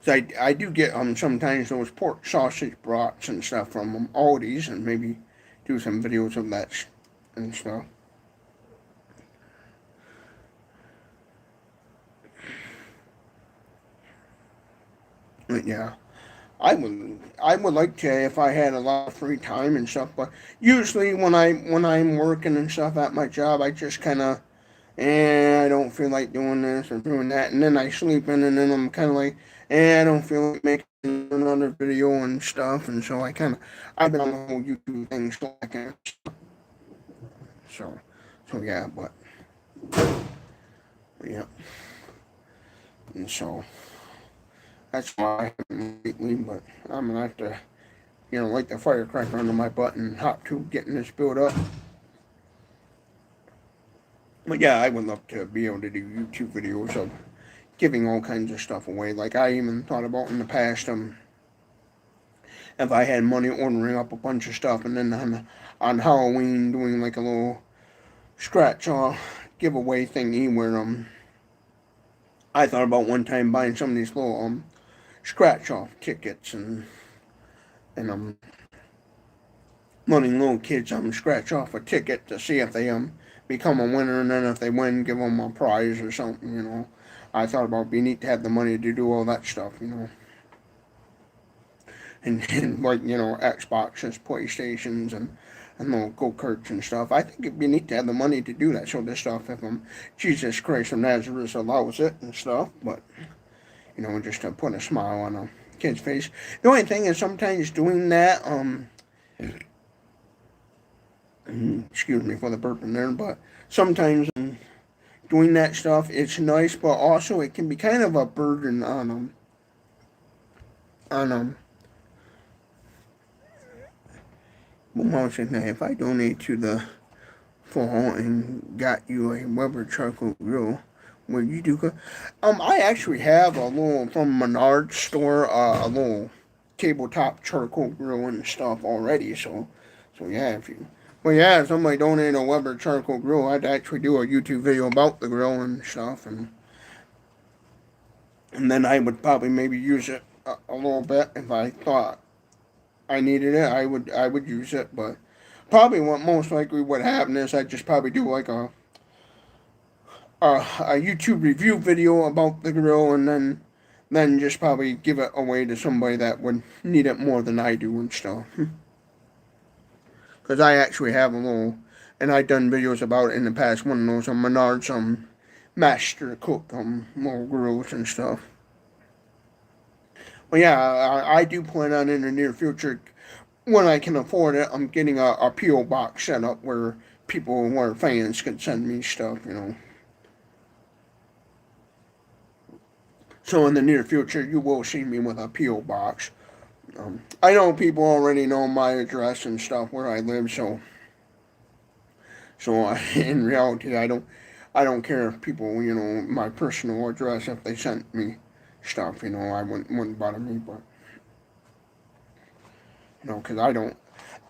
So I do get sometimes those pork sausage brats and stuff from Aldi's, and maybe do some videos of that and stuff. But yeah, I would like to if I had a lot of free time and stuff. But usually when I'm working and stuff at my job, I just kind of I don't feel like doing this or doing that, and then I sleep in, and then I'm kind of like, I don't feel like making another video and stuff, and so I've been on the whole YouTube thing, so yeah, but yeah, and so that's why I haven't lately, but I'm gonna have to, light the firecracker under my butt and hot tube getting this built up. But yeah, I would love to be able to do YouTube videos of giving all kinds of stuff away. Like I even thought about in the past, if I had money, ordering up a bunch of stuff, and then on Halloween doing like a little scratch off giveaway thingy where I thought about one time buying some of these little scratch off tickets and letting little kids scratch off a ticket to see if they become a winner, and then if they win, give them a prize or something. I thought about being neat to have the money to do all that stuff, and like Xboxes, PlayStations, and little go-karts and stuff. I think it'd be neat to have the money to do that sort of stuff if Jesus Christ of Nazareth allows it and stuff. But just to put a smile on a kid's face. The only thing is sometimes doing that, excuse me for the burping there, but sometimes doing that stuff, it's nice, but also it can be kind of a burden on Boomhauer69, if I donate to the fall and got you a Weber charcoal grill, would you do good? I actually have a little from Menards store, a little tabletop charcoal grill and stuff already. So yeah, if somebody donate a Weber charcoal grill, I'd actually do a YouTube video about the grill and stuff, and then I would probably maybe use it a little bit if I thought I needed it. I would use it, but probably what most likely would happen is I'd just probably do like a YouTube review video about the grill, and then just probably give it away to somebody that would need it more than I do and stuff. Because I actually have a little, and I've done videos about it in the past, one of those Menards master cook little grills and stuff. But yeah, I do plan on in the near future, when I can afford it, I'm getting a P.O. box set up where fans can send me stuff. So in the near future, you will see me with a P.O. box. I know people already know my address and stuff where I live, so in reality, I don't care if people, my personal address, if they sent me stuff, I wouldn't bother me, but because I don't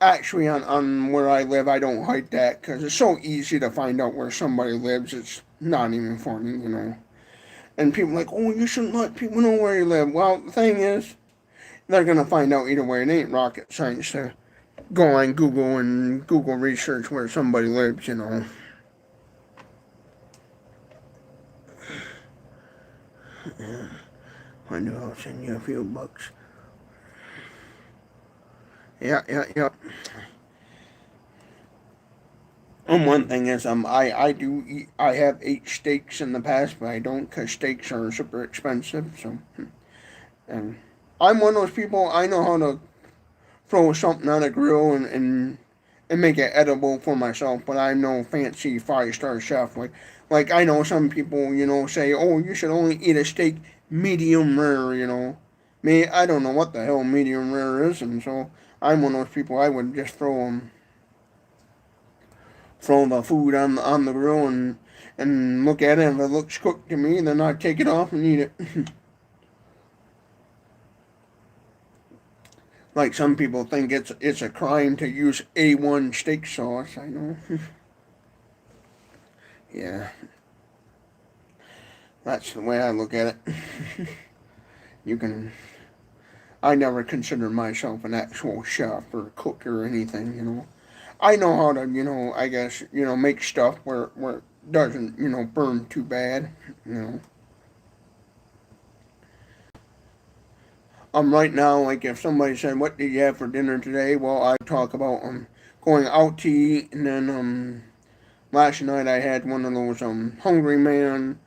actually on where I live, I don't hide that because it's so easy to find out where somebody lives. It's not even funny. And people are like, oh, you shouldn't let people know where you live. Well, the thing is, they're gonna find out either way. It ain't rocket science to go on Google and Google research where somebody lives. Yeah, I know I'll send you a few bucks. Yeah. One thing is, I have ate steaks in the past, but I don't because steaks are super expensive. So, and I'm one of those people. I know how to throw something on a grill and make it edible for myself, but I'm no fancy 5-star chef. Like I know some people, say, oh, you should only eat a steak medium rare. Me, I don't know what the hell medium rare is, and so I'm one of those people. I would just throw the food on the grill and look at it. If it looks cooked to me, then I take it off and eat it. Like some people think it's a crime to use A1 steak sauce. I know. Yeah, that's the way I look at it. You can. I never consider myself an actual chef or cook or anything. I know how to, I guess, make stuff where it doesn't, burn too bad. You know. Right now, like if somebody said, "What did you have for dinner today?" Well, I talk about going out to eat, and then last night I had one of those Hungry Man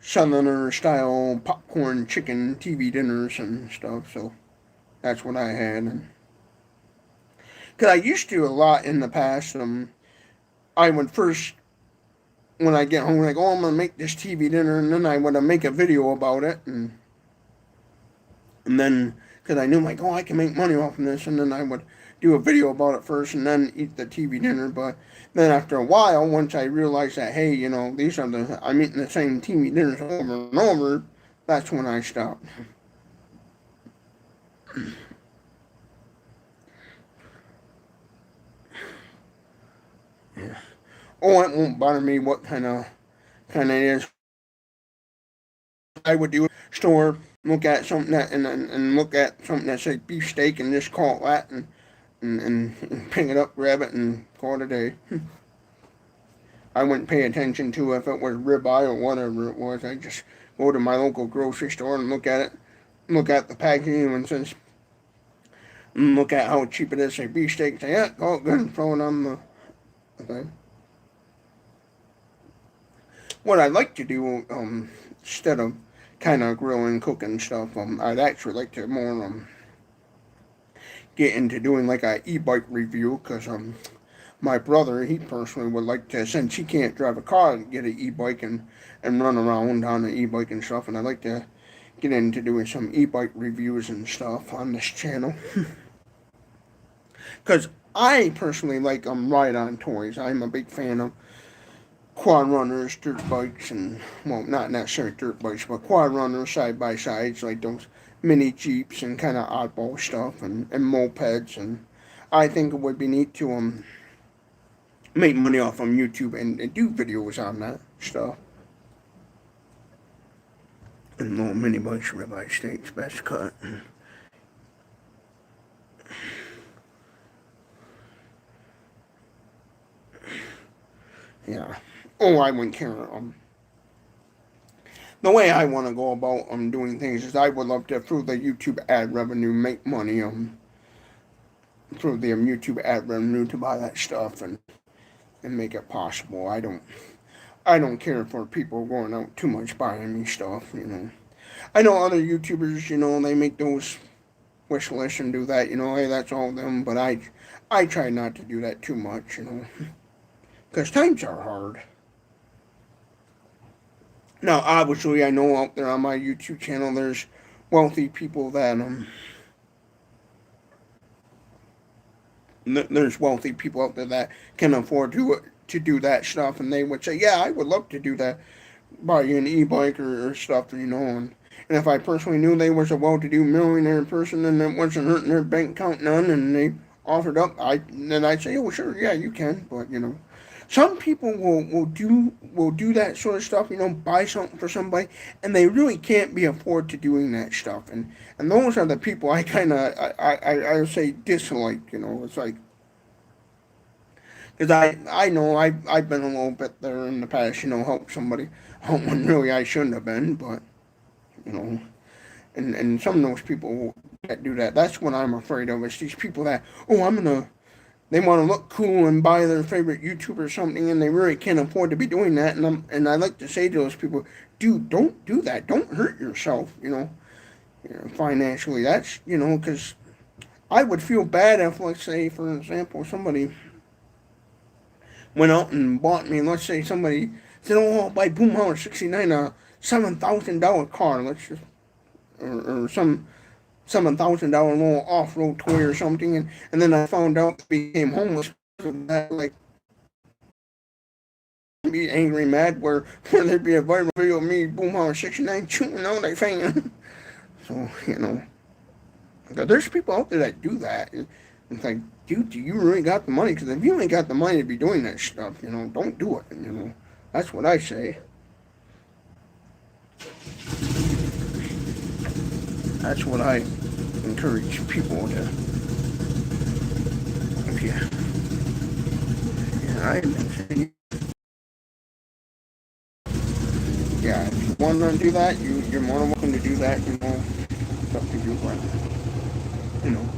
Southerner style popcorn chicken TV dinners and stuff. So that's what I had. And because I used to a lot in the past. I would first when I get home like, oh, I'm gonna make this TV dinner, and then I would make a video about it, and then because I knew like, oh, I can make money off of this, and then I would do a video about it first, and then eat the TV dinner. But then after a while, once I realized that, hey, these are I'm eating the same TV dinners over and over, that's when I stopped. Yeah. Oh, it won't bother me what kind of is. I would do a store, look at something that and look at something that says beef steak and just call it that and pick it up, grab it, and call it a day. I wouldn't pay attention to if it was ribeye or whatever it was. I just go to my local grocery store and look at it, look at the packaging and says, look at how cheap it is. Say beef steak, say yeah, oh good, and throw it on the thing. What I'd like to do, instead of kind of grilling, cooking stuff, I'd actually like to more get into doing like a e-bike review because my brother, he personally would like to, since he can't drive a car, get an e-bike and run around on an e-bike and stuff. And I'd like to get into doing some e-bike reviews and stuff on this channel. Because I personally like ride-on toys. I'm a big fan of quad runners, dirt bikes, and, well, not necessarily dirt bikes, but quad runners, side-by-sides, like those mini Jeeps and kind of oddball stuff, and mopeds. And I think it would be neat to make money off on YouTube and do videos on that stuff. And little mini bikes, ribeye steaks, best cut. Yeah. Oh, I wouldn't care. The way I want to go about doing things is I would love to, through the YouTube ad revenue, make money through the YouTube ad revenue to buy that stuff and make it possible. I don't care for people going out too much buying me stuff. I know other YouTubers, they make those wish lists and do that, hey, that's all them, but I try not to do that too much, because times are hard. Now, obviously, I know out there on my YouTube channel, there's wealthy people that there's wealthy people out there that can afford to do that stuff, and they would say, yeah, I would love to do that, buy you an e-bike or stuff, and if I personally knew they was a well-to-do millionaire person and it wasn't hurting their bank account none, and they offered up, then I'd say, oh, sure, yeah, you can, but some people will do that sort of stuff, buy something for somebody, and they really can't be afford to doing that stuff, and those are the people I kind of I would say dislike, it's like because I know I've been a little bit there in the past, help somebody, help when really I shouldn't have been, but you know, and some of those people that do that, that's what I'm afraid of. It's these people that, oh, they want to look cool and buy their favorite YouTuber or something, and they really can't afford to be doing that. And I like to say to those people, dude, don't do that. Don't hurt yourself, financially. That's, because I would feel bad if, let's say, for example, somebody went out and bought me, let's say somebody said, oh, I'll buy Boomhauer69 a $7,000 car, let's just, or some $7,000 little off-road toy or something, and then I found out they became homeless because of that, like, be angry, mad, where there'd be a viral video of me, Boomhauer69, chewing on that fan. So, there's people out there that do that. It's like, dude, do you really got the money? Because if you ain't got the money to be doing that stuff, don't do it, That's what I say. That's what I encourage people to. Yeah. I've been saying. Yeah, if you want to do that, you're more than welcome to do that. It's up to you, but you know,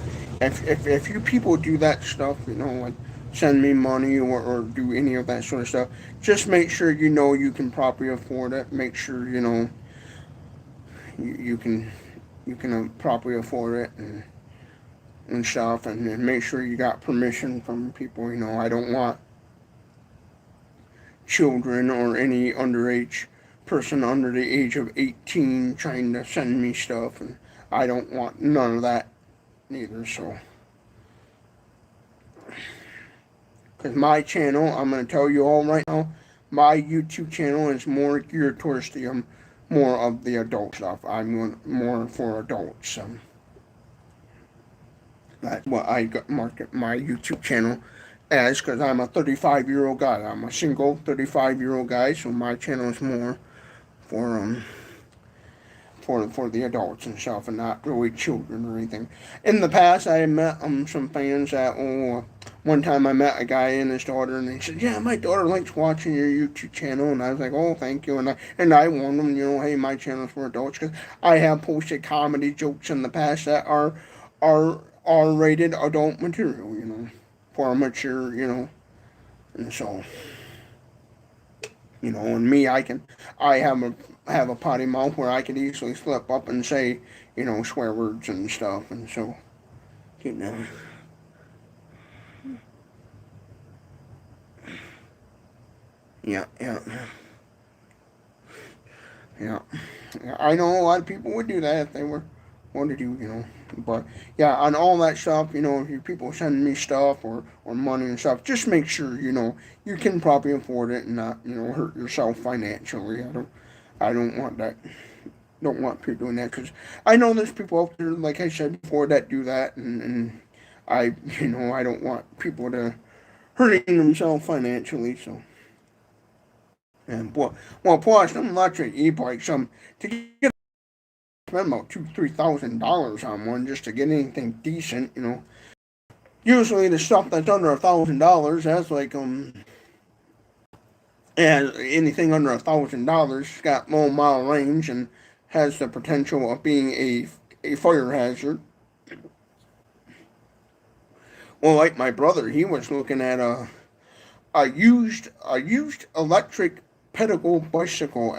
if you people do that stuff, like send me money or do any of that sort of stuff, just make sure you can properly afford it. Make sure you can properly afford it and stuff, and make sure you got permission from people. I don't want children or any underage person under the age of 18 trying to send me stuff, and I don't want none of that neither. So, because my channel, I'm going to tell you all right now, my YouTube channel is more geared towards the more of the adult stuff. I'm more for adults. That's what I market my YouTube channel as, because I'm a 35-year-old guy. I'm a single 35-year-old guy, so my channel is more for for the adults and stuff, and not really children or anything. In the past, I met some fans that, one time I met a guy and his daughter, and they said, yeah, my daughter likes watching your YouTube channel, and I was like, oh, thank you, and I warned them, hey, my channel's for adults, because I have posted comedy jokes in the past that are R-rated adult material, for mature, and so, and me, I have a potty mouth where I could easily slip up and say, swear words and stuff, and so, you know, yeah, yeah, yeah. I know a lot of people would do that if they were wanted to, but yeah, on all that stuff, if you people send me stuff or money and stuff, just make sure, you can probably afford it and not, hurt yourself financially. I don't want that. Don't want people doing that, because I know there's people out there, like I said before, that do that, and I, I don't want people to hurting themselves financially. So, and well, plus some electric e-bikes, to get spend about $2,000-3,000 on one just to get anything decent. Usually the stuff that's under $1,000, that's like and anything under $1,000 got low mile range and has the potential of being a fire hazard. Well, like my brother, he was looking at a used electric pedal bicycle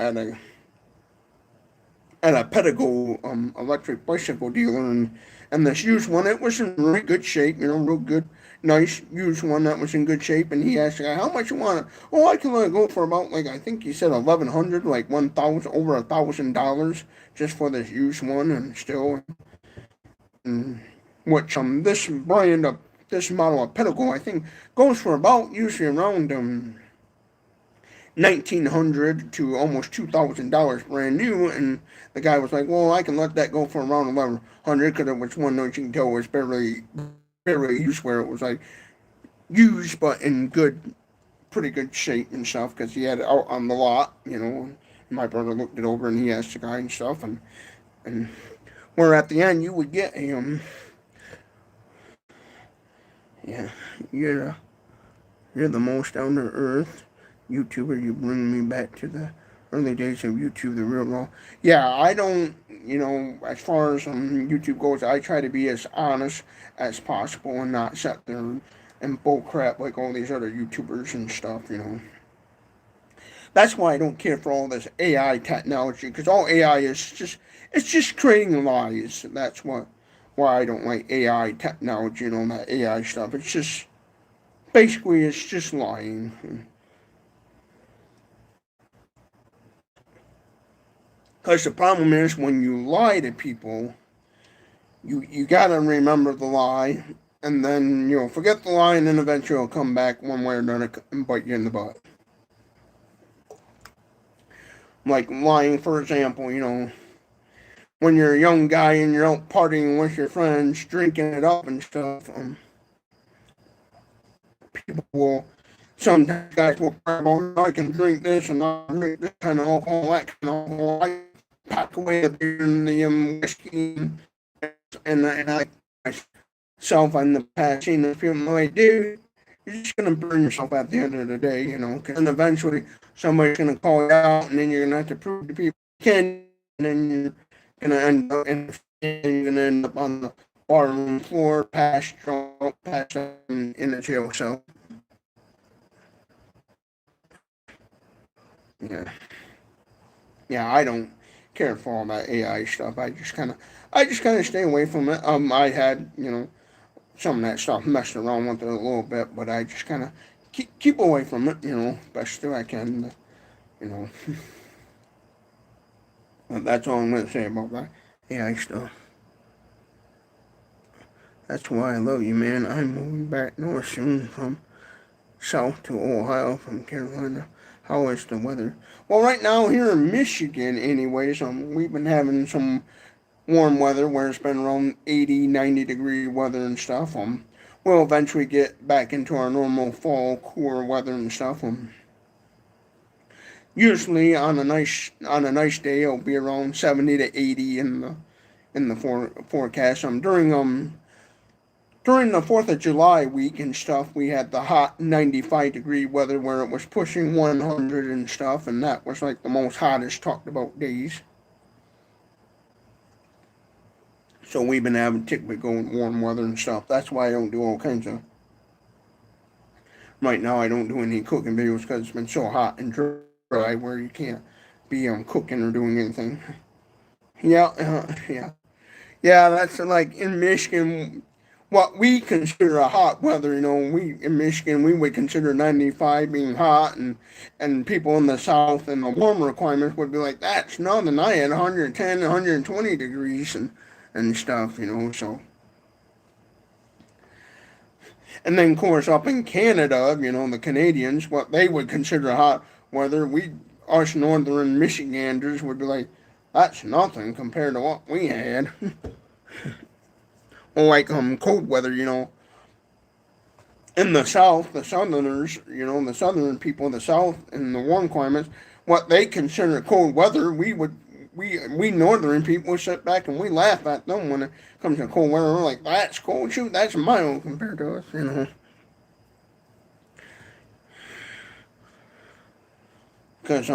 at a Pedigo electric bicycle dealer, and this used one, it was in really good shape, real good, nice used one that was in good shape. And he asked the guy, how much you want it? Oh, I can let it go for about, like, I think he said 1,100, like 1,000, over $1,000 just for this used one. And still, which this brand of this model of Pedigo, I think, goes for about usually around 1,900 to almost $2,000 brand new. And the guy was like, well, I can let that go for around 1,100, because it was one that you can tell was barely used, where it was like used but in pretty good shape and stuff, because he had it out on the lot. My brother looked it over and he asked the guy and stuff, and where at the end you would get a yeah, you're the most down to earth YouTuber. You bring me back to the early days of YouTube, the real raw. Yeah, I don't, as far as YouTube goes, I try to be as honest as possible and not sit there and bull crap like all these other YouTubers and stuff. That's why I don't care for all this AI technology, because all AI is it's just creating lies. That's why I don't like AI technology and all that AI stuff. It's just basically it's just lying. Because the problem is, when you lie to people, you gotta remember the lie, and then forget the lie, and then eventually it'll come back one way or another and bite you in the butt. Like lying, for example, when you're a young guy and you're out partying with your friends, drinking it up and stuff, people will, sometimes guys will cry, oh, I can drink this and I drink this kind of alcohol, that kind of alcohol. I pack away the beer and the whiskey, and I myself in the past seen the people like, dude, you're just gonna burn yourself at the end of the day, because then eventually somebody's gonna call you out, and then you're gonna have to prove to people you can, and then you're gonna end up on the barroom floor, passed drunk, passed out in a jail cell. Yeah, yeah, I don't care for all that AI stuff. I just kind of stay away from it. I had some of that stuff messed around with it a little bit, but I just kind of keep away from it. Best I can. You know, but that's all I'm gonna say about that AI stuff. That's why I love you, man. I'm moving back north soon from south to Ohio from Carolina. How is the weather? Well, right now here in Michigan, anyways, we've been having some warm weather where it's been around 80, 90-degree weather and stuff. We'll eventually get back into our normal fall cooler weather and stuff. Usually on a nice day it'll be around 70 to 80 in the forecast. During the 4th of July week and stuff, we had the hot 95-degree weather where it was pushing 100 and stuff, and that was like the most hottest talked about days. So we've been having typically going warm weather and stuff. That's why I don't do all kinds of. Right now, I don't do any cooking videos because it's been so hot and dry where you can't be cooking or doing anything. Yeah, yeah. Yeah, that's like in Michigan, what we consider a hot weather. We in Michigan we would consider 95 being hot, and people in the South and the warmer requirements would be like, that's nothing. I had 110, 120 degrees and stuff. So, and then of course up in Canada, the Canadians, what they would consider hot weather, us northern Michiganders would be like, that's nothing compared to what we had. Or like cold weather, in the South, the Southerners, the Southern people in the South in the warm climates, what they consider cold weather, we Northern people sit back and we laugh at them when it comes to cold weather. We're like, that's cold, shoot, that's mild compared to us. Because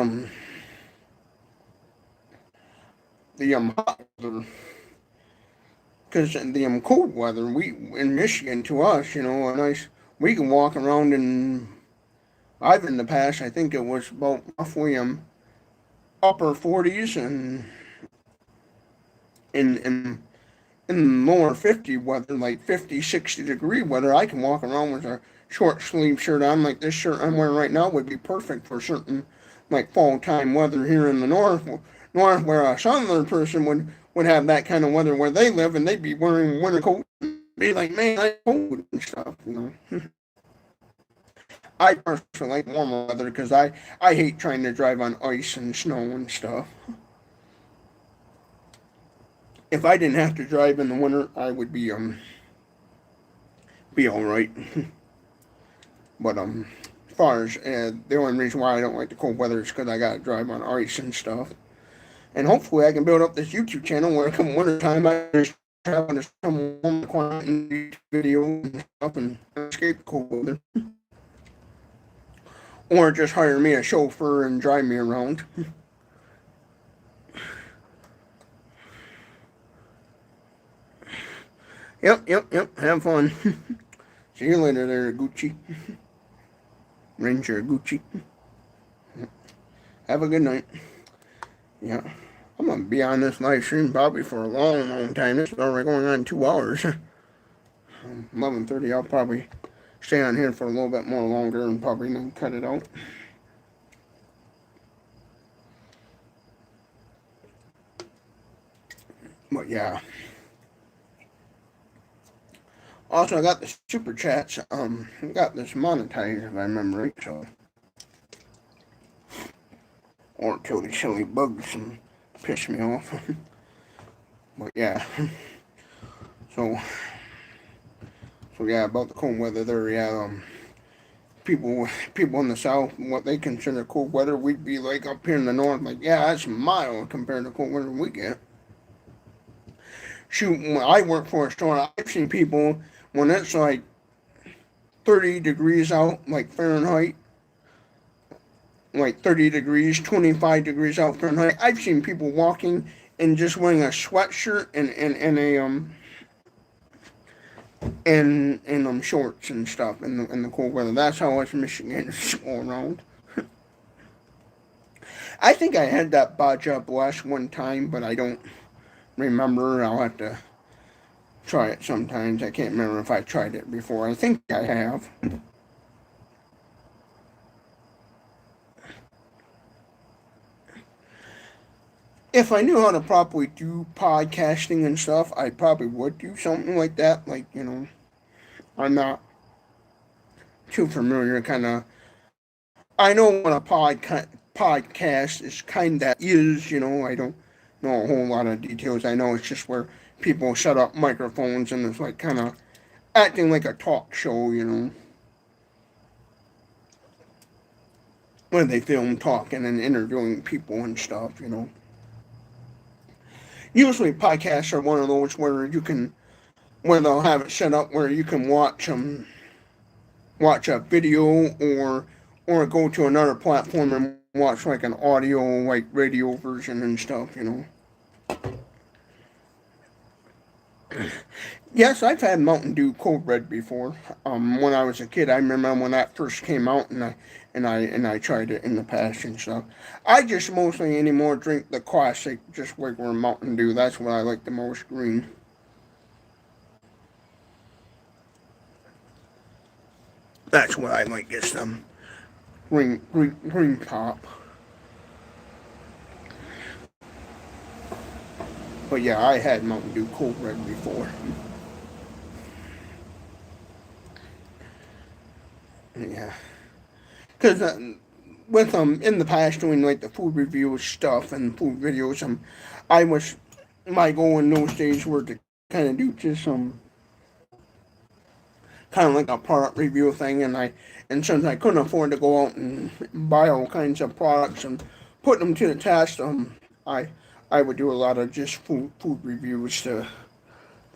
the hot weather, because the cold weather, we in Michigan to us, a nice, we can walk around in. I've in the past, I think it was about roughly upper 40s, and in lower 50 weather, like 50, 60-degree weather, I can walk around with a short sleeve shirt on. Like this shirt I'm wearing right now would be perfect for certain like fall time weather here in the north, where a southern person would have that kind of weather where they live, and they'd be wearing winter coats and be like, man, I cold and stuff. I personally like warmer weather because I hate trying to drive on ice and snow and stuff. If I didn't have to drive in the winter, I would be all right. But as far as the only reason why I don't like the cold weather is because I gotta drive on ice and stuff. And hopefully I can build up this YouTube channel where come winter time I just travel to some warm climate and do videos and stuff and escape the cold weather. Or just hire me a chauffeur and drive me around. Yep. Have fun. See you later there, Gucci. Ranger Gucci. Have a good night. Yeah. I'm gonna be on this live stream probably for a long time. It's already going on 2 hours. 11:30. I'll probably stay on here for a little bit more longer and probably then cut it out. But yeah. Also, I got the super chats. Got this monetized if I remember right. So, or kill the silly bugs and piss me off. But yeah. So yeah, about the cold weather there. Yeah. People in the south, what they consider cold weather, we'd be like up here in the north, like, yeah, that's mild compared to cold weather we get. Shoot, when I work for a store, I've seen people when it's like 30 degrees out, like Fahrenheit, like 30 degrees, 25 degrees out Fahrenheit. I've seen people walking and just wearing a sweatshirt and shorts and stuff in the cold weather. That's how us Michiganders go around. I think I had that Baja Blast one time, but I don't remember. I'll have to try it sometimes. I can't remember if I tried it before. I think I have. If I knew how to properly do podcasting and stuff, I probably would do something like that. Like, I'm not too familiar, kind of. I know what a podcast is kind of is, I don't know a whole lot of details. I know it's just where people set up microphones and it's like kind of acting like a talk show, where they film talking and interviewing people and stuff, Usually podcasts are one of those where they'll have it set up where you can watch a video or go to another platform and watch like an audio, like radio version and stuff, Yes, I've had Mountain Dew Cold Red before. When I was a kid, I remember when that first came out, and I tried it in the past and stuff. I just mostly anymore drink the classic, just regular Mountain Dew. That's what I like the most, green. That's what I like. Get some green pop. But yeah, I had Mountain Dew Cold Red before. Yeah, because with in the past doing like the food review stuff and food videos, I was my goal in those days were to kind of do just some kind of like a product review thing, and since I couldn't afford to go out and buy all kinds of products and put them to the test, I I would do a lot of just food reviews to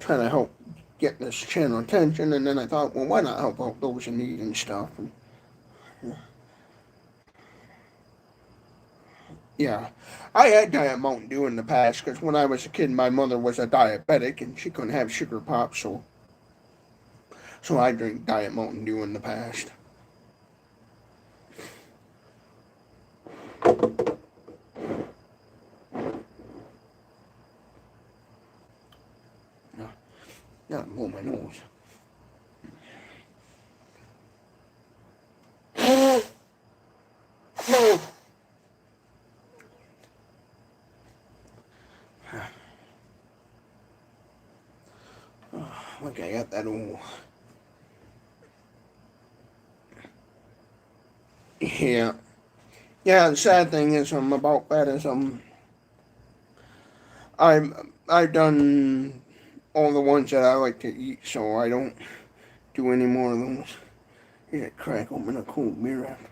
try to help get this channel attention, and then I thought, well, why not help out those in need and stuff? And, yeah, I had Diet Mountain Dew in the past because when I was a kid, my mother was a diabetic and she couldn't have sugar pop, so I drank Diet Mountain Dew in the past. my nose. Look, I got that old. Yeah. Yeah, the sad thing is about that is I've done all the ones that I like to eat, so I don't do any more of those. Yeah, crack open a cold beer after.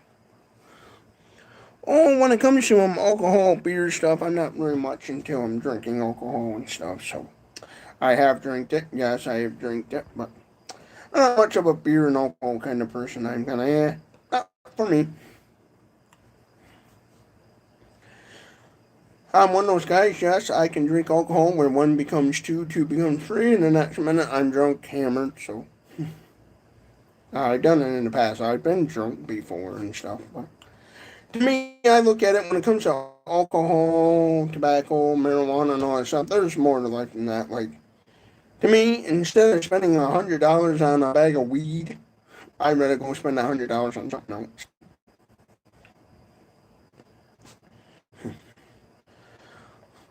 Oh, when it comes to alcohol, beer stuff, I'm not very much until I'm drinking alcohol and stuff. So I have drank it. Yes, I have drank it, but I'm not much of a beer and alcohol kind of person. I'm kind of not for me. I'm one of those guys. Yes, I can drink alcohol where one becomes two, two becomes three, and the next minute I'm drunk, hammered. So I've done it in the past. I've been drunk before and stuff, but. To me, I look at it when it comes to alcohol, tobacco, marijuana, and all that stuff. There's more to life than that. Like to me, instead of spending $100 on a bag of weed, I'd rather go spend $100 on something else.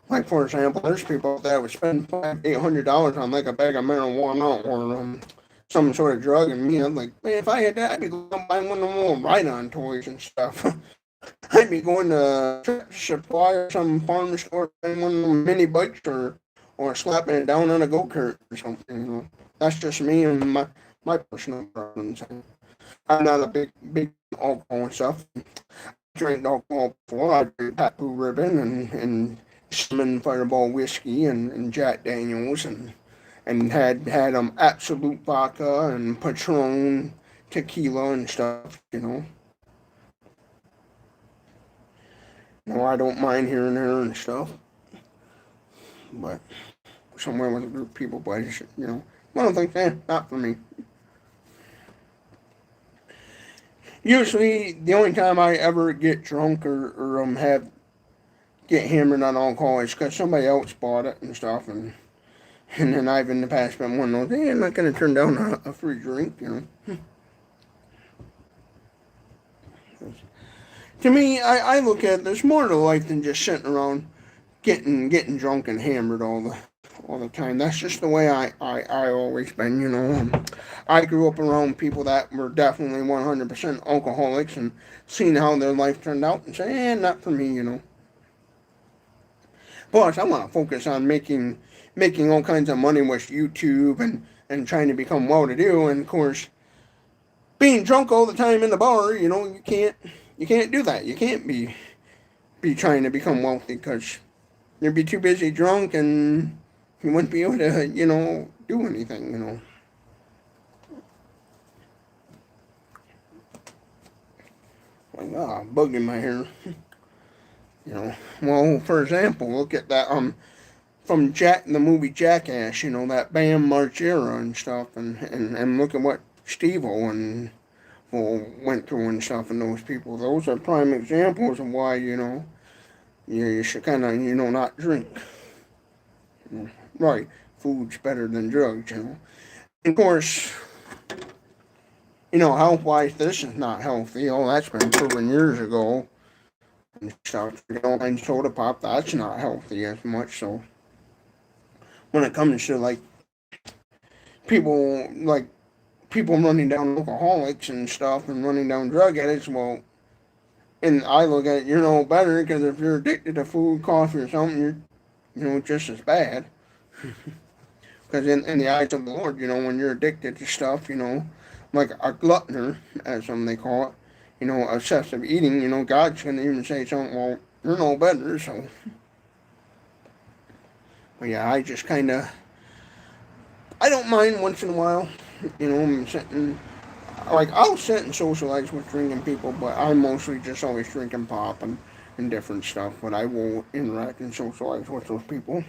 Like for example, there's people that would spend $800 on like a bag of marijuana or some sort of drug, and me, I'm like, man, if I had that, I'd be going to buy one of them little ride-on toys and stuff. I'd be going to Tractor Supply or some farm store and one of them mini bikes or slapping it down on a go-kart or something, you know. That's just me and my personal problems. I'm not a big alcohol and stuff. I drank alcohol before. I drank Papu Ribbon and Cinnamon Fireball whiskey and Jack Daniels and had Absolute vodka and Patron tequila and stuff, you know. No, I don't mind here and there and stuff, but somewhere with a group of people, but I just, you know, I don't think not for me. Usually, the only time I ever get drunk or get hammered on alcohol is because somebody else bought it and stuff, and then I've in the past been one of those, hey, I'm not going to turn down a free drink, you know. To me, I look at it, there's more to life than just sitting around getting drunk and hammered all the time. That's just the way I always been, you know. I grew up around people that were definitely 100% alcoholics and seeing how their life turned out and say, not for me, you know. Plus, I want to focus on making all kinds of money with YouTube and trying to become well-to-do. And of course, being drunk all the time in the bar, you know, you can't do that. You can't be trying to become wealthy because you'd be too busy drunk and you wouldn't be able to, you know, do anything, you know. Like, bug in my hair. You know, well, for example, look at that, from the movie Jackass, you know, that Bam Margera and stuff, and look at what Steve-O and went through and stuff, and those people. Those are prime examples of why, you know, you should kind of, you know, not drink. You know, right, food's better than drugs, you know. And of course, you know, health-wise, this is not healthy. Oh, that's been proven years ago. And stuff, you know, and soda pop, that's not healthy as much, so when it comes to, like, people, running down alcoholics and stuff and running down drug addicts, well, and I look at it, you're no better because if you're addicted to food, coffee, or something, you're, you know, just as bad. Because in the eyes of the Lord, you know, when you're addicted to stuff, you know, like a gluttoner, as some they call it, you know, excessive eating, you know, God's going to even say something, well, you're no better, so. But yeah, I just kind of, I don't mind once in a while, you know, I'm sitting, like, I'll sit and socialize with drinking people, but I'm mostly just always drinking pop and different stuff, but I will interact and socialize with those people.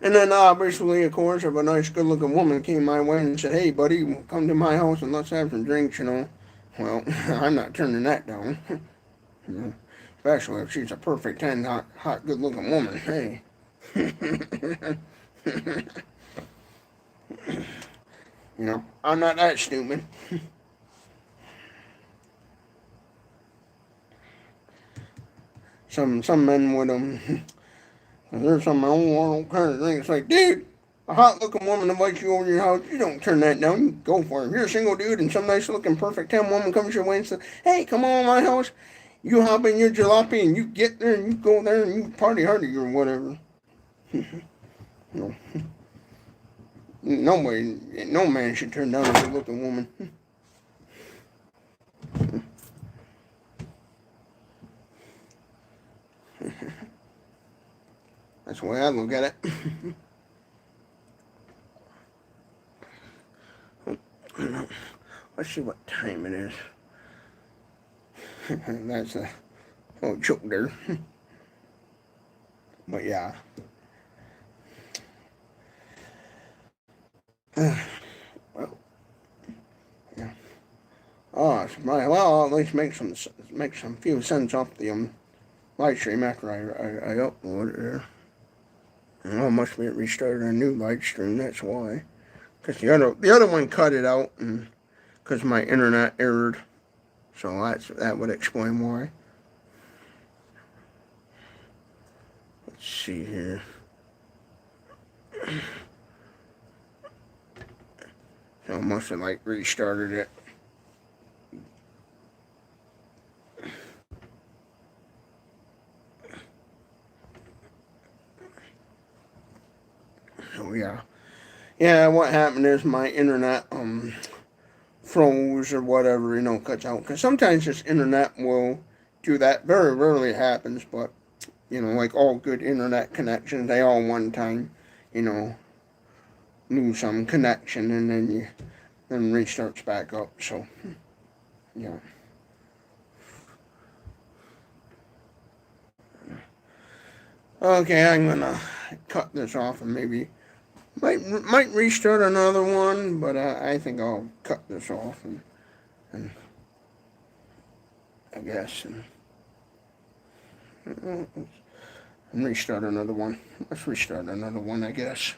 And then obviously, of course, if a nice good-looking woman came my way and said, hey, buddy, come to my house and let's have some drinks, you know, well, I'm not turning that down. You know, especially if she's a perfect 10, hot good-looking woman, hey. You know, I'm not that stupid. Some men would there's some old kind of thing. It's like, dude, a hot looking woman invites you over to your house. You don't turn that down. You go for it. If you're a single dude and some nice looking perfect 10 woman comes your way and says, hey, come on my house. You hop in your jalopy and you get there and you go there and you party hardy or whatever. No, nobody, no man should turn down a good looking woman. That's the way I look at it. Let's see what time it is. That's a little joke there. But yeah. Well, yeah. Oh, well, I'll at least make some few cents off the live stream after I upload it there. Oh, must be it restarted a new live stream. That's why. Because the other one cut it out, and because my internet errored, so that would explain why. Let's see here. So I must have like restarted it. So yeah. What happened is my internet froze or whatever, cuts out. Because sometimes this internet will do that. Very rarely happens, but like all good internet connections, they all one time, lose some connection and then restarts back up. So yeah. Okay, I'm gonna cut this off and maybe might restart another one, but I think I'll cut this off and I guess and restart another one. Let's restart another one, I guess.